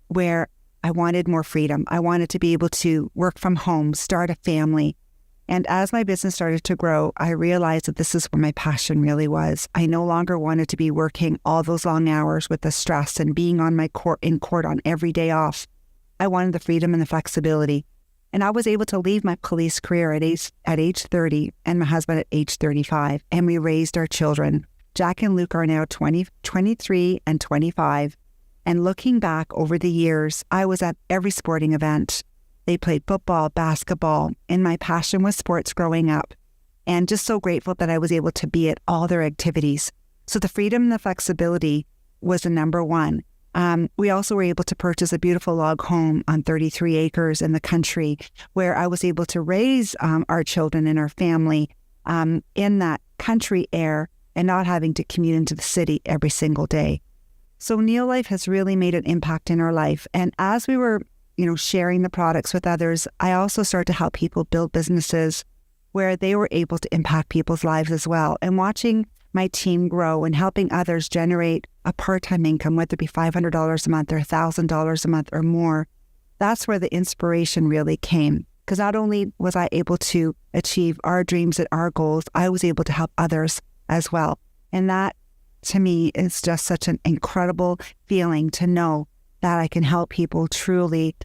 where I wanted more freedom. I wanted to be able to work from home, start a family. And as my business started to grow, I realized that this is where my passion really was. I no longer wanted to be working all those long hours with the stress and being on my in court on every day off. I wanted the freedom and the flexibility. And I was able to leave my police career at age 30 and my husband at age 35. And we raised our children. Jack and Luke are now 23 and 25. And looking back over the years, I was at every sporting event. They played football, basketball, and my passion was sports growing up. And just so grateful that I was able to be at all their activities. So the freedom and the flexibility was the number one. We also were able to purchase a beautiful log home on 33 acres in the country, where I was able to raise our children and our family in that country air and not having to commute into the city every single day. So NeoLife has really made an impact in our life. And as we were sharing the products with others, I also started to help people build businesses where they were able to impact people's lives as well. And watching my team grow and helping others generate a part-time income, whether it be $500 a month or $1,000 a month or more, that's where the inspiration really came. Because not only was I able to achieve our dreams and our goals, I was able to help others as well. And that, to me, is just such an incredible feeling to know that I can help people truly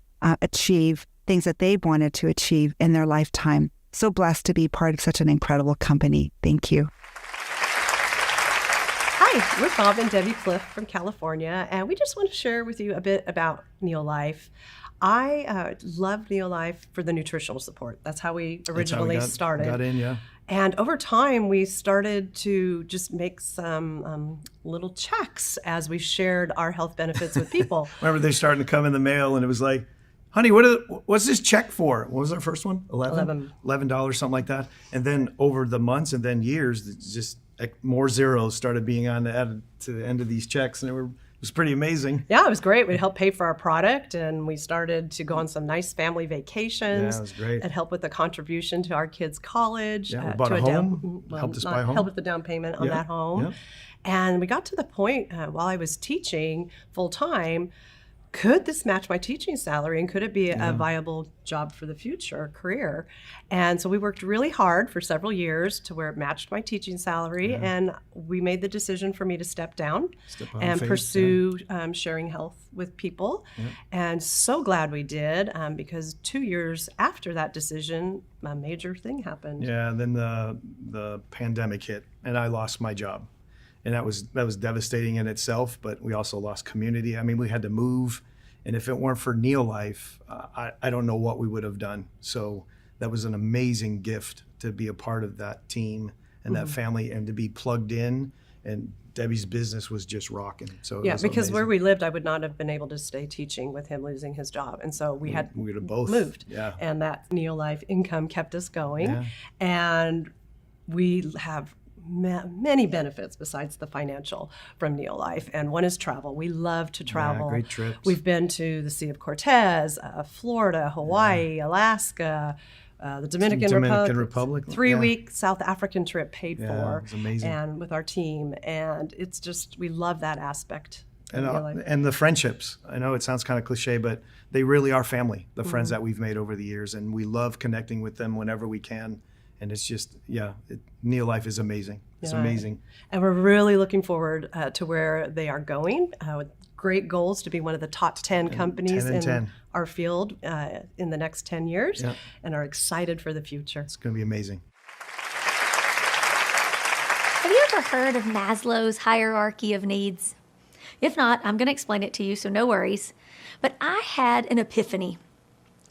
achieve things that they wanted to achieve in their lifetime. So blessed to be part of such an incredible company. Thank you. Hi, we're Bob and Debbie Plouffe from California, and we just want to share with you a bit about NeoLife. I love NeoLife for the nutritional support. That's how we originally started. Got in, yeah. And over time, we started to just make some little checks as we shared our health benefits with people. Remember, they started to come in the mail, and it was like, honey, what's this check for? What was our first one? $11, something like that. And then over the months and then years, just more zeros started being added to the end of these checks, and it was pretty amazing. Yeah, it was great. We helped pay for our product, and we started to go on some nice family vacations. Yeah, it was great. It helped with the contribution to our kids' college. Yeah, we bought a home, helped us buy a home. Helped with the down payment on that home. Yeah. And we got to the point while I was teaching full time, could this match my teaching salary, and could it be a viable job for the future, career? And so we worked really hard for several years to where it matched my teaching salary, and we made the decision for me to step down and pursue sharing health with people. And so glad we did, because 2 years after that decision, a major thing happened. Yeah, and then the pandemic hit, and I lost my job. And that was devastating in itself, but we also lost community. I mean, we had to move, and if it weren't for NeoLife, I don't know what we would have done. So that was an amazing gift to be a part of that team and that family, and to be plugged in. And Debbie's business was just rocking. So it was because amazing. where we lived, I would not have been able to stay teaching with him losing his job, and so we would have both moved. Yeah. And that NeoLife income kept us going, and we have many benefits besides the financial from NeoLife, and one is travel. We love to travel. Great trips. We've been to the Sea of Cortez, Florida, Hawaii, Alaska, the Dominican Republic. 3-week South African trip paid for. It was amazing. And with our team, and it's just, we love that aspect. And the friendships. I know it sounds kind of cliche, but they really are family, the friends that we've made over the years, and we love connecting with them whenever we can. And it's just, NeoLife is amazing. It's amazing. And we're really looking forward to where they are going, with great goals to be one of the top 10 companies in our field in the next 10 years, and are excited for the future. It's going to be amazing. Have you ever heard of Maslow's hierarchy of needs? If not, I'm going to explain it to you, so no worries. But I had an epiphany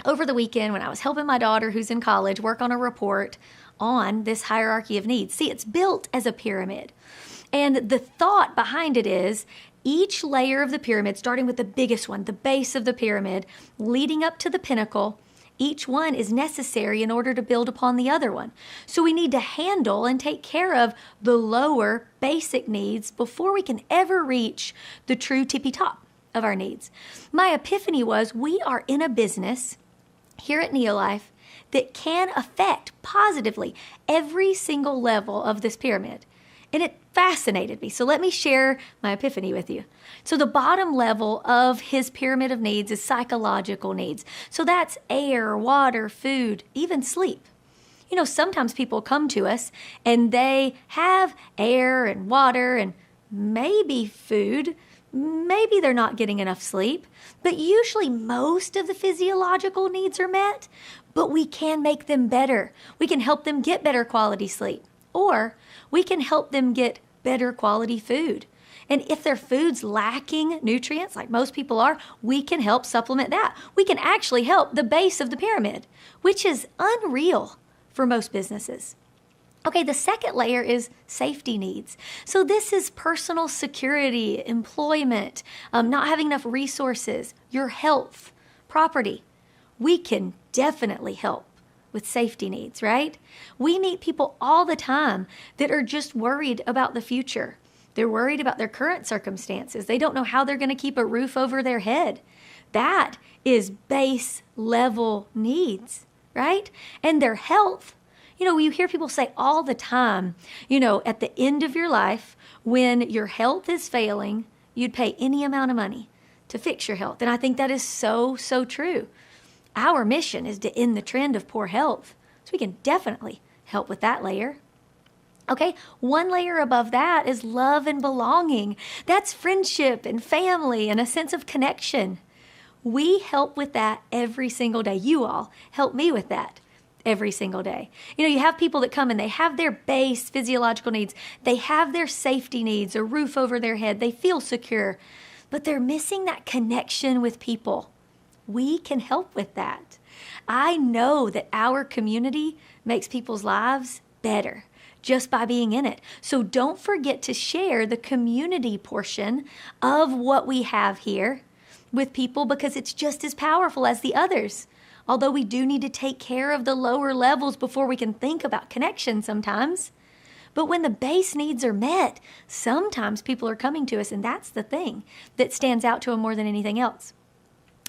over the weekend when I was helping my daughter, who's in college, work on a report on this hierarchy of needs. See, it's built as a pyramid. And the thought behind it is each layer of the pyramid, starting with the biggest one, the base of the pyramid, leading up to the pinnacle, each one is necessary in order to build upon the other one. So we need to handle and take care of the lower basic needs before we can ever reach the true tippy top of our needs. My epiphany was we are in a business here at NeoLife that can affect positively every single level of this pyramid. And it fascinated me. So let me share my epiphany with you. So the bottom level of his pyramid of needs is psychological needs. So that's air, water, food, even sleep. You know, sometimes people come to us and they have air and water and maybe food. Maybe they're not getting enough sleep, but usually most of the physiological needs are met, but we can make them better. We can help them get better quality sleep, or we can help them get better quality food. And if their food's lacking nutrients, like most people are, we can help supplement that. We can actually help the base of the pyramid, which is unreal for most businesses. Okay, the second layer is safety needs. So this is personal security, employment, not having enough resources, your health, property. We can definitely help with safety needs, right? We meet people all the time that are just worried about the future. They're worried about their current circumstances. They don't know how they're going to keep a roof over their head. That is base level needs, right? And their health. You know, you hear people say all the time, you know, at the end of your life, when your health is failing, you'd pay any amount of money to fix your health. And I think that is so, so true. Our mission is to end the trend of poor health. So we can definitely help with that layer. Okay, one layer above that is love and belonging. That's friendship and family and a sense of connection. We help with that every single day. You all help me with that every single day. You know, you have people that come and they have their base physiological needs. They have their safety needs, a roof over their head. They feel secure, but they're missing that connection with people. We can help with that. I know that our community makes people's lives better just by being in it. So don't forget to share the community portion of what we have here with people, because it's just as powerful as the others. Although we do need to take care of the lower levels before we can think about connection sometimes. But when the base needs are met, sometimes people are coming to us, and that's the thing that stands out to them more than anything else.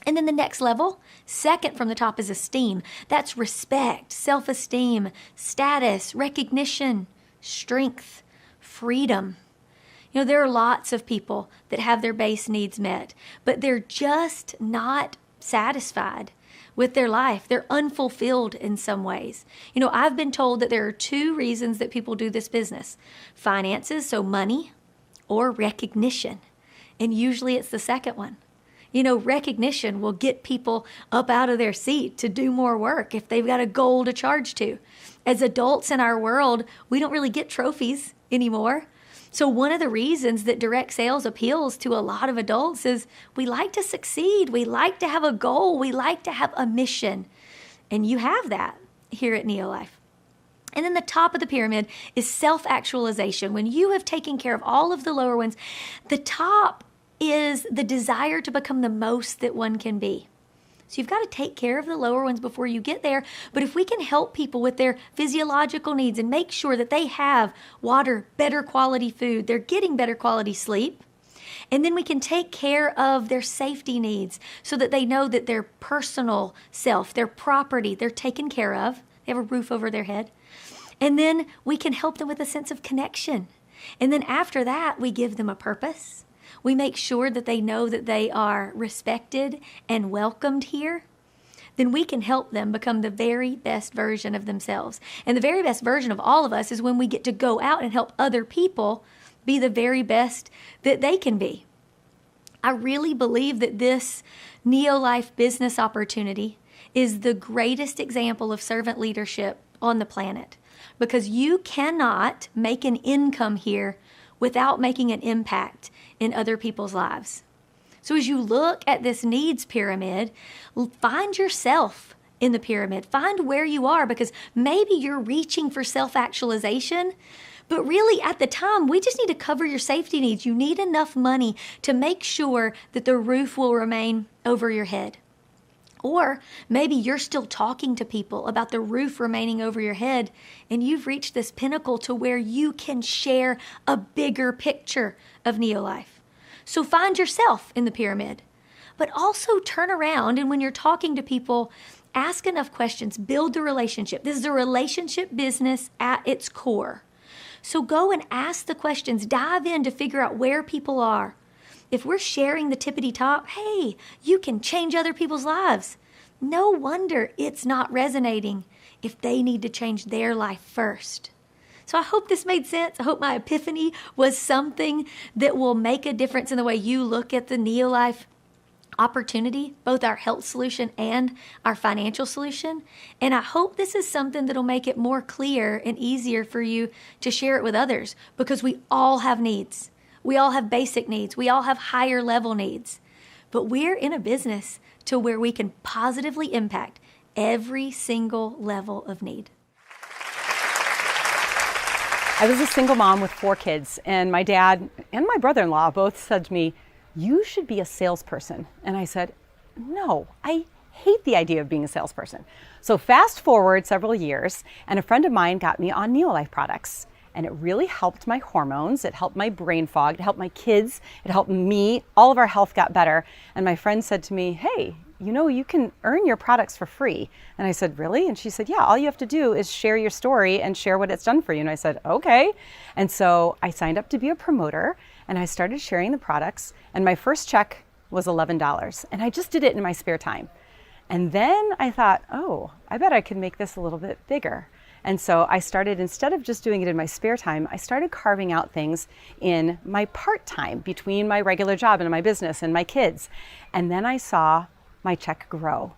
And then the next level, second from the top, is esteem. That's respect, self-esteem, status, recognition, strength, freedom. There are lots of people that have their base needs met, but they're just not satisfied with their life. They're unfulfilled in some ways. I've been told that there are 2 reasons that people do this business: finances, so money, or recognition. And usually it's the second one. Recognition will get people up out of their seat to do more work if they've got a goal to charge to. As adults in our world, we don't really get trophies anymore. So one of the reasons that direct sales appeals to a lot of adults is we like to succeed. We like to have a goal. We like to have a mission. And you have that here at NeoLife. And then the top of the pyramid is self-actualization. When you have taken care of all of the lower ones, the top is the desire to become the most that one can be. So you've got to take care of the lower ones before you get there. But if we can help people with their physiological needs and make sure that they have water, better quality food, they're getting better quality sleep, and then we can take care of their safety needs so that they know that their personal self, their property, they're taken care of. They have a roof over their head. And then we can help them with a sense of connection. And then after that, we give them a purpose. We make sure that they know that they are respected and welcomed here. Then we can help them become the very best version of themselves. And the very best version of all of us is when we get to go out and help other people be the very best that they can be. I really believe that this NeoLife business opportunity is the greatest example of servant leadership on the planet, because you cannot make an income here without making an impact in other people's lives. So as you look at this needs pyramid, find yourself in the pyramid. Find where you are, because maybe you're reaching for self-actualization, but really at the time, we just need to cover your safety needs. You need enough money to make sure that the roof will remain over your head. Or maybe you're still talking to people about the roof remaining over your head, and you've reached this pinnacle to where you can share a bigger picture of NeoLife. So find yourself in the pyramid, but also turn around, and when you're talking to people, ask enough questions, build the relationship. This is a relationship business at its core. So go and ask the questions, dive in to figure out where people are. If we're sharing the tippity top, hey, you can change other people's lives. No wonder it's not resonating if they need to change their life first. So I hope this made sense. I hope my epiphany was something that will make a difference in the way you look at the NeoLife opportunity, both our health solution and our financial solution. And I hope this is something that'll make it more clear and easier for you to share it with others, because we all have needs. We all have basic needs. We all have higher level needs. But we're in a business to where we can positively impact every single level of need. I was a single mom with 4 kids, and my dad and my brother-in-law both said to me, "You should be a salesperson." And I said, "No, I hate the idea of being a salesperson." So fast forward several years, and a friend of mine got me on NeoLife products. And it really helped my hormones, it helped my brain fog, it helped my kids, it helped me. All of our health got better. And my friend said to me, "Hey, you can earn your products for free." And I said, "Really?" And she said, "Yeah, all you have to do is share your story and share what it's done for you." And I said, "Okay." And so I signed up to be a promoter, and I started sharing the products. And my first check was $11. And I just did it in my spare time. And then I thought, oh, I bet I could make this a little bit bigger. And so I started, instead of just doing it in my spare time, I started carving out things in my part-time between my regular job and my business and my kids. And then I saw my check grow.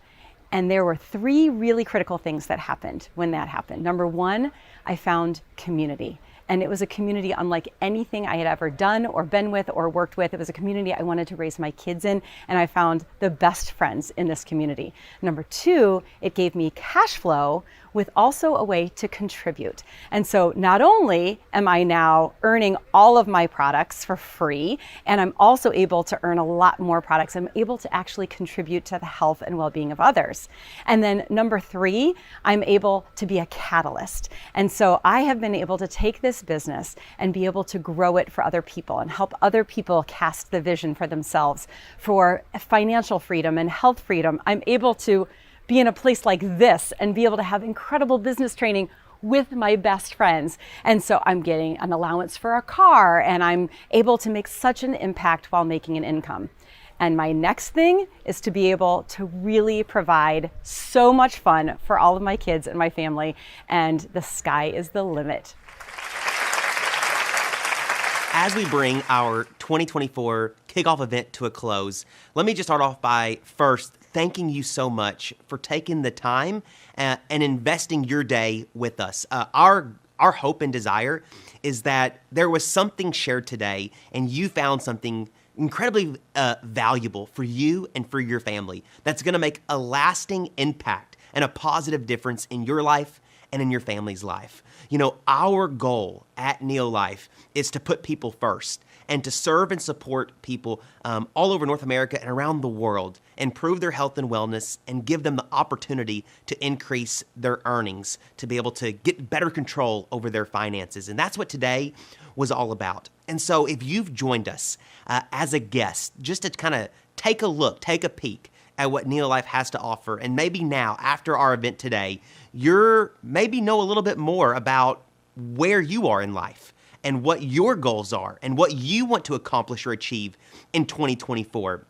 And there were 3 really critical things that happened when that happened. Number 1, I found community. And it was a community unlike anything I had ever done or been with or worked with. It was a community I wanted to raise my kids in, and I found the best friends in this community. Number 2, it gave me cash flow with also a way to contribute. And so not only am I now earning all of my products for free, and I'm also able to earn a lot more products, I'm able to actually contribute to the health and well-being of others. And then number 3, I'm able to be a catalyst. And so I have been able to take this business and be able to grow it for other people and help other people cast the vision for themselves for financial freedom and health freedom. I'm able to be in a place like this and be able to have incredible business training with my best friends. And so I'm getting an allowance for a car, and I'm able to make such an impact while making an income. And my next thing is to be able to really provide so much fun for all of my kids and my family, and the sky is the limit. As we bring our 2024 kickoff event to a close, let me just start off by first thanking you so much for taking the time and investing your day with us. Our hope and desire is that there was something shared today and you found something incredibly valuable for you and for your family that's going to make a lasting impact and a positive difference in your life and in your family's life. You know, our goal at NeoLife is to put people first and to serve and support people all over North America and around the world, improve their health and wellness, and give them the opportunity to increase their earnings, to be able to get better control over their finances. And that's what today was all about. And so if you've joined us as a guest, just to kind of take a peek at what NeoLife has to offer, and maybe now, after our event today, you're maybe know a little bit more about where you are in life and what your goals are and what you want to accomplish or achieve in 2024.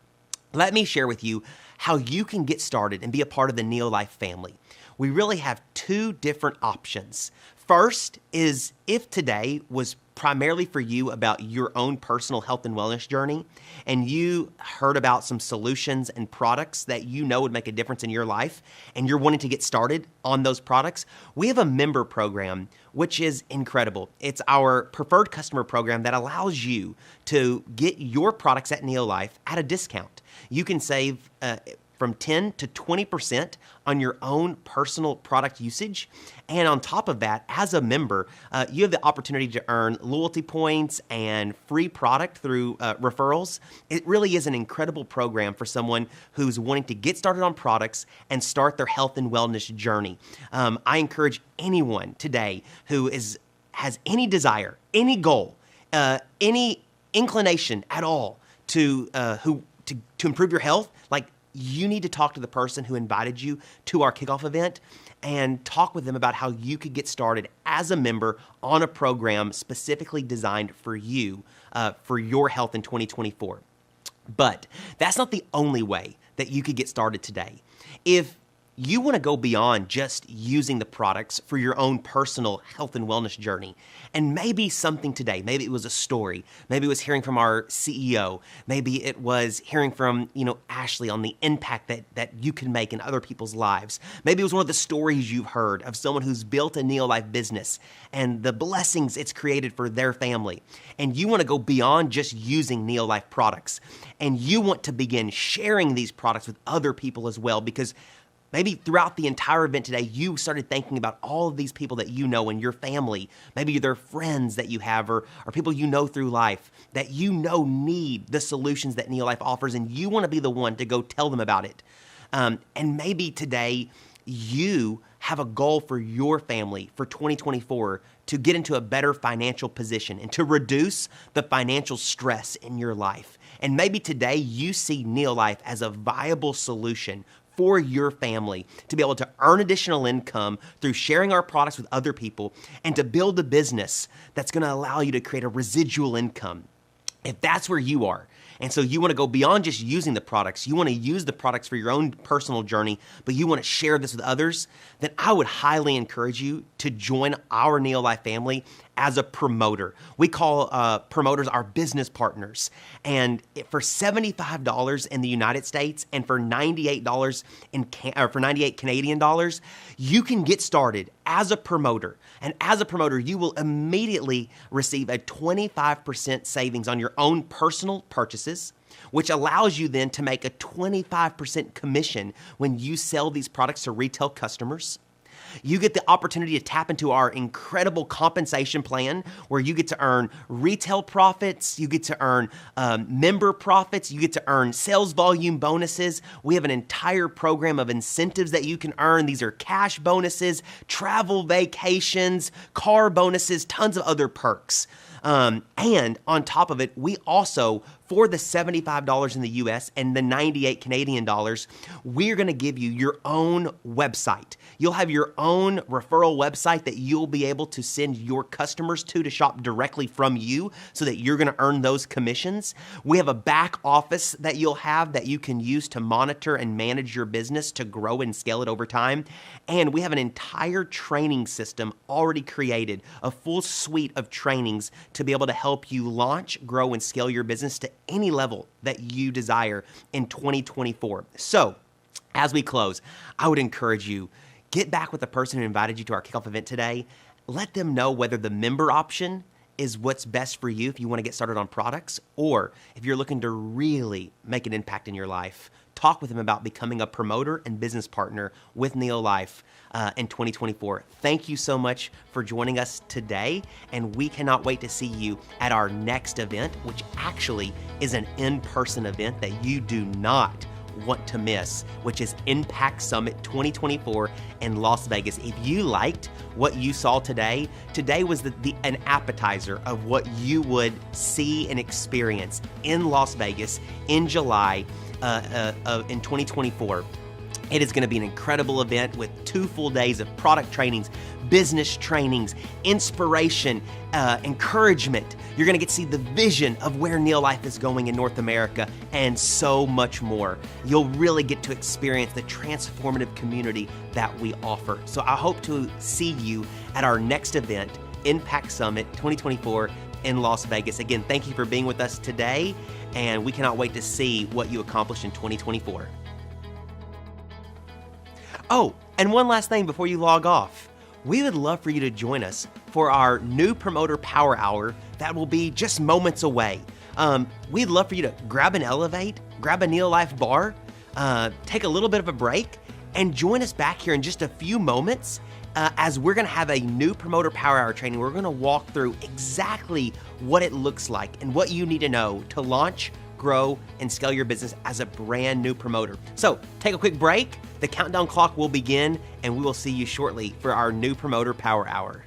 Let me share with you how you can get started and be a part of the NeoLife family. We really have two different options. First is if today was primarily for you about your own personal health and wellness journey, and you heard about some solutions and products that you know would make a difference in your life, and you're wanting to get started on those products, we have a member program, which is incredible. It's our preferred customer program that allows you to get your products at NeoLife at a discount. You can save from 10 to 20% on your own personal product usage. And on top of that, as a member, you have the opportunity to earn loyalty points and free product through referrals. It really is an incredible program for someone who's wanting to get started on products and start their health and wellness journey. I encourage anyone today who has any desire, any goal, any inclination at all to improve your health, like, you need to talk to the person who invited you to our kickoff event and talk with them about how you could get started as a member on a program specifically designed for you, for your health in 2024. But that's not the only way that you could get started today. If you want to go beyond just using the products for your own personal health and wellness journey, and maybe something today, maybe it was a story, maybe it was hearing from our CEO, maybe it was hearing from, Ashley on the impact that you can make in other people's lives. Maybe it was one of the stories you've heard of someone who's built a NeoLife business and the blessings it's created for their family. And you want to go beyond just using NeoLife products, and you want to begin sharing these products with other people as well, because maybe throughout the entire event today, you started thinking about all of these people that you know in your family. Maybe they're friends that you have or people you know through life that you know need the solutions that NeoLife offers, and you want to be the one to go tell them about it. And maybe today you have a goal for your family for 2024 to get into a better financial position and to reduce the financial stress in your life. And maybe today you see NeoLife as a viable solution for your family to be able to earn additional income through sharing our products with other people and to build a business that's going to allow you to create a residual income. If that's where you are, and so you want to go beyond just using the products, you want to use the products for your own personal journey, but you want to share this with others, then I would highly encourage you to join our NeoLife family as a promoter. We call promoters our business partners. And for $75 in the United States and for $98 for 98 Canadian dollars, you can get started as a promoter. And as a promoter, you will immediately receive a 25% savings on your own personal purchases, which allows you then to make a 25% commission when you sell these products to retail customers. You get the opportunity to tap into our incredible compensation plan where you get to earn retail profits, you get to earn member profits, you get to earn sales volume bonuses. We have an entire program of incentives that you can earn. These are cash bonuses, travel vacations, car bonuses, tons of other perks. And on top of it, we also for the $75 in the US and the 98 Canadian dollars, we're going to give you your own website. You'll have your own referral website that you'll be able to send your customers to shop directly from you so that you're going to earn those commissions. We have a back office that you'll have that you can use to monitor and manage your business to grow and scale it over time. And we have an entire training system already created, a full suite of trainings to be able to help you launch, grow, and scale your business to any level that you desire in 2024. So, as we close, I would encourage you, get back with the person who invited you to our kickoff event today. Let them know whether the member option is what's best for you if you want to get started on products, or if you're looking to really make an impact in your life. Talk with them about becoming a promoter and business partner with NeoLife in 2024. Thank you so much for joining us today, and we cannot wait to see you at our next event, which actually is an in-person event that you do not want to miss, which is Impact Summit 2024 in Las Vegas. If you liked what you saw today, today was an appetizer of what you would see and experience in Las Vegas in July in 2024. It is going to be an incredible event with 2 full days of product trainings, business trainings, inspiration, encouragement. You're going to get to see the vision of where NeoLife is going in North America and so much more. You'll really get to experience the transformative community that we offer. So I hope to see you at our next event, Impact Summit 2024 in Las Vegas. Again, thank you for being with us today, and we cannot wait to see what you accomplish in 2024. Oh, and one last thing before you log off. We would love for you to join us for our new Promoter Power Hour that will be just moments away. We'd love for you to grab an Elevate, grab a NeoLife bar, take a little bit of a break, and join us back here in just a few moments as we're going to have a new Promoter Power Hour training. We're going to walk through exactly what it looks like and what you need to know to launch, grow, and scale your business as a brand new promoter. So take a quick break. The countdown clock will begin, and we will see you shortly for our new Promoter Power Hour.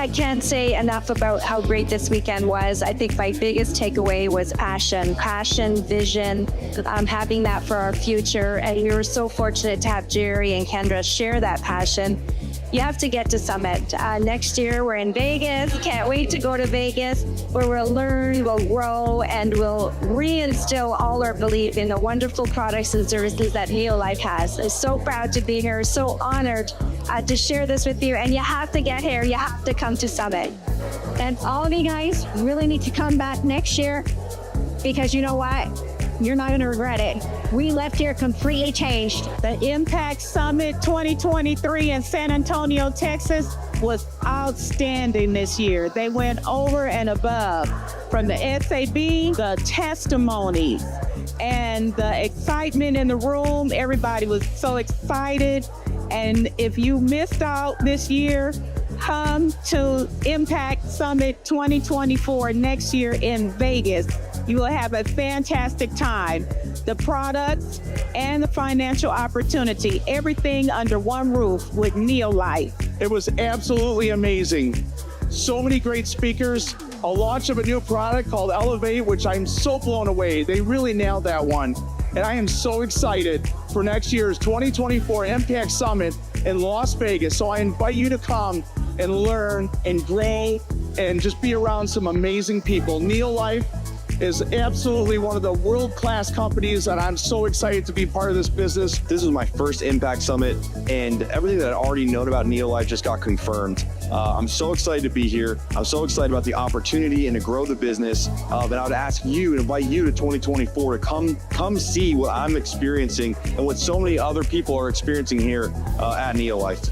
I can't say enough about how great this weekend was. I think my biggest takeaway was passion, vision, having that for our future. And we were so fortunate to have Jerry and Kendra share that passion. You have to get to Summit. Next year, we're in Vegas. Can't wait to go to Vegas, where we'll learn, we'll grow, and we'll reinstill all our belief in the wonderful products and services that NeoLife has. I'm so proud to be here, so honored to share this with you. And you have to get here. You have to come to Summit. And all of you guys really need to come back next year, because you know what? You're not going to regret it. We left here completely changed. The Impact Summit 2023 in San Antonio, Texas was outstanding this year. They went over and above. From the SAB, the testimonies, and the excitement in the room. Everybody was so excited. And if you missed out this year, come to Impact Summit 2024 next year in Vegas. You will have a fantastic time. The products and the financial opportunity, everything under one roof with NeoLife. It was absolutely amazing. So many great speakers, a launch of a new product called Elevate, which I'm so blown away. They really nailed that one. And I am so excited for next year's 2024 Impact Summit in Las Vegas. So I invite you to come and learn and grow and just be around some amazing people. NeoLife is absolutely one of the world-class companies, and I'm so excited to be part of this business. This is my first Impact Summit, and everything that I'd already known about NeoLife just got confirmed. I'm so excited to be here. I'm so excited about the opportunity and to grow the business. And I would ask you and invite you to 2024 to come see what I'm experiencing and what so many other people are experiencing here at NeoLife.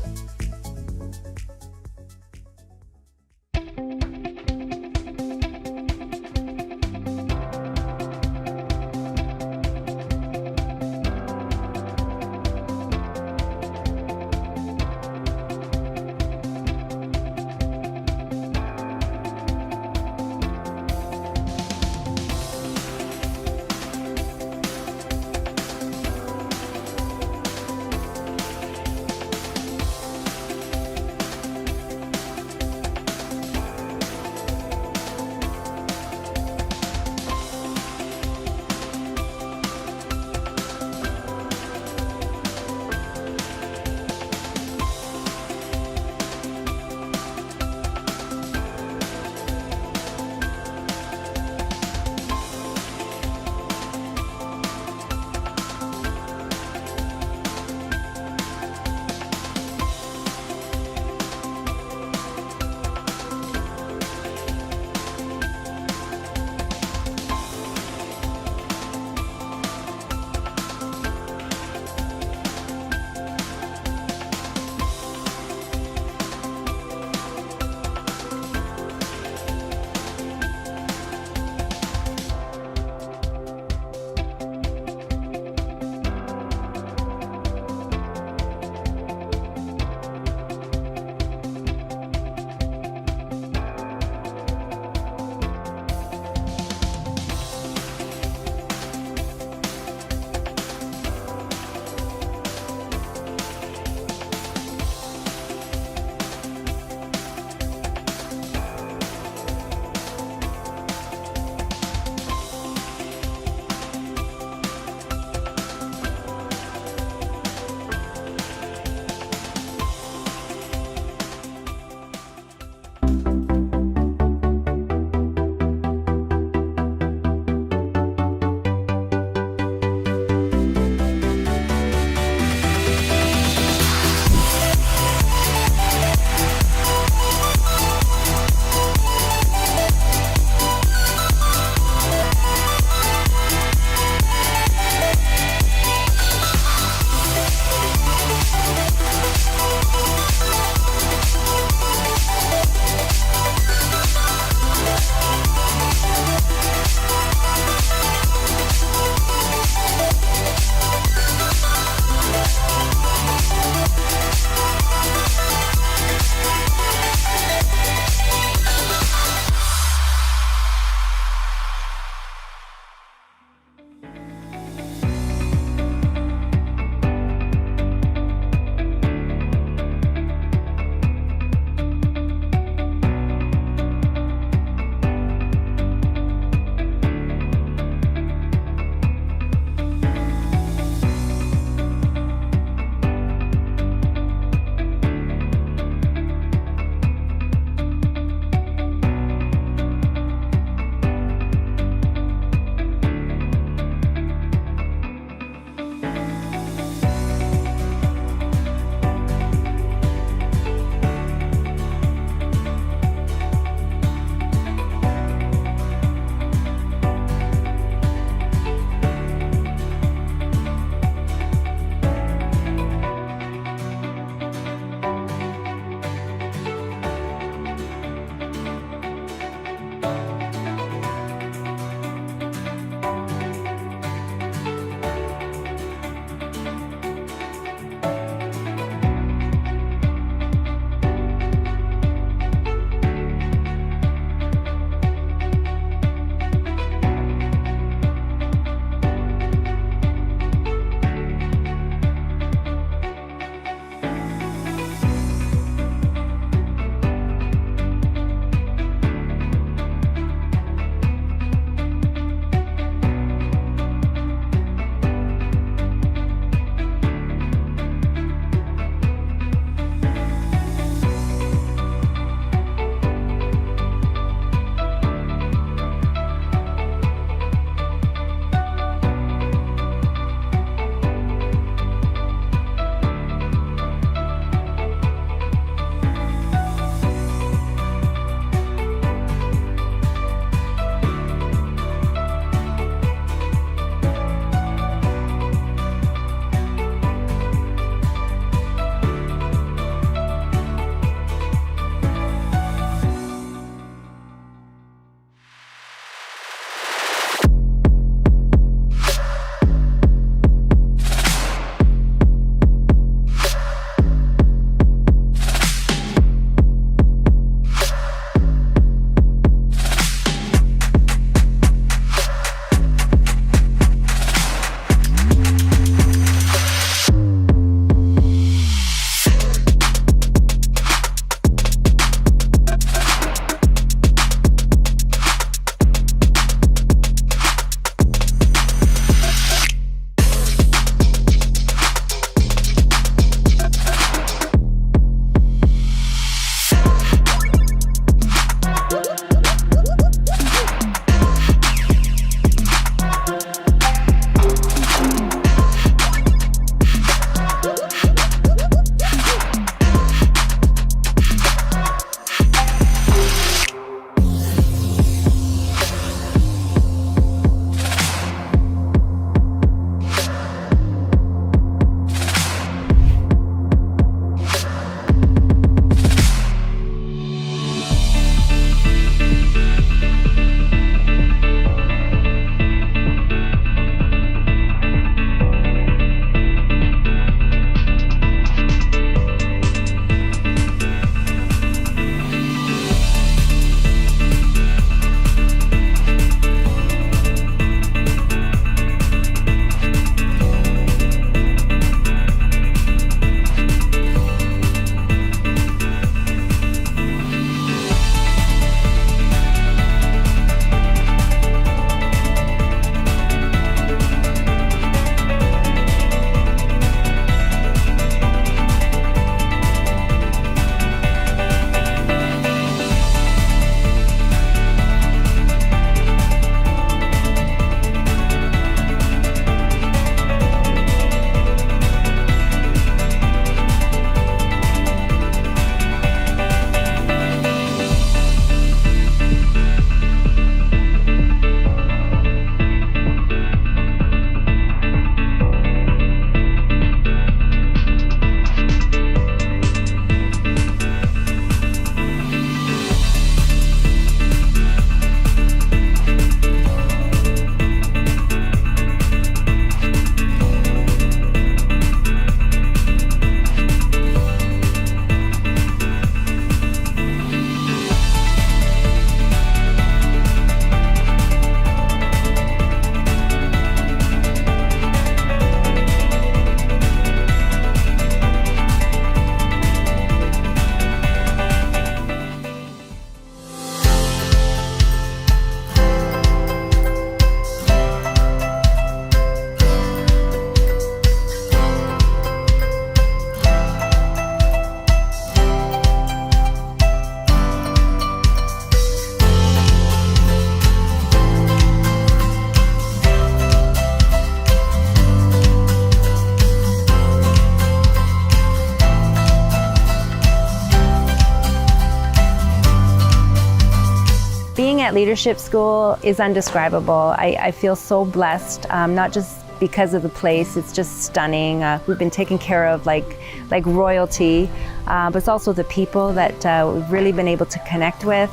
at Leadership School is undescribable. I feel so blessed, not just because of the place, it's just stunning. We've been taken care of like royalty, but it's also the people that we've really been able to connect with.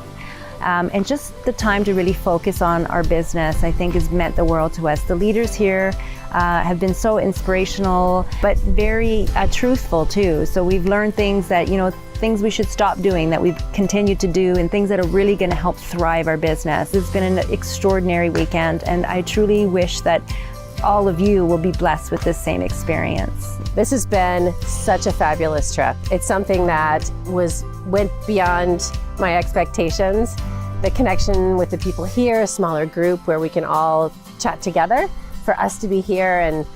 And just the time to really focus on our business, I think, has meant the world to us. The leaders here have been so inspirational, but very truthful too. So we've learned things that, things we should stop doing that we've continued to do, and things that are really going to help thrive our business. It's been an extraordinary weekend, and I truly wish that all of you will be blessed with this same experience. This has been such a fabulous trip. It's something that went beyond my expectations. The connection with the people here, a smaller group where we can all chat together. For us to be here and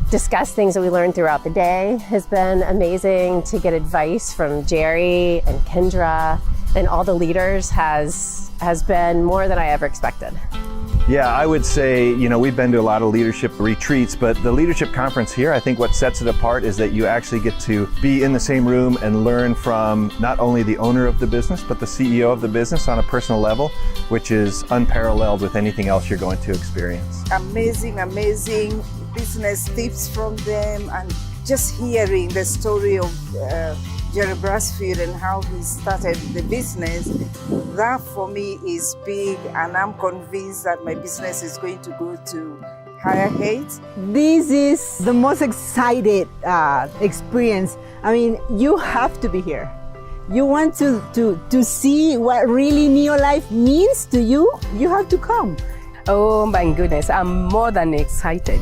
discuss things that we learned throughout the day has been amazing. To get advice from Jerry and Kendra and all the leaders has been more than I ever expected. Yeah, I would say, we've been to a lot of leadership retreats, but the leadership conference here, I think what sets it apart is that you actually get to be in the same room and learn from not only the owner of the business, but the CEO of the business on a personal level, which is unparalleled with anything else you're going to experience. Amazing business tips from them, and just hearing the story of Kendra Brassfield and how he started the business, that for me is big, and I'm convinced that my business is going to go to higher heights. This is the most excited experience. I mean, you have to be here. You want to see what really NeoLife means to you, you have to come. Oh my goodness, I'm more than excited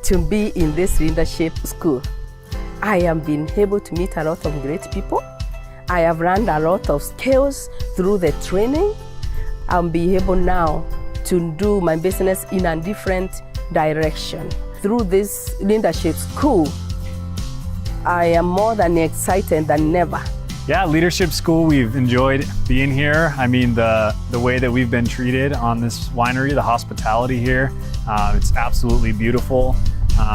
to be in this leadership school. I have been able to meet a lot of great people. I have learned a lot of skills through the training. I'll be able now to do my business in a different direction. Through this leadership school, I am more than excited than ever. Yeah, Leadership School, we've enjoyed being here. I mean, the way that we've been treated on this winery, the hospitality here, it's absolutely beautiful.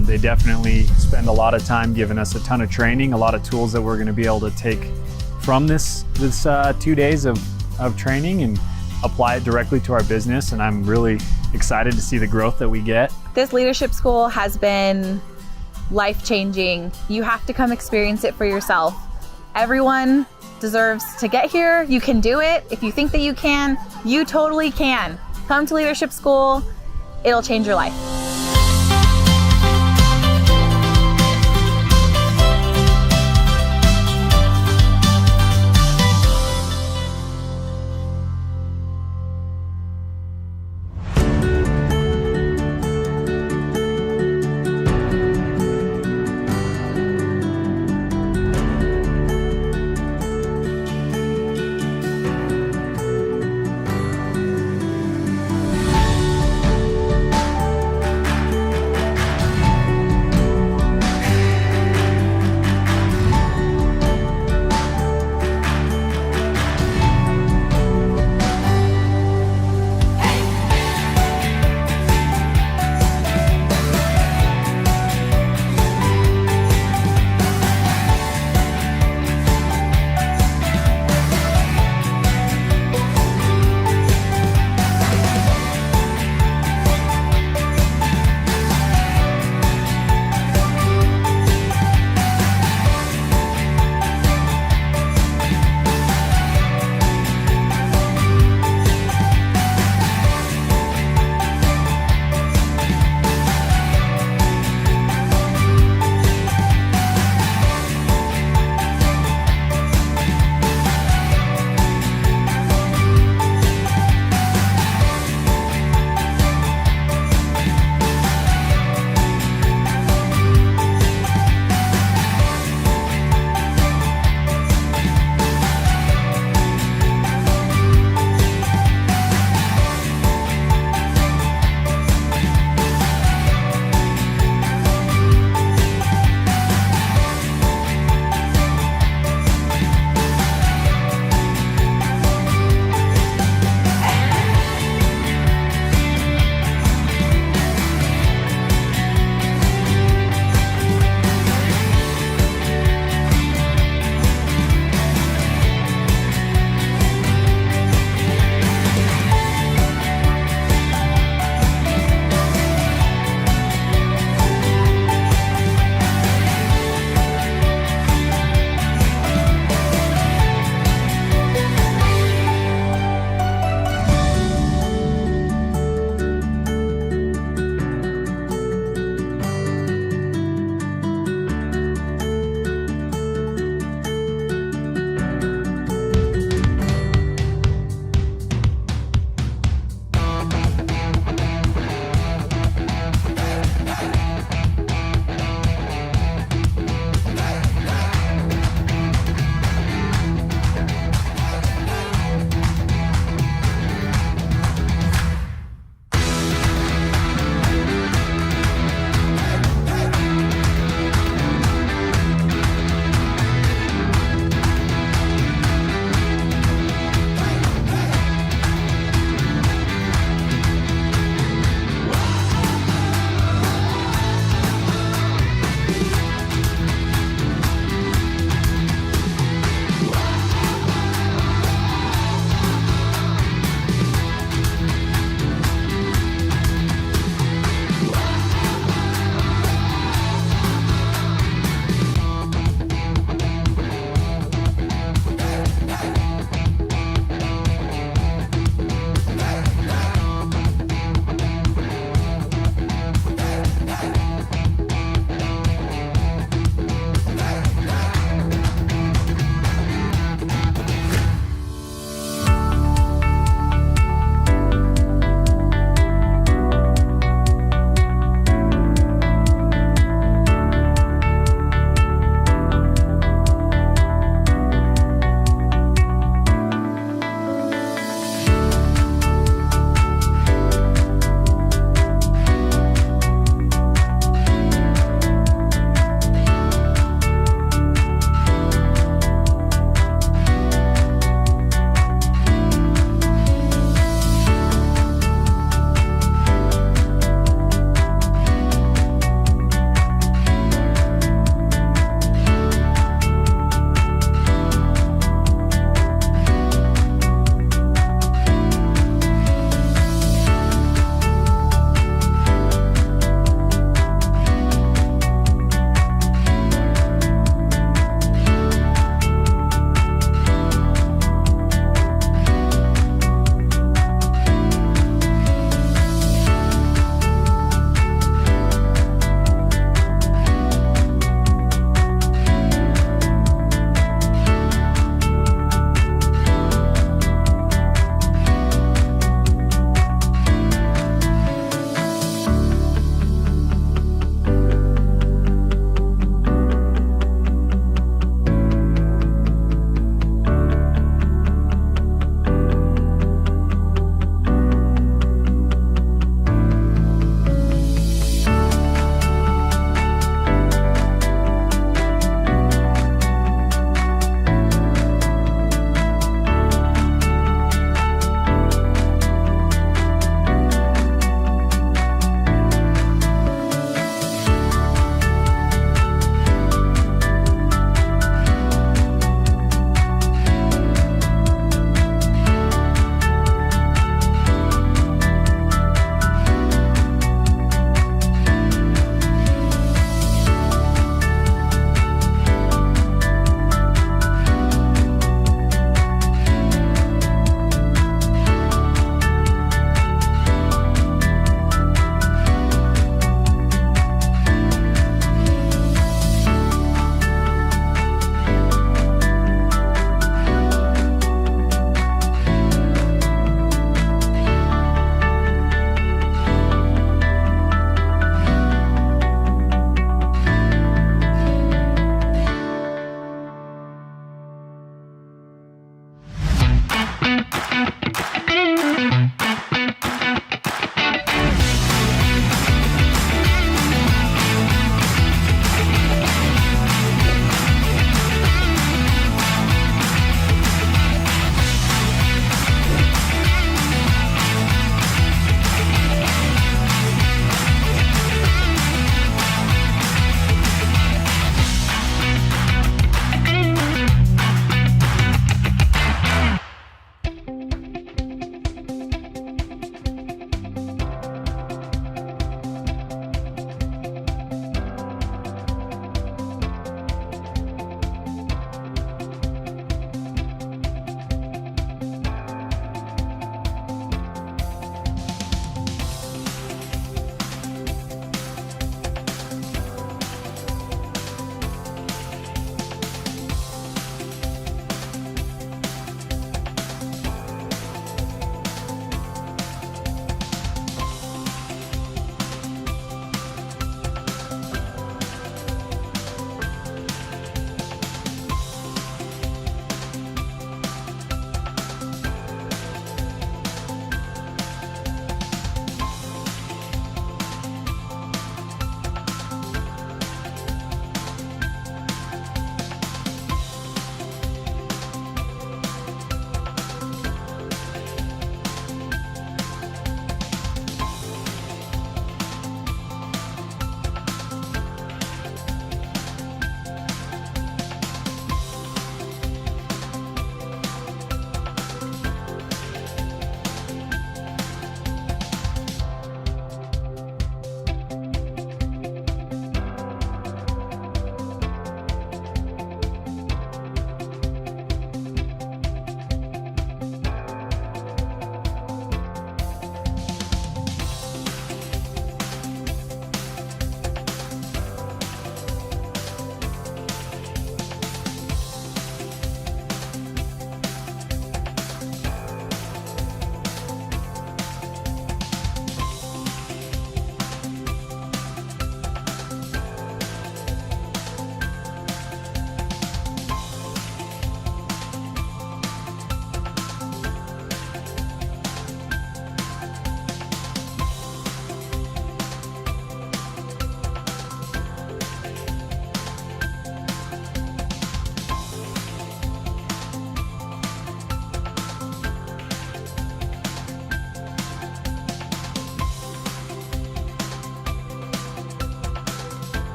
They definitely spend a lot of time giving us a ton of training, a lot of tools that we're going to be able to take from this 2 days of training and apply it directly to our business. And I'm really excited to see the growth that we get. This leadership school has been life-changing. You have to come experience it for yourself. Everyone deserves to get here. You can do it. If you think that you can, you totally can. Come to leadership school. It'll change your life.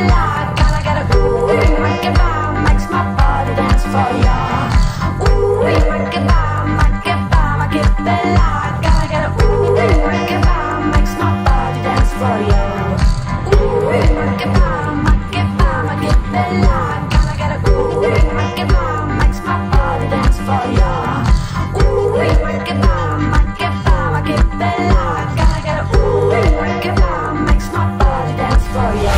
life. Gotta get a ooh, make it vibe, makes my body dance for ya. Ooh, make it vibe, make it vibe, I give it life. Gotta get a ooh, make it vibe, makes my body dance for ya. Ooh, make it vibe, I give it life. Gotta get a ooh, make it vibe, makes my body dance for ya. Ooh, make it vibe, I give it life. Gotta get a ooh, make it vibe, makes my body dance for ya.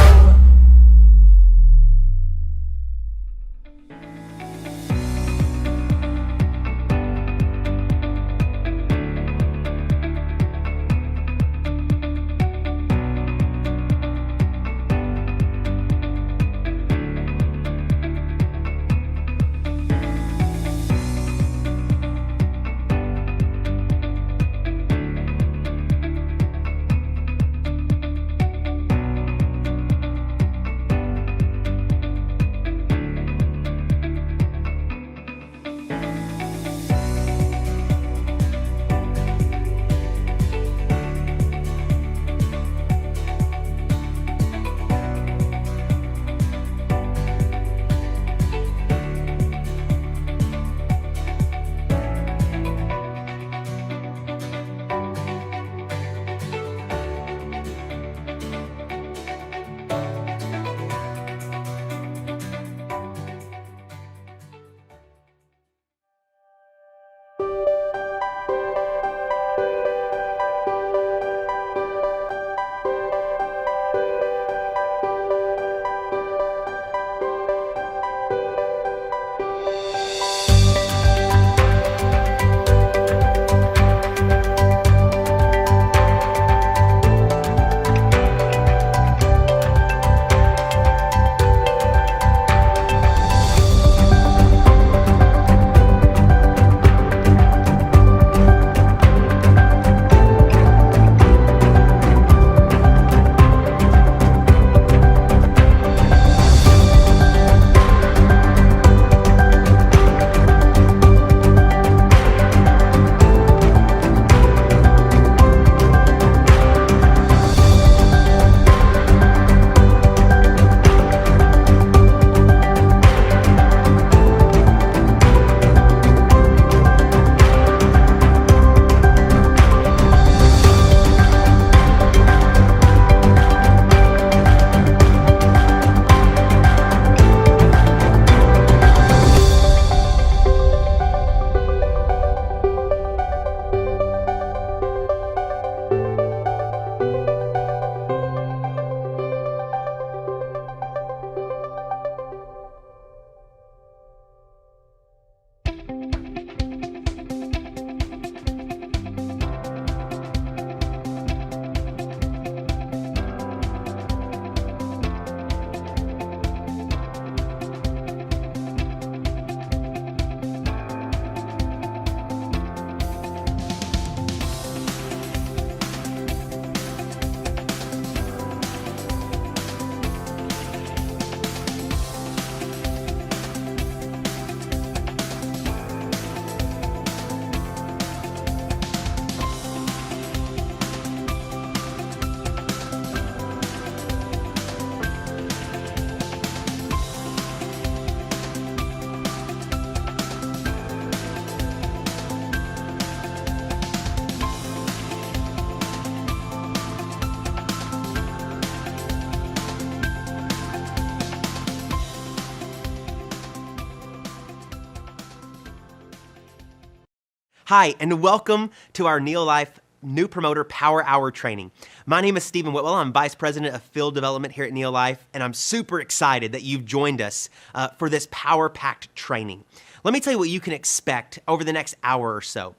Hi, and welcome to our NeoLife New Promoter Power Hour training. My name is Stephen Whitwell. I'm Vice President of Field Development here at NeoLife, and I'm super excited that you've joined us for this power-packed training. Let me tell you what you can expect over the next hour or so.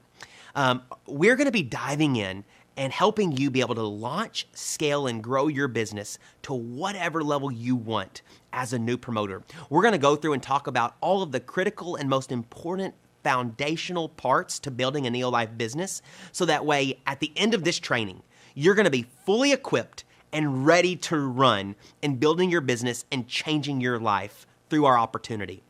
We're going to be diving in and helping you be able to launch, scale, and grow your business to whatever level you want as a new promoter. We're going to go through and talk about all of the critical and most important foundational parts to building a NeoLife business, so that way at the end of this training, you're going to be fully equipped and ready to run in building your business and changing your life through our opportunity.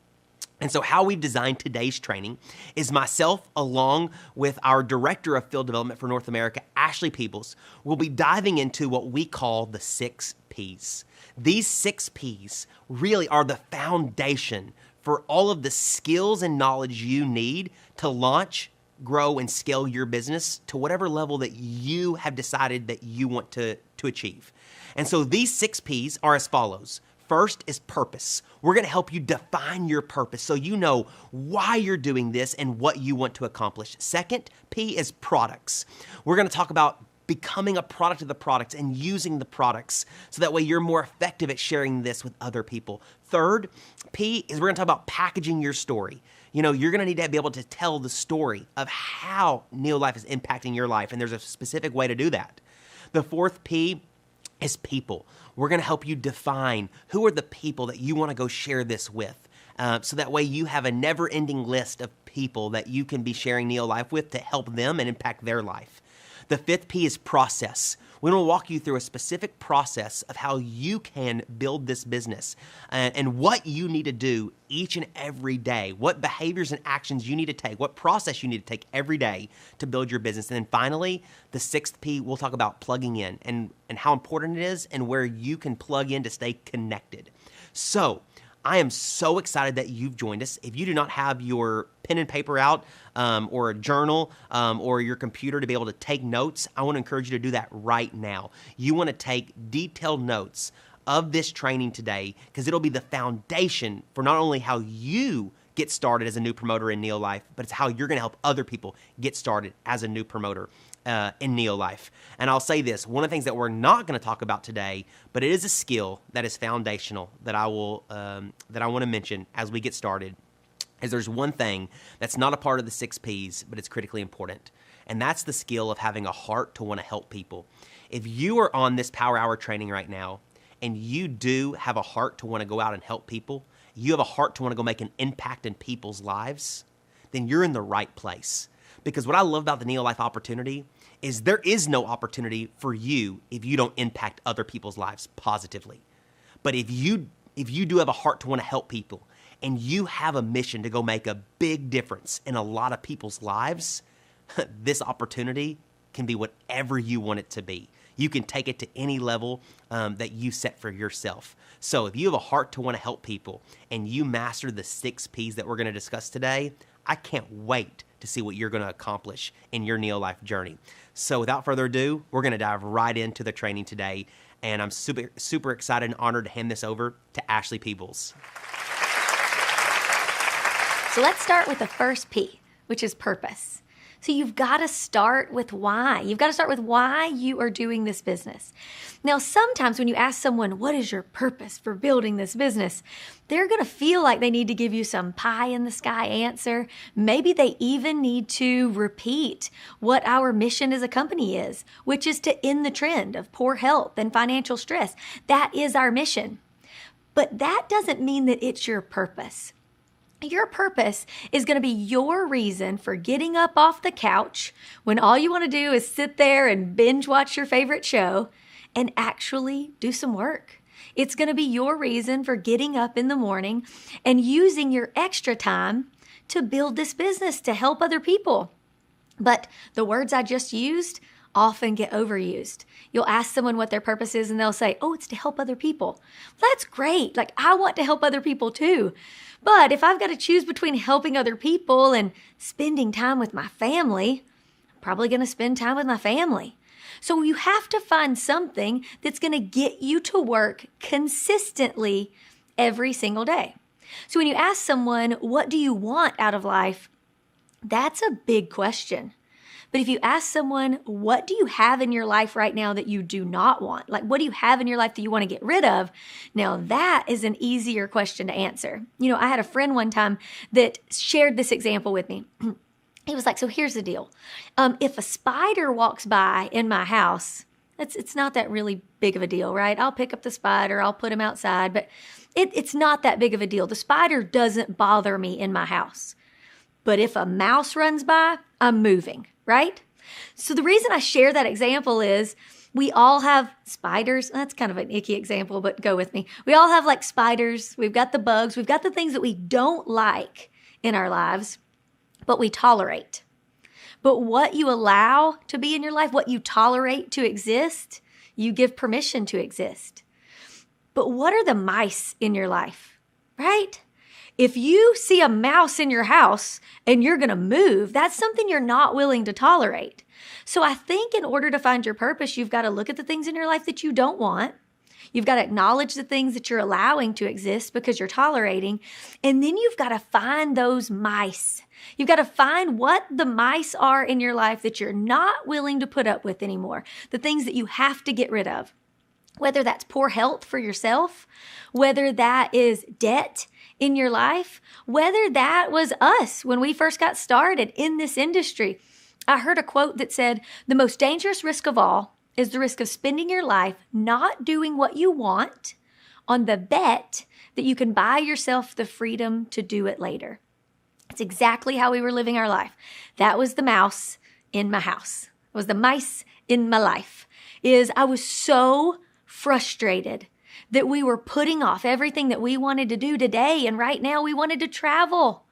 And so how we've designed today's training is myself, along with our Director of Field Development for North America, Ashley Peebles, we'll be diving into what we call the 6 Ps. These 6 Ps really are the foundation for all of the skills and knowledge you need to launch, grow, and scale your business to whatever level that you have decided that you want to achieve. And so these 6 Ps are as follows. First is purpose. We're going to help you define your purpose so you know why you're doing this and what you want to accomplish. Second P is products. We're going to talk about becoming a product of the products and using the products so that way you're more effective at sharing this with other people. Third P is we're going to talk about packaging your story. You know, you're going to need to be able to tell the story of how NeoLife is impacting your life, and there's a specific way to do that. The fourth P is people. We're going to help you define who are the people that you want to go share this with. So that way you have a never-ending list of people that you can be sharing NeoLife with to help them and impact their life. The fifth P is process. We want to walk you through a specific process of how you can build this business and what you need to do each and every day, what behaviors and actions you need to take, what process you need to take every day to build your business. And then finally, the sixth P, we'll talk about plugging in and how important it is and where you can plug in to stay connected. So I am so excited that you've joined us. If you do not have your pen and paper out or a journal or your computer to be able to take notes, I want to encourage you to do that right now. You want to take detailed notes of this training today because it'll be the foundation for not only how you get started as a new promoter in NeoLife, but it's how you're going to help other people get started as a new promoter in NeoLife. And I'll say this, one of the things that we're not going to talk about today, but it is a skill that is foundational that I want to mention as we get started, is there's one thing that's not a part of the 6 Ps, but it's critically important. And that's the skill of having a heart to want to help people. If you are on this Power Hour training right now, and you do have a heart to want to go out and help people, you have a heart to want to go make an impact in people's lives, then you're in the right place. Because what I love about the NeoLife opportunity is there is no opportunity for you if you don't impact other people's lives positively. But if you do have a heart to want to help people and you have a mission to go make a big difference in a lot of people's lives, this opportunity can be whatever you want it to be. You can take it to any level that you set for yourself. So if you have a heart to want to help people and you master the 6 Ps that we're going to discuss today, I can't wait to see what you're going to accomplish in your NeoLife journey. So without further ado, we're going to dive right into the training today. And I'm super, super excited and honored to hand this over to Ashley Peebles. So let's start with the first P, which is purpose. So you've got to start with why. You've got to start with why you are doing this business. Now, sometimes when you ask someone, what is your purpose for building this business? They're going to feel like they need to give you some pie in the sky answer. Maybe they even need to repeat what our mission as a company is, which is to end the trend of poor health and financial stress. That is our mission. But that doesn't mean that it's your purpose. Your purpose is going to be your reason for getting up off the couch when all you want to do is sit there and binge watch your favorite show and actually do some work. It's going to be your reason for getting up in the morning and using your extra time to build this business to help other people. But the words I just used often get overused. You'll ask someone what their purpose is and they'll say, oh, it's to help other people. Well, that's great. Like, I want to help other people too. But if I've got to choose between helping other people and spending time with my family, I'm probably going to spend time with my family. So you have to find something that's going to get you to work consistently every single day. So when you ask someone, what do you want out of life? That's a big question. But if you ask someone, what do you have in your life right now that you do not want? Like, what do you have in your life that you want to get rid of? Now, that is an easier question to answer. You know, I had a friend one time that shared this example with me. He was like, so here's the deal. If a spider walks by in my house, it's not that really big of a deal, right? I'll pick up the spider, I'll put him outside, but it's not that big of a deal. The spider doesn't bother me in my house. But if a mouse runs by, I'm moving, right? So the reason I share that example is we all have spiders. That's kind of an icky example, but go with me. We all have like spiders. We've got the bugs. We've got the things that we don't like in our lives, but we tolerate. But what you allow to be in your life, what you tolerate to exist, you give permission to exist. But what are the mice in your life, right? If you see a mouse in your house and you're going to move, that's something you're not willing to tolerate. So I think in order to find your purpose, you've got to look at the things in your life that you don't want. You've got to acknowledge the things that you're allowing to exist because you're tolerating. And then you've got to find those mice. You've got to find what the mice are in your life that you're not willing to put up with anymore. The things that you have to get rid of. Whether that's poor health for yourself, whether that is debt in your life, whether that was us when we first got started in this industry. I heard a quote that said, the most dangerous risk of all is the risk of spending your life not doing what you want on the bet that you can buy yourself the freedom to do it later. It's exactly how we were living our life. That was the mouse in my house. It was the mice in my life. I was so frustrated that we were putting off everything that we wanted to do today. And right now we wanted to travel.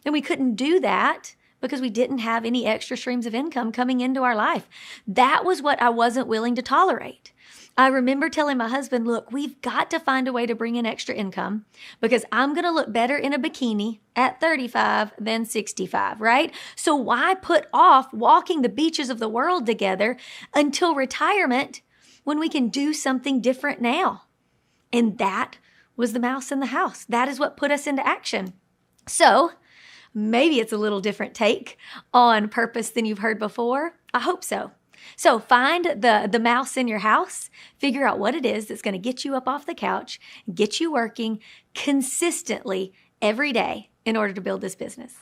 And we couldn't do that because we didn't have any extra streams of income coming into our life. That was what I wasn't willing to tolerate. I remember telling my husband, look, we've got to find a way to bring in extra income because I'm going to look better in a bikini at 35 than 65, right? So why put off walking the beaches of the world together until retirement when we can do something different now? And that was the mouse in the house. That is what put us into action. So maybe it's a little different take on purpose than you've heard before. I hope so. So find the mouse in your house, figure out what it is that's going to get you up off the couch, get you working consistently every day in order to build this business.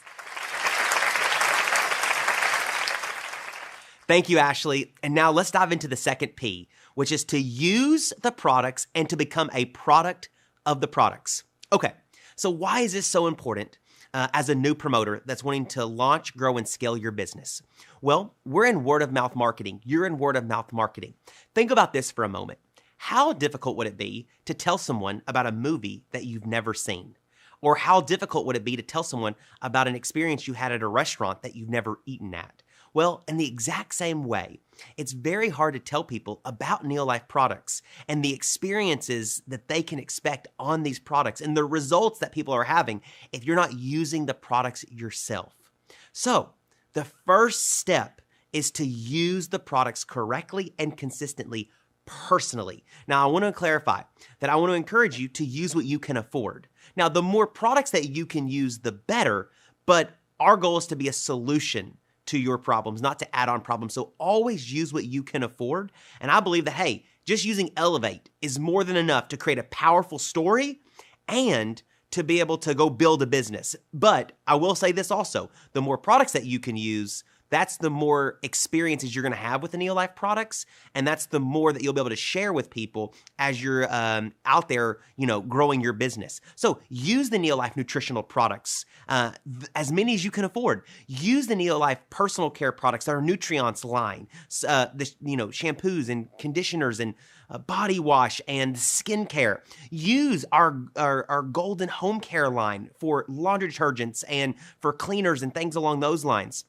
Thank you, Ashley. And now let's dive into the second P, which is to use the products and to become a product of the products. Okay, so why is this so important as a new promoter that's wanting to launch, grow, and scale your business? Well, we're in word of mouth marketing. You're in word of mouth marketing. Think about this for a moment. How difficult would it be to tell someone about a movie that you've never seen? Or how difficult would it be to tell someone about an experience you had at a restaurant that you've never eaten at? Well, in the exact same way, it's very hard to tell people about NeoLife products and the experiences that they can expect on these products and the results that people are having if you're not using the products yourself. So, the first step is to use the products correctly and consistently personally. Now, I want to clarify that I want to encourage you to use what you can afford. Now, the more products that you can use, the better, but our goal is to be a solution to your problems, not to add on problems. So always use what you can afford. And I believe that, hey, just using Elevate is more than enough to create a powerful story and to be able to go build a business. But I will say this also, the more products that you can use, that's the more experiences you're going to have with the NeoLife products, and that's the more that you'll be able to share with people as you're out there, growing your business. So use the NeoLife nutritional products, as many as you can afford. Use the NeoLife personal care products, our Nutrients line, shampoos and conditioners and body wash and skincare. Use our golden home care line for laundry detergents and for cleaners and things along those lines.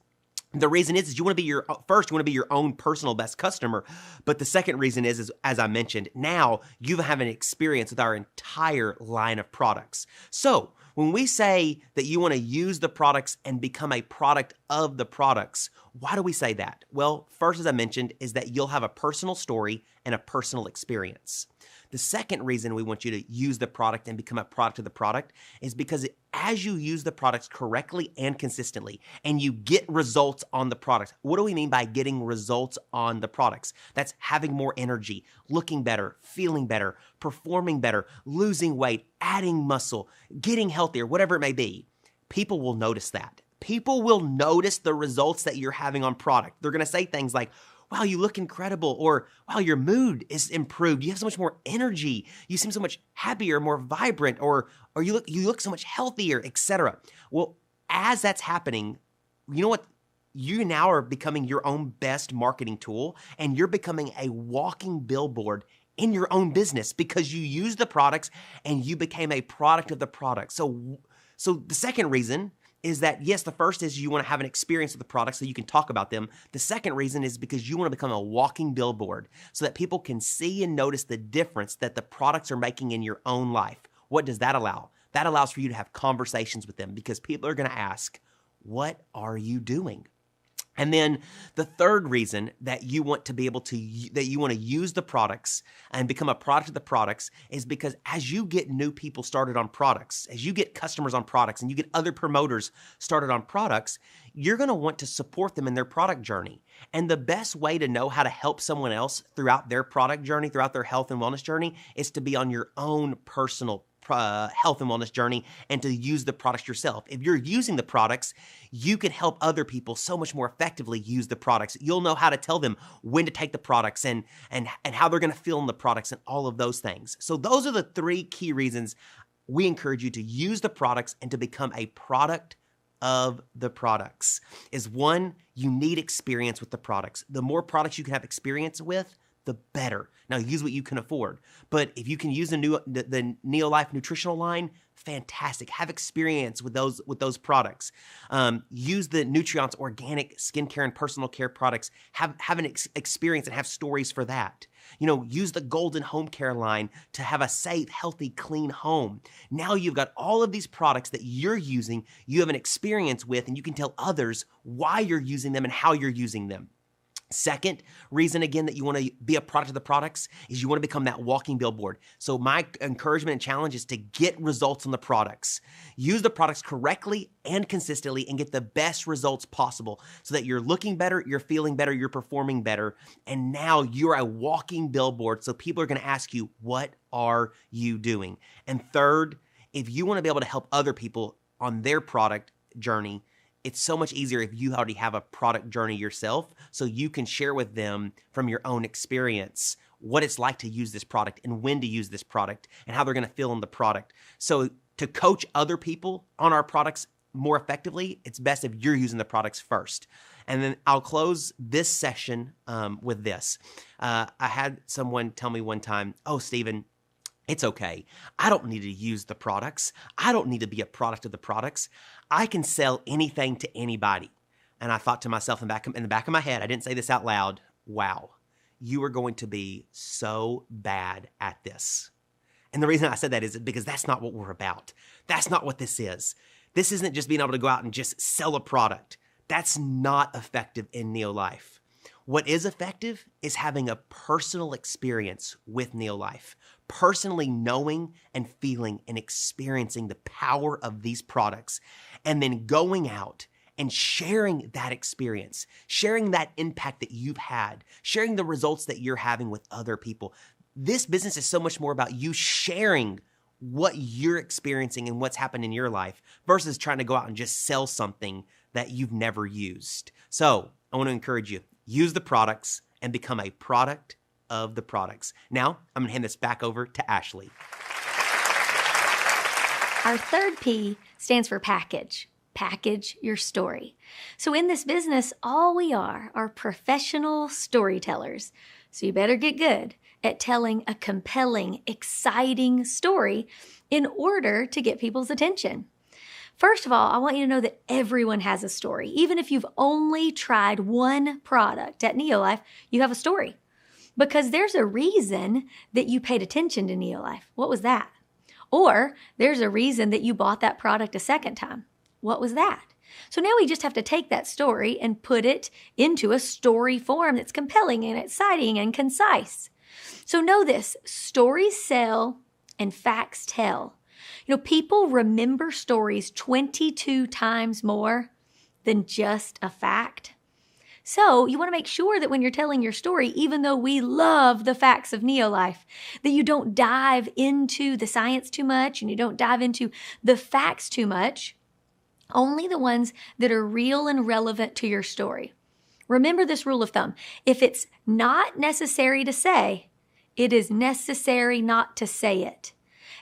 The reason is you want to be you want to be your own personal best customer. But the second reason is as I mentioned, now you have an experience with our entire line of products. So when we say that you want to use the products and become a product of the products, why do we say that? Well, first, as I mentioned, is that you'll have a personal story and a personal experience. The second reason we want you to use the product and become a product of the product is because as you use the products correctly and consistently and you get results on the products, what do we mean by getting results on the products? That's having more energy, looking better, feeling better, performing better, losing weight, adding muscle, getting healthier, whatever it may be. People will notice that. People will notice the results that you're having on product. They're going to say things like, wow, you look incredible, or wow, your mood is improved. You have so much more energy. You seem so much happier, more vibrant, or you look so much healthier, etc. Well, as that's happening, you know what? You now are becoming your own best marketing tool, and you're becoming a walking billboard in your own business because you use the products and you became a product of the product. So the second reason is that, yes, the first is you want to have an experience with the product so you can talk about them. The second reason is because you want to become a walking billboard so that people can see and notice the difference that the products are making in your own life. What does that allow? That allows for you to have conversations with them because people are going to ask, what are you doing? And then the third reason that you want to be able to, that you want to use the products and become a product of the products is because as you get new people started on products, as you get customers on products and you get other promoters started on products, you're going to want to support them in their product journey. And the best way to know how to help someone else throughout their product journey, throughout their health and wellness journey, is to be on your own personal health and wellness journey and to use the products yourself. If you're using the products, you can help other people so much more effectively use the products. You'll know how to tell them when to take the products and how they're going to feel in the products and all of those things. So those are the three key reasons we encourage you to use the products and to become a product of the products. Is one, you need experience with the products. The more products you can have experience with, the better. Now use what you can afford. But if you can use the NeoLife nutritional line, fantastic. Have experience with those products. Use the Nutrients organic skincare and personal care products. Have an experience and have stories for that. Use the Golden Home Care line to have a safe, healthy, clean home. Now you've got all of these products that you're using, you have an experience with, and you can tell others why you're using them and how you're using them. Second reason, again, that you want to be a product of the products is you want to become that walking billboard. So my encouragement and challenge is to get results on the products. Use the products correctly and consistently and get the best results possible so that you're looking better, you're feeling better, you're performing better. And now you're a walking billboard. So people are going to ask you, what are you doing? And third, if you want to be able to help other people on their product journey, it's so much easier if you already have a product journey yourself, so you can share with them from your own experience what it's like to use this product and when to use this product and how they're going to feel in the product. So to coach other people on our products more effectively, it's best if you're using the products first. And then I'll close this session with this. I had someone tell me one time, "Oh, Stephen, it's okay. I don't need to use the products. I don't need to be a product of the products. I can sell anything to anybody." And I thought to myself in the back of my head, I didn't say this out loud, wow, you are going to be so bad at this. And the reason I said that is because that's not what we're about. That's not what this is. This isn't just being able to go out and just sell a product. That's not effective in NeoLife. What is effective is having a personal experience with NeoLife, personally knowing and feeling and experiencing the power of these products, and then going out and sharing that experience, sharing that impact that you've had, sharing the results that you're having with other people. This business is so much more about you sharing what you're experiencing and what's happened in your life versus trying to go out and just sell something that you've never used. So I want to encourage you, use the products and become a product of the products. Now, I'm going to hand this back over to Ashley. Our third P stands for package. Package your story. So in this business, all we are professional storytellers. So you better get good at telling a compelling, exciting story in order to get people's attention. First of all, I want you to know that everyone has a story. Even if you've only tried one product at NeoLife, you have a story. Because there's a reason that you paid attention to NeoLife. What was that? Or there's a reason that you bought that product a second time. What was that? So now we just have to take that story and put it into a story form that's compelling and exciting and concise. So know this, stories sell and facts tell. People remember stories 22 times more than just a fact. So you want to make sure that when you're telling your story, even though we love the facts of NeoLife, that you don't dive into the science too much and you don't dive into the facts too much, only the ones that are real and relevant to your story. Remember this rule of thumb. If it's not necessary to say, it is necessary not to say it.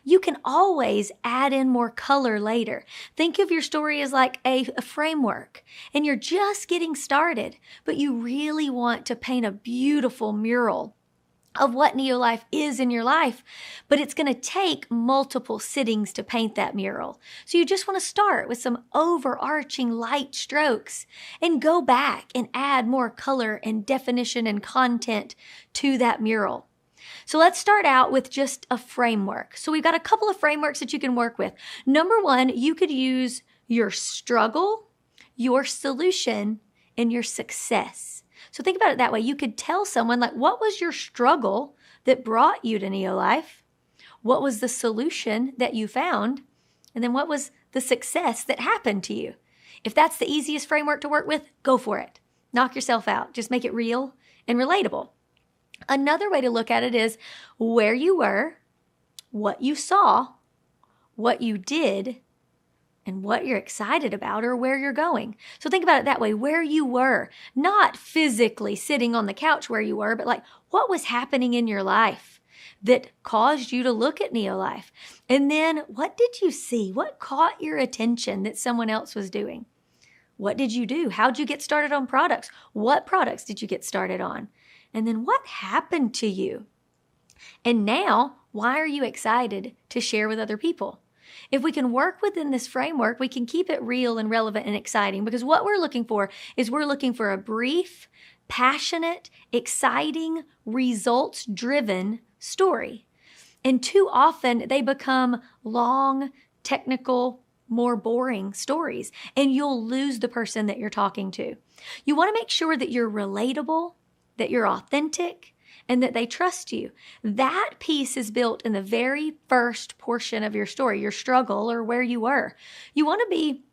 You can always add in more color later. Think of your story as like a framework, and you're just getting started, but you really want to paint a beautiful mural of what NeoLife is in your life, but it's going to take multiple sittings to paint that mural. So you just want to start with some overarching light strokes and go back and add more color and definition and content to that mural. So let's start out with just a framework. So we've got a couple of frameworks that you can work with. Number one, you could use your struggle, your solution, and your success. So think about it that way. You could tell someone, like, what was your struggle that brought you to NeoLife? What was the solution that you found? And then what was the success that happened to you? If that's the easiest framework to work with, go for it. Knock yourself out. Just make it real and relatable. Another way to look at it is where you were, what you saw, what you did, and what you're excited about or where you're going. So think about it that way, where you were, not physically sitting on the couch where you were, but like what was happening in your life that caused you to look at NeoLife? And then what did you see? What caught your attention that someone else was doing? What did you do? How'd you get started on products? What products did you get started on? And then what happened to you? And now, why are you excited to share with other people? If we can work within this framework, we can keep it real and relevant and exciting, because what we're looking for is we're looking for a brief, passionate, exciting, results-driven story. And too often they become long, technical, more boring stories, and you'll lose the person that you're talking to. You want to make sure that you're relatable, that you're authentic, and that they trust you. That piece is built in the very first portion of your story, your struggle or where you were. You want to be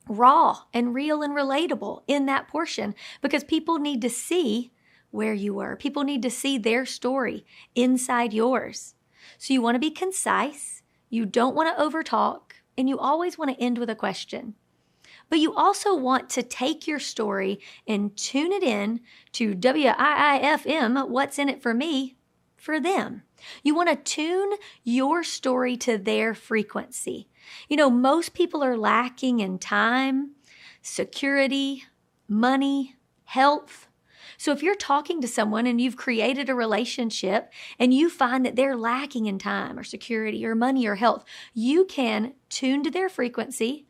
raw and real and relatable in that portion, because people need to see where you were. People need to see their story inside yours. So you want to be concise, you don't want to overtalk, and you always want to end with a question. But you also want to take your story and tune it in to WIIFM, what's in it for me, for them. You want to tune your story to their frequency. You know, most people are lacking in time, security, money, health. So if you're talking to someone and you've created a relationship and you find that they're lacking in time or security or money or health, you can tune to their frequency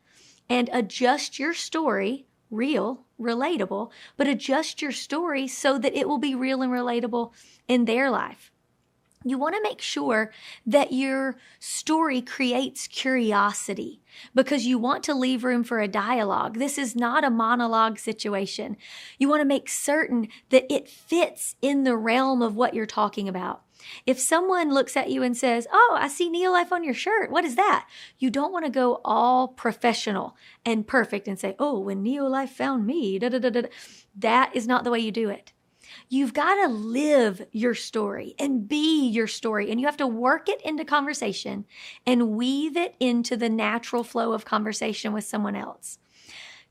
and adjust your story, real, relatable, but adjust your story so that it will be real and relatable in their life. You want to make sure that your story creates curiosity, because you want to leave room for a dialogue. This is not a monologue situation. You want to make certain that it fits in the realm of what you're talking about. If someone looks at you and says, "Oh, I see NeoLife on your shirt. What is that?" You don't want to go all professional and perfect and say, "Oh, when NeoLife found me, da da da da." That is not the way you do it. You've got to live your story and be your story, and you have to work it into conversation and weave it into the natural flow of conversation with someone else.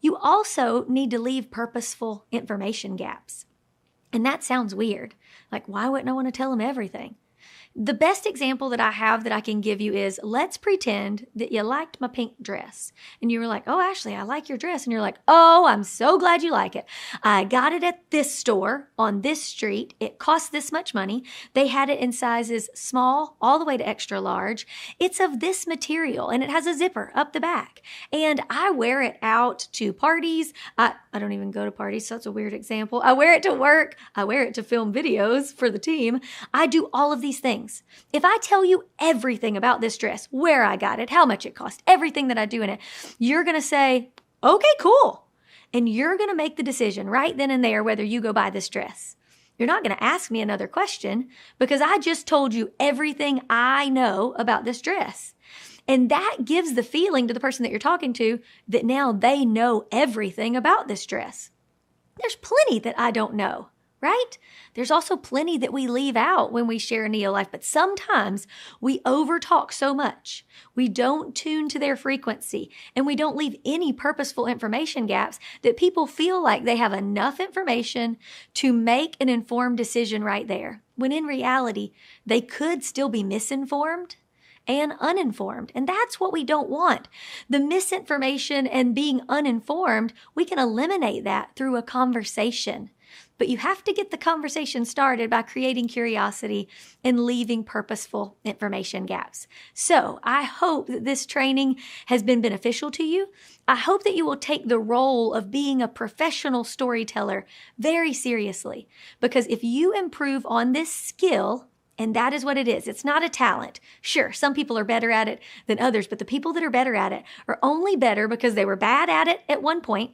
You also need to leave purposeful information gaps. And that sounds weird. Like, why wouldn't I want to tell them everything? The best example that I have that I can give you is, let's pretend that you liked my pink dress. And you were like, "Oh, Ashley, I like your dress." And you're like, "Oh, I'm so glad you like it. I got it at this store on this street. It cost this much money. They had it in sizes small all the way to extra large. It's of this material and it has a zipper up the back. And I wear it out to parties. I don't even go to parties, so it's a weird example. I wear it to work. I wear it to film videos for the team. I do all of these things. If I tell you everything about this dress, where I got it, how much it cost, everything that I do in it, you're going to say, "Okay, cool." And you're going to make the decision right then and there whether you go buy this dress. You're not going to ask me another question because I just told you everything I know about this dress. And that gives the feeling to the person that you're talking to that now they know everything about this dress. There's plenty that I don't know, right? There's also plenty that we leave out when we share NeoLife, but sometimes we overtalk so much. We don't tune to their frequency, and we don't leave any purposeful information gaps that people feel like they have enough information to make an informed decision right there, when in reality, they could still be misinformed and uninformed. And that's what we don't want. The misinformation and being uninformed, we can eliminate that through a conversation. But you have to get the conversation started by creating curiosity and leaving purposeful information gaps. So I hope that this training has been beneficial to you. I hope that you will take the role of being a professional storyteller very seriously, because if you improve on this skill, and that is what it is. It's not a talent. Sure, some people are better at it than others, but the people that are better at it are only better because they were bad at it at one point.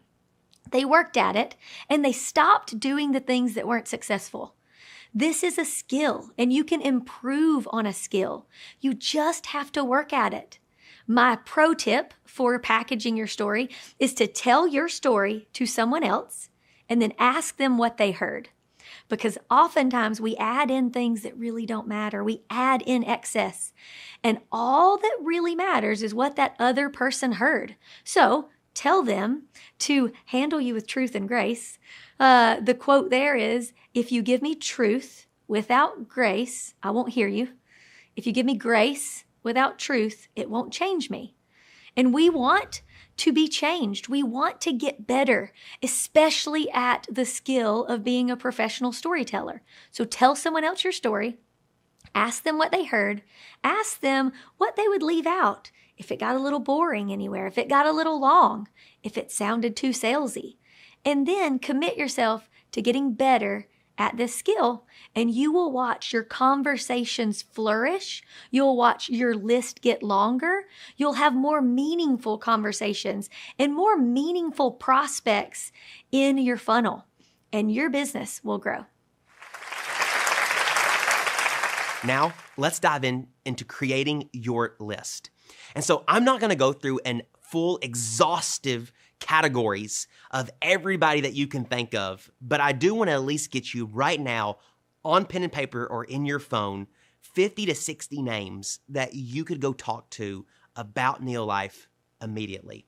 They worked at it, and they stopped doing the things that weren't successful. This is a skill, and you can improve on a skill. You just have to work at it. My pro tip for packaging your story is to tell your story to someone else and then ask them what they heard. Because oftentimes we add in things that really don't matter. We add in excess. And all that really matters is what that other person heard. So tell them to handle you with truth and grace. The quote there is, if you give me truth without grace, I won't hear you. If you give me grace without truth, it won't change me. And we want to be changed. We want to get better, especially at the skill of being a professional storyteller. So tell someone else your story. Ask them what they heard. Ask them what they would leave out. If it got a little boring anywhere, if it got a little long, if it sounded too salesy. And then commit yourself to getting better at this skill, and you will watch your conversations flourish. You'll watch your list get longer. You'll have more meaningful conversations and more meaningful prospects in your funnel, and your business will grow. Now, let's dive into creating your list. And so I'm not going to go through an full exhaustive categories of everybody that you can think of, but I do want to at least get you right now on pen and paper or in your phone 50 to 60 names that you could go talk to about NeoLife immediately.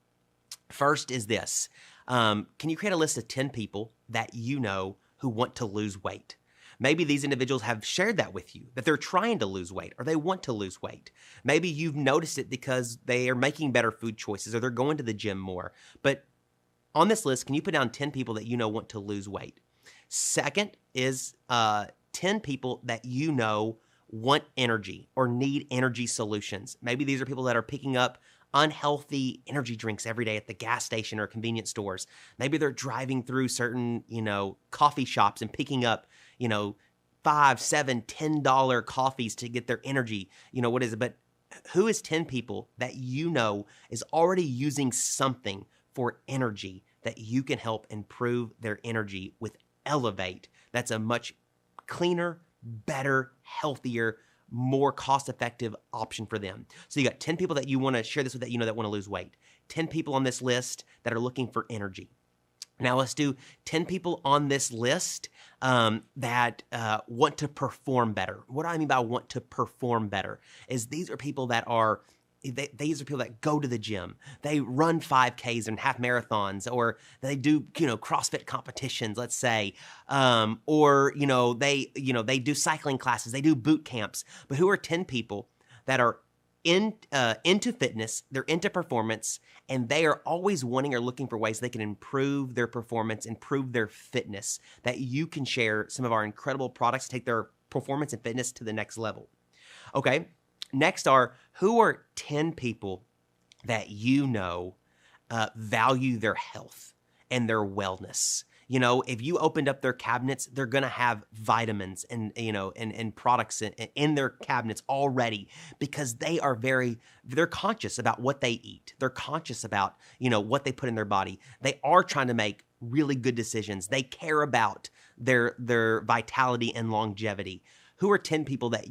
First is this. Can you create a list of 10 people that you know who want to lose weight? Maybe these individuals have shared that with you, that they're trying to lose weight or they want to lose weight. Maybe you've noticed it because they are making better food choices or they're going to the gym more. But on this list, can you put down 10 people that you know want to lose weight? Second is 10 people that you know want energy or need energy solutions. Maybe these are people that are picking up unhealthy energy drinks every day at the gas station or convenience stores. Maybe they're driving through certain, coffee shops and picking up, $5, $7, $10 coffees to get their energy. What is it? But who is 10 people that you know is already using something for energy that you can help improve their energy with Elevate? That's a much cleaner, better, healthier, more cost-effective option for them. So you got 10 people that you want to share this with that that want to lose weight. 10 people on this list that are looking for energy. Now let's do 10 people on this list that want to perform better. What I mean by want to perform better is these are people that go to the gym. They run 5Ks and half marathons, or they do, CrossFit competitions, let's say, or they do cycling classes, they do boot camps. But who are 10 people that are into fitness, they're into performance, and they are always wanting or looking for ways they can improve their performance, improve their fitness, that you can share some of our incredible products, take their performance and fitness to the next level. Okay. Next who are 10 people that value their health and their wellness? If you opened up their cabinets, they're going to have vitamins and products in their cabinets already, because they're conscious about what they eat. They're conscious about, what they put in their body. They are trying to make really good decisions. They care about their vitality and longevity. Who are 10 people that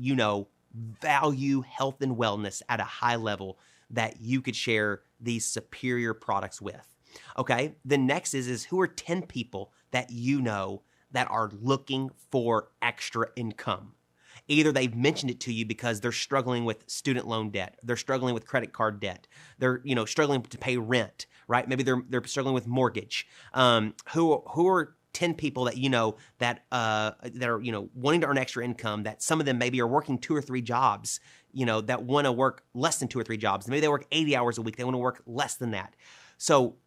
value health and wellness at a high level that you could share these superior products with? Okay, the next is who are 10 people that that are looking for extra income? Either they've mentioned it to you because they're struggling with student loan debt, they're struggling with credit card debt, they're struggling to pay rent, right? Maybe they're struggling with mortgage. Who are 10 people that that are wanting to earn extra income, that some of them maybe are working 2 or 3 jobs, that want to work less than 2 or 3 jobs. Maybe they work 80 hours a week, they want to work less than that. So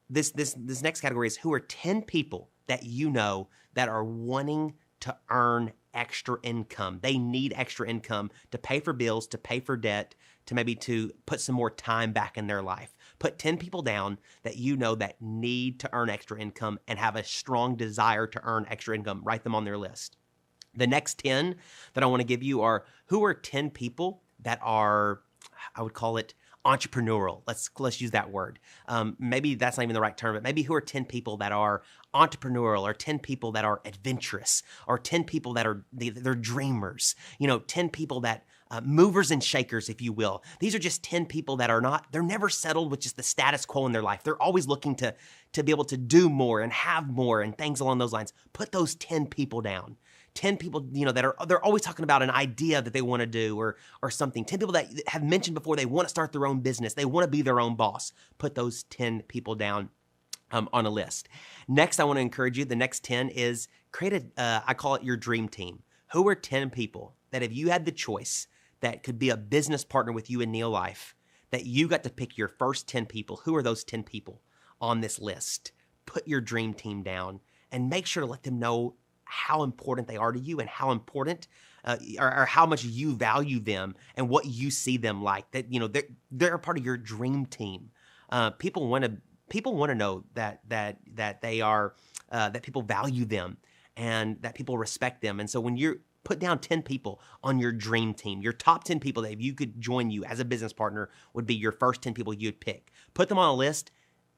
this next category is who are 10 people that you know that are wanting to earn extra income. They need extra income to pay for bills, to pay for debt, to maybe to put some more time back in their life. Put 10 people down that you know that need to earn extra income and have a strong desire to earn extra income. Write them on their list. The next 10 that I want to give you are, who are 10 people that are, I would call it entrepreneurial. Let's use that word. Maybe that's not even the right term, but maybe who are 10 people that are entrepreneurial, or 10 people that are adventurous, or 10 people that are, they're dreamers, 10 people that movers and shakers, if you will. These are just 10 people that they're never settled with just the status quo in their life. They're always looking to be able to do more and have more and things along those lines. Put those 10 people down. 10 people, they're always talking about an idea that they want to do or something. 10 people that have mentioned before they want to start their own business. They want to be their own boss. Put those 10 people down on a list. Next, I want to encourage you. The next 10 is create I call it your dream team. Who are 10 people that if you had the choice that could be a business partner with you in NeoLife, that you got to pick your first 10 people? Who are those 10 people on this list? Put your dream team down and make sure to let them know how important they are to you and how important or how much you value them and what you see them like. That they're a part of your dream team. People want to know that they are that people value them and that people respect them. And so when you put down 10 people on your dream team, your top 10 people that if you could join you as a business partner would be your first 10 people you'd pick. Put them on a list.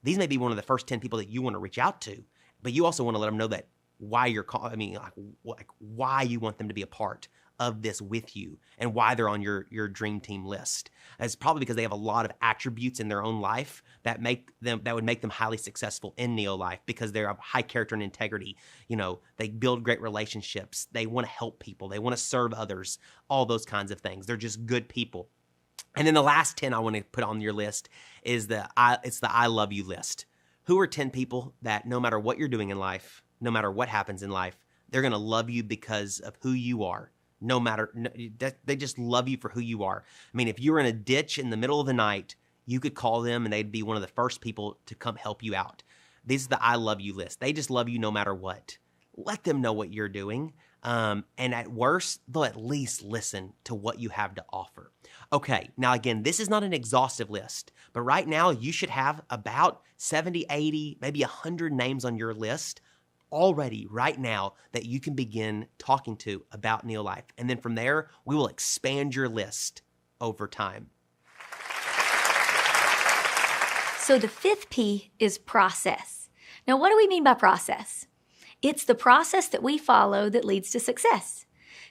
These may be one of the first 10 people that you want to reach out to, but you also want to let them know that why you're calling. I mean, like why you want them to be a part of this with you and why they're on your dream team list. It's probably because they have a lot of attributes in their own life that would make them highly successful in NeoLife, because they're of high character and integrity. They build great relationships. They want to help people. They want to serve others, all those kinds of things. They're just good people. And then the last 10 I want to put on your list is the I love you list. Who are 10 people that no matter what you're doing in life, no matter what happens in life, they're going to love you because of who you are. They just love you for who you are. I mean, if you were in a ditch in the middle of the night, you could call them and they'd be one of the first people to come help you out. This is the I love you list. They just love you no matter what. Let them know what you're doing. And at worst, they'll at least listen to what you have to offer. Okay, now again, this is not an exhaustive list, but right now you should have about 70, 80, maybe 100 names on your list already right now that you can begin talking to about NeoLife. And then from there, we will expand your list over time. So the fifth P is process. Now, what do we mean by process? It's the process that we follow that leads to success.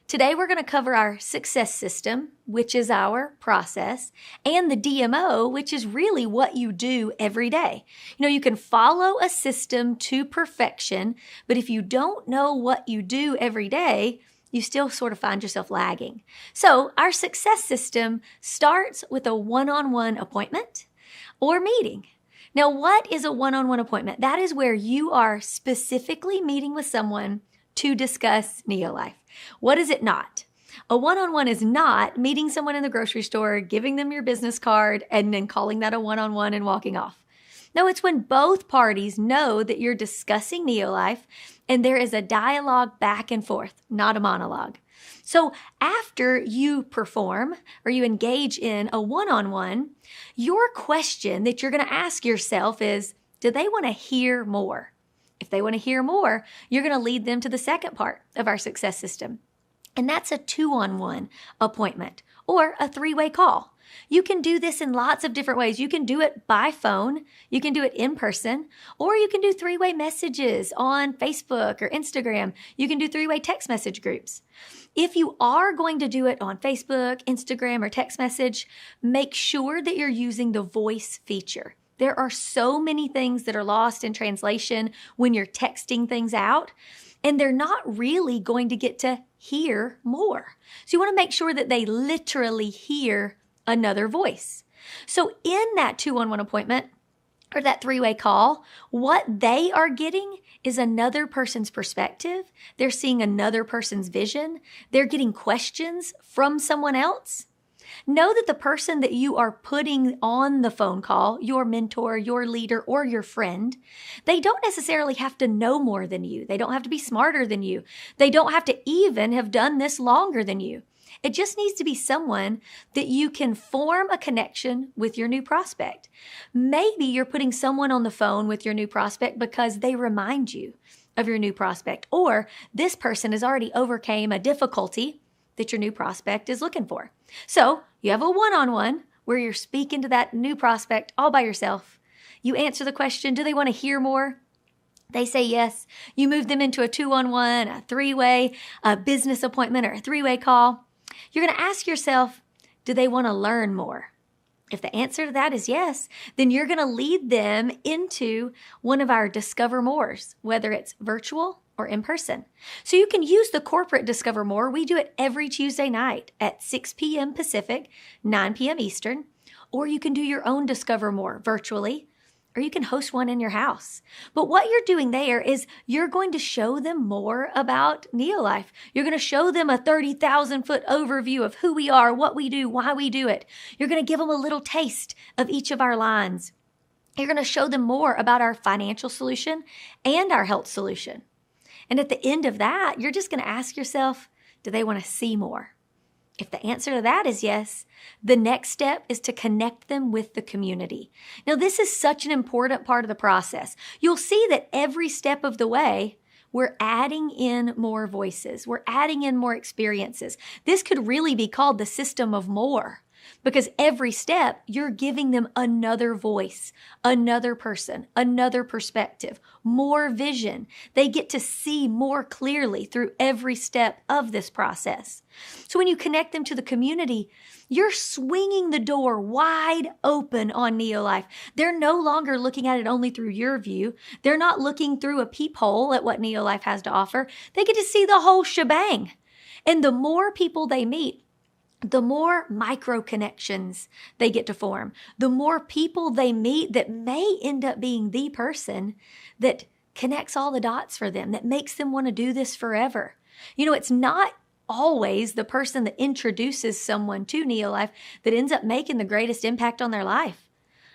Today, we're going to cover our success system, which is our process, and the DMO, which is really what you do every day. You can follow a system to perfection, but if you don't know what you do every day, you still sort of find yourself lagging. So our success system starts with a one-on-one appointment or meeting. Now, what is a one-on-one appointment? That is where you are specifically meeting with someone to discuss NeoLife. What is it not? A one-on-one is not meeting someone in the grocery store, giving them your business card, and then calling that a one-on-one and walking off. No, it's when both parties know that you're discussing NeoLife and there is a dialogue back and forth, not a monologue. So after you perform or you engage in a one-on-one, your question that you're going to ask yourself is, do they want to hear more? If they want to hear more, you're going to lead them to the second part of our success system. And that's a 2-on-1 appointment or a 3-way call. You can do this in lots of different ways. You can do it by phone, you can do it in person, or you can do 3-way messages on Facebook or Instagram. You can do 3-way text message groups. If you are going to do it on Facebook, Instagram, or text message, make sure that you're using the voice feature. There are so many things that are lost in translation when you're texting things out, and they're not really going to get to hear more. So you want to make sure that they literally hear another voice. So in that 2-on-1 appointment or that 3-way call, what they are getting is another person's perspective. They're seeing another person's vision. They're getting questions from someone else. Know that the person that you are putting on the phone call, your mentor, your leader, or your friend, they don't necessarily have to know more than you. They don't have to be smarter than you. They don't have to even have done this longer than you. It just needs to be someone that you can form a connection with your new prospect. Maybe you're putting someone on the phone with your new prospect because they remind you of your new prospect, or this person has already overcame a difficulty that your new prospect is looking for. So you have a one-on-one where you're speaking to that new prospect all by yourself. You answer the question, do they want to hear more? They say yes. You move them into a 2-on-1, a 3-way, a business appointment, or a 3-way call. You're going to ask yourself, do they want to learn more? If the answer to that is yes, then you're going to lead them into one of our Discover Mores, whether it's virtual or in person. So you can use the corporate Discover More. We do it every Tuesday night at 6 p.m. Pacific, 9 p.m. Eastern, or you can do your own Discover More virtually, or you can host one in your house. But what you're doing there is you're going to show them more about NeoLife. You're going to show them a 30,000-foot overview of who we are, what we do, why we do it. You're going to give them a little taste of each of our lines. You're going to show them more about our financial solution and our health solution. And at the end of that, you're just going to ask yourself, do they want to see more? If the answer to that is yes, the next step is to connect them with the community. Now, this is such an important part of the process. You'll see that every step of the way, we're adding in more voices. We're adding in more experiences. This could really be called the system of more, because every step, you're giving them another voice, another person, another perspective, more vision. They get to see more clearly through every step of this process. So when you connect them to the community, you're swinging the door wide open on NeoLife. They're no longer looking at it only through your view. They're not looking through a peephole at what NeoLife has to offer. They get to see the whole shebang. And the more people they meet, the more micro connections they get to form, the more people they meet that may end up being the person that connects all the dots for them, that makes them want to do this forever. You know, it's not always the person that introduces someone to NeoLife that ends up making the greatest impact on their life.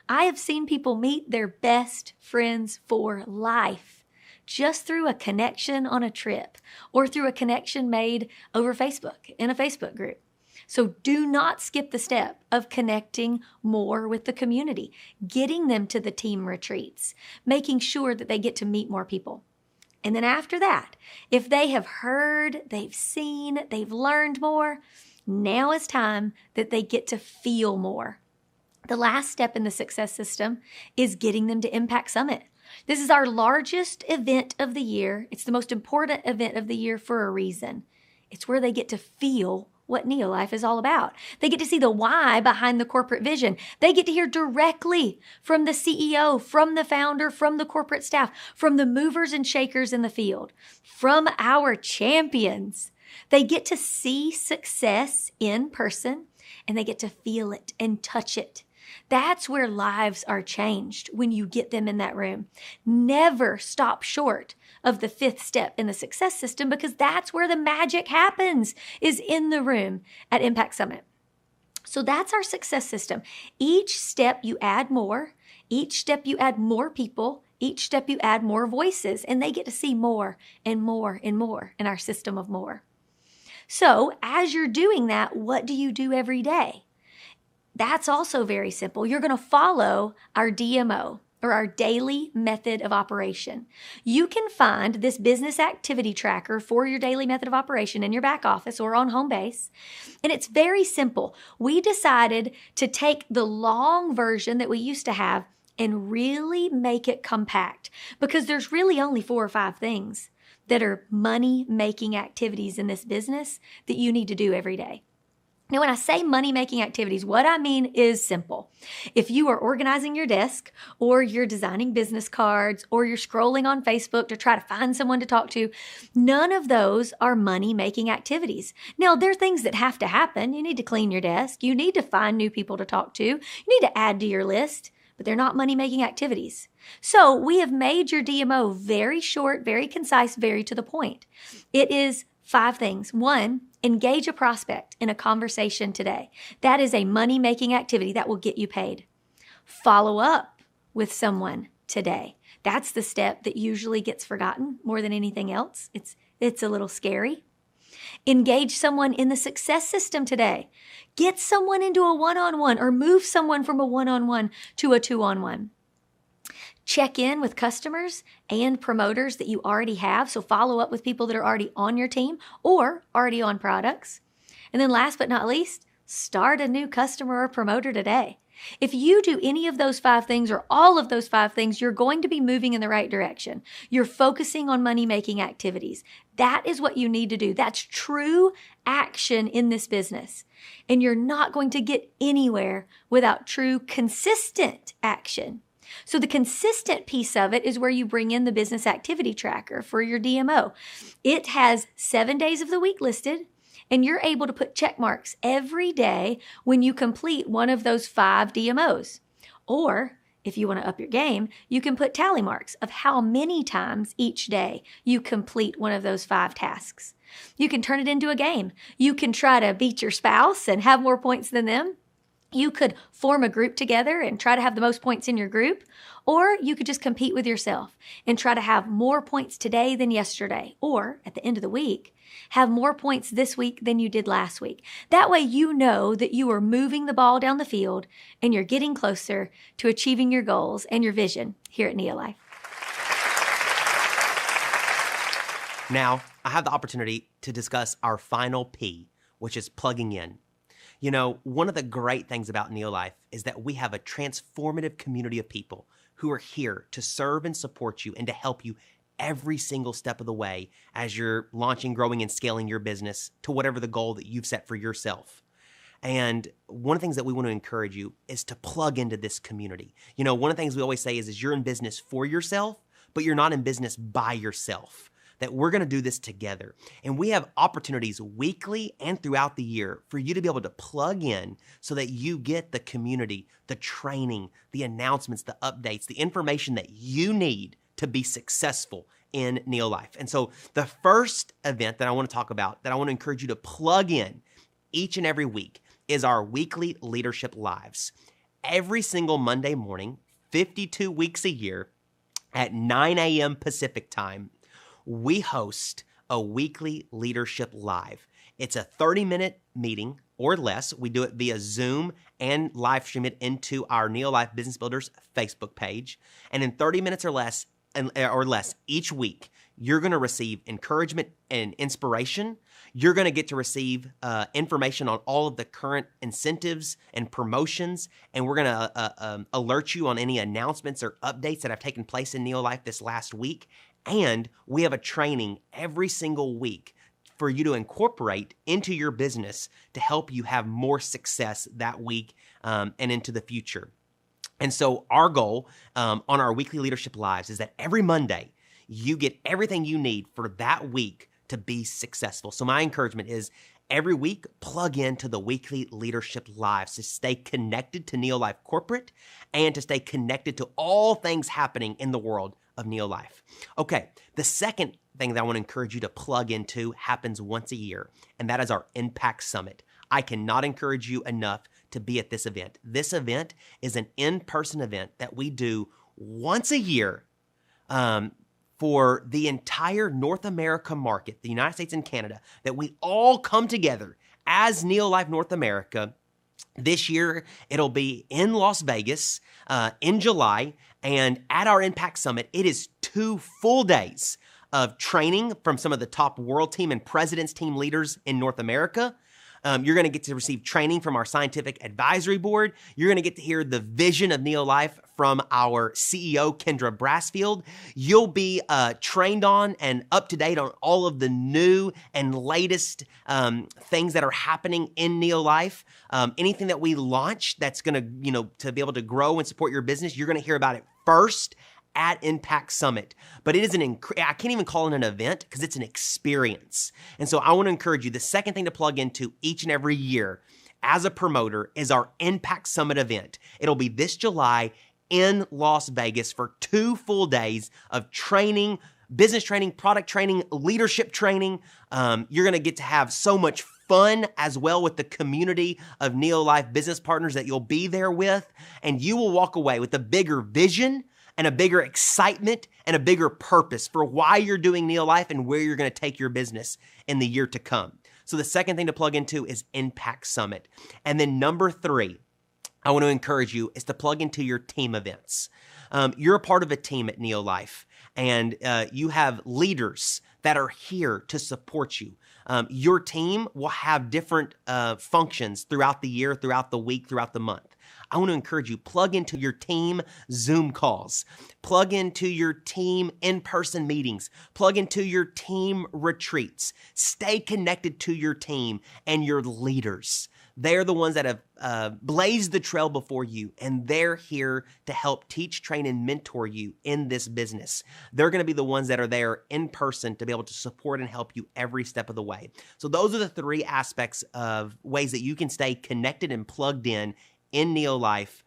I have seen people meet their best friends for life just through a connection on a trip or through a connection made over Facebook in a Facebook group. So do not skip the step of connecting more with the community, getting them to the team retreats, making sure that they get to meet more people. And then after that, if they have heard, they've seen, they've learned more, now is time that they get to feel more. The last step in the success system is getting them to Impact Summit. This is our largest event of the year. It's the most important event of the year for a reason. It's where they get to feel what NeoLife is all about. They get to see the why behind the corporate vision. They get to hear directly from the CEO, from the founder, from the corporate staff, from the movers and shakers in the field, from our champions. They get to see success in person, and they get to feel it and touch it. That's where lives are changed when you get them in that room. Never stop short of the 5th step in the success system, because that's where the magic happens, is in the room at Impact Summit. So that's our success system. Each step you add more, each step you add more people, each step you add more voices, and they get to see more and more and more in our system of more. So as you're doing that, what do you do every day? That's also very simple. You're going to follow our DMO, or our daily method of operation. You can find this business activity tracker for your daily method of operation in your back office or on home base. And it's very simple. We decided to take the long version that we used to have and really make it compact, because there's really only 4 or 5 things that are money-making activities in this business that you need to do every day. Now, when I say money-making activities, what I mean is simple. If you are organizing your desk, or you're designing business cards, or you're scrolling on Facebook to try to find someone to talk to, none of those are money-making activities. Now, there are things that have to happen. You need to clean your desk. You need to find new people to talk to. You need to add to your list, but they're not money-making activities. So we have made your DMO very short, very concise, very to the point. It is 5 things. 1, engage a prospect in a conversation today. That is a money-making activity that will get you paid. Follow up with someone today. That's the step that usually gets forgotten more than anything else. It's a little scary. Engage someone in the success system today. Get someone into a one-on-one or move someone from a one-on-one to a two-on-one. Check in with customers and promoters that you already have. So follow up with people that are already on your team or already on products. And then last but not least, start a new customer or promoter today. If you do any of those 5 things or all of those 5 things, you're going to be moving in the right direction. You're focusing on money-making activities. That is what you need to do. That's true action in this business. And you're not going to get anywhere without true, consistent action. So the consistent piece of it is where you bring in the business activity tracker for your DMO. It has 7 days of the week listed, and you're able to put check marks every day when you complete one of those 5 DMOs. Or if you want to up your game, you can put tally marks of how many times each day you complete one of those 5 tasks. You can turn it into a game. You can try to beat your spouse and have more points than them. You could form a group together and try to have the most points in your group, or you could just compete with yourself and try to have more points today than yesterday, or at the end of the week, have more points this week than you did last week. That way you know that you are moving the ball down the field and you're getting closer to achieving your goals and your vision here at NeoLife. Now, I have the opportunity to discuss our final P, which is plugging in. You know, one of the great things about NeoLife is that we have a transformative community of people who are here to serve and support you and to help you every single step of the way as you're launching, growing, and scaling your business to whatever the goal that you've set for yourself. And one of the things that we want to encourage you is to plug into this community. You know, one of the things we always say is you're in business for yourself, but you're not in business by yourself. That we're going to do this together. And we have opportunities weekly and throughout the year for you to be able to plug in so that you get the community, the training, the announcements, the updates, the information that you need to be successful in NeoLife. And so the first event that I want to talk about, that I want to encourage you to plug in each and every week, is our weekly leadership lives. Every single Monday morning, 52 weeks a year at 9 a.m. Pacific time, we host a weekly leadership live. It's a 30-minute meeting or less. We do it via Zoom and live stream it into our NeoLife Business Builders Facebook page. And in 30 minutes or less each week, you're going to receive encouragement and inspiration. You're going to get to receive information on all of the current incentives and promotions, and we're going to alert you on any announcements or updates that have taken place in NeoLife this last week. And we have a training every single week for you to incorporate into your business to help you have more success that week and into the future. And so our goal on our weekly leadership lives is that every Monday you get everything you need for that week to be successful. So my encouragement is every week, plug into the weekly leadership lives to stay connected to NeoLife Corporate and to stay connected to all things happening in the world of NeoLife. Okay, the second thing that I want to encourage you to plug into happens once a year, and that is our Impact Summit. I cannot encourage you enough to be at this event. This event is an in-person event that we do once a year for the entire North America market, the United States and Canada, that we all come together as NeoLife North America. This year, it'll be in Las Vegas in July. And at our Impact Summit, it is 2 full days of training from some of the top world team and president's team leaders in North America. You're going to get to receive training from our Scientific Advisory Board. You're going to get to hear the vision of NeoLife from our CEO, Kendra Brassfield. You'll be trained on and up to date on all of the new and latest things that are happening in NeoLife. Anything that we launch that's going to, to be able to grow and support your business, you're going to hear about it first at Impact Summit. But it is I can't even call it an event because it's an experience. And so I want to encourage you, the second thing to plug into each and every year as a promoter is our Impact Summit event. It'll be this July in Las Vegas for 2 full days of training, business training, product training, leadership training. You're going to get to have so much fun as well with the community of NeoLife business partners that you'll be there with. And you will walk away with a bigger vision and a bigger excitement and a bigger purpose for why you're doing NeoLife and where you're going to take your business in the year to come. So the second thing to plug into is Impact Summit. And then number 3, I want to encourage you is to plug into your team events. You're a part of a team at NeoLife, and you have leaders that are here to support you. Your team will have different functions throughout the year, throughout the week, throughout the month. I want to encourage you, plug into your team Zoom calls, plug into your team in-person meetings, plug into your team retreats. Stay connected to your team and your leaders. They're the ones that have blazed the trail before you, and they're here to help teach, train, and mentor you in this business. They're going to be the ones that are there in person to be able to support and help you every step of the way. So those are the 3 aspects of ways that you can stay connected and plugged in NeoLife,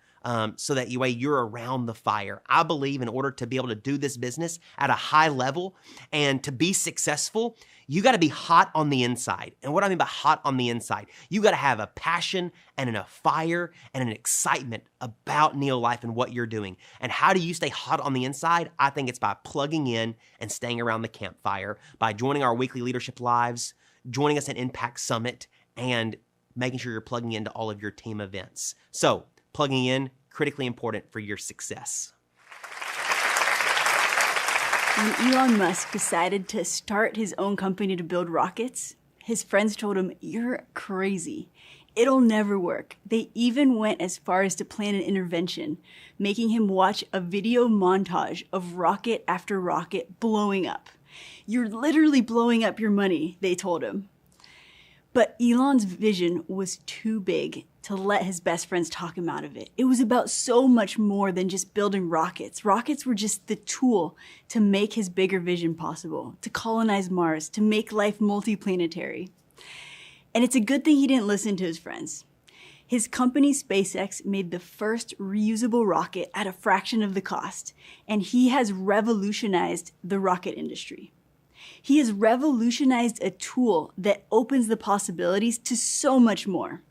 so that you're around the fire. I believe in order to be able to do this business at a high level and to be successful, you got to be hot on the inside. And what I mean by hot on the inside, you got to have a passion and a fire and an excitement about NeoLife and what you're doing. And how do you stay hot on the inside? I think it's by plugging in and staying around the campfire, by joining our weekly leadership lives, joining us at Impact Summit, and making sure you're plugging into all of your team events. So, plugging in, critically important for your success. When Elon Musk decided to start his own company to build rockets, his friends told him, "You're crazy. It'll never work." They even went as far as to plan an intervention, making him watch a video montage of rocket after rocket blowing up. "You're literally blowing up your money," they told him. But Elon's vision was too big to let his best friends talk him out of it. It was about so much more than just building rockets. Rockets were just the tool to make his bigger vision possible, to colonize Mars, to make life multiplanetary. And it's a good thing he didn't listen to his friends. His company, SpaceX, made the first reusable rocket at a fraction of the cost, and he has revolutionized the rocket industry. He has revolutionized a tool that opens the possibilities to so much more.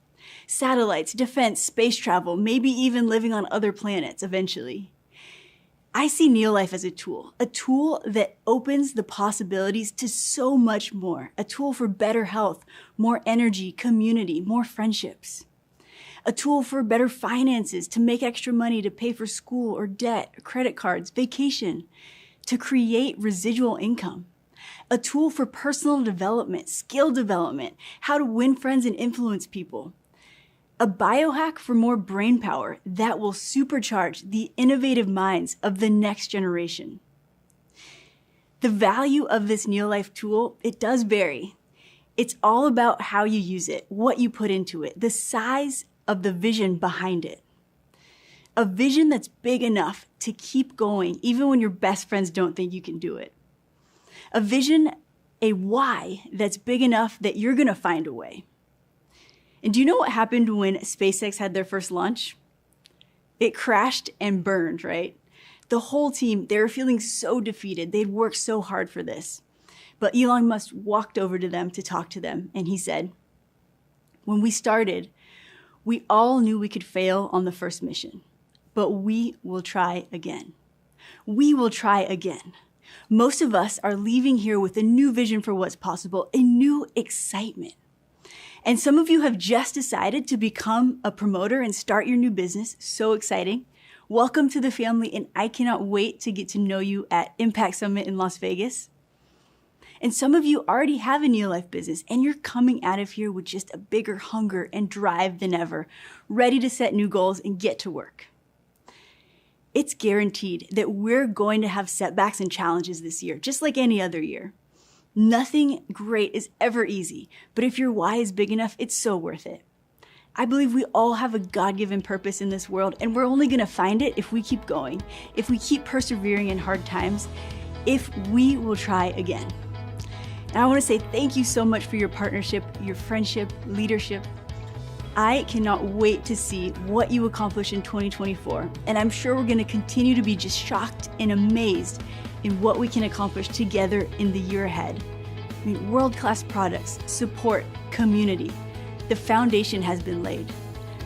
Satellites, defense, space travel, maybe even living on other planets eventually. I see NeoLife as a tool that opens the possibilities to so much more. A tool for better health, more energy, community, more friendships. A tool for better finances, to make extra money to pay for school or debt, credit cards, vacation, to create residual income. A tool for personal development, skill development, how to win friends and influence people. A biohack for more brain power that will supercharge the innovative minds of the next generation. The value of this NeoLife tool, it does vary. It's all about how you use it, what you put into it, the size of the vision behind it. A vision that's big enough to keep going even when your best friends don't think you can do it. A vision, a why that's big enough that you're gonna find a way. And do you know what happened when SpaceX had their first launch? It crashed and burned, right? The whole team, they were feeling so defeated. They'd worked so hard for this. But Elon Musk walked over to them to talk to them, and he said, "When we started, we all knew we could fail on the first mission, but we will try again. We will try again. Most of us are leaving here with a new vision for what's possible, a new excitement. And some of you have just decided to become a promoter and start your new business. So exciting. Welcome to the family, and I cannot wait to get to know you at Impact Summit in Las Vegas. And some of you already have a NeoLife business, and you're coming out of here with just a bigger hunger and drive than ever, ready to set new goals and get to work. It's guaranteed that we're going to have setbacks and challenges this year, just like any other year. Nothing great is ever easy, but if your why is big enough, it's so worth it. I believe we all have a God-given purpose in this world, and we're only gonna find it if we keep going, if we keep persevering in hard times, if we will try again. And I wanna say thank you so much for your partnership, your friendship, leadership. I cannot wait to see what you accomplish in 2024, and I'm sure we're going to continue to be just shocked and amazed in what we can accomplish together in the year ahead. I mean, world-class products, support, community. The foundation has been laid.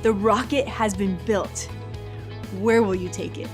The rocket has been built. Where will you take it?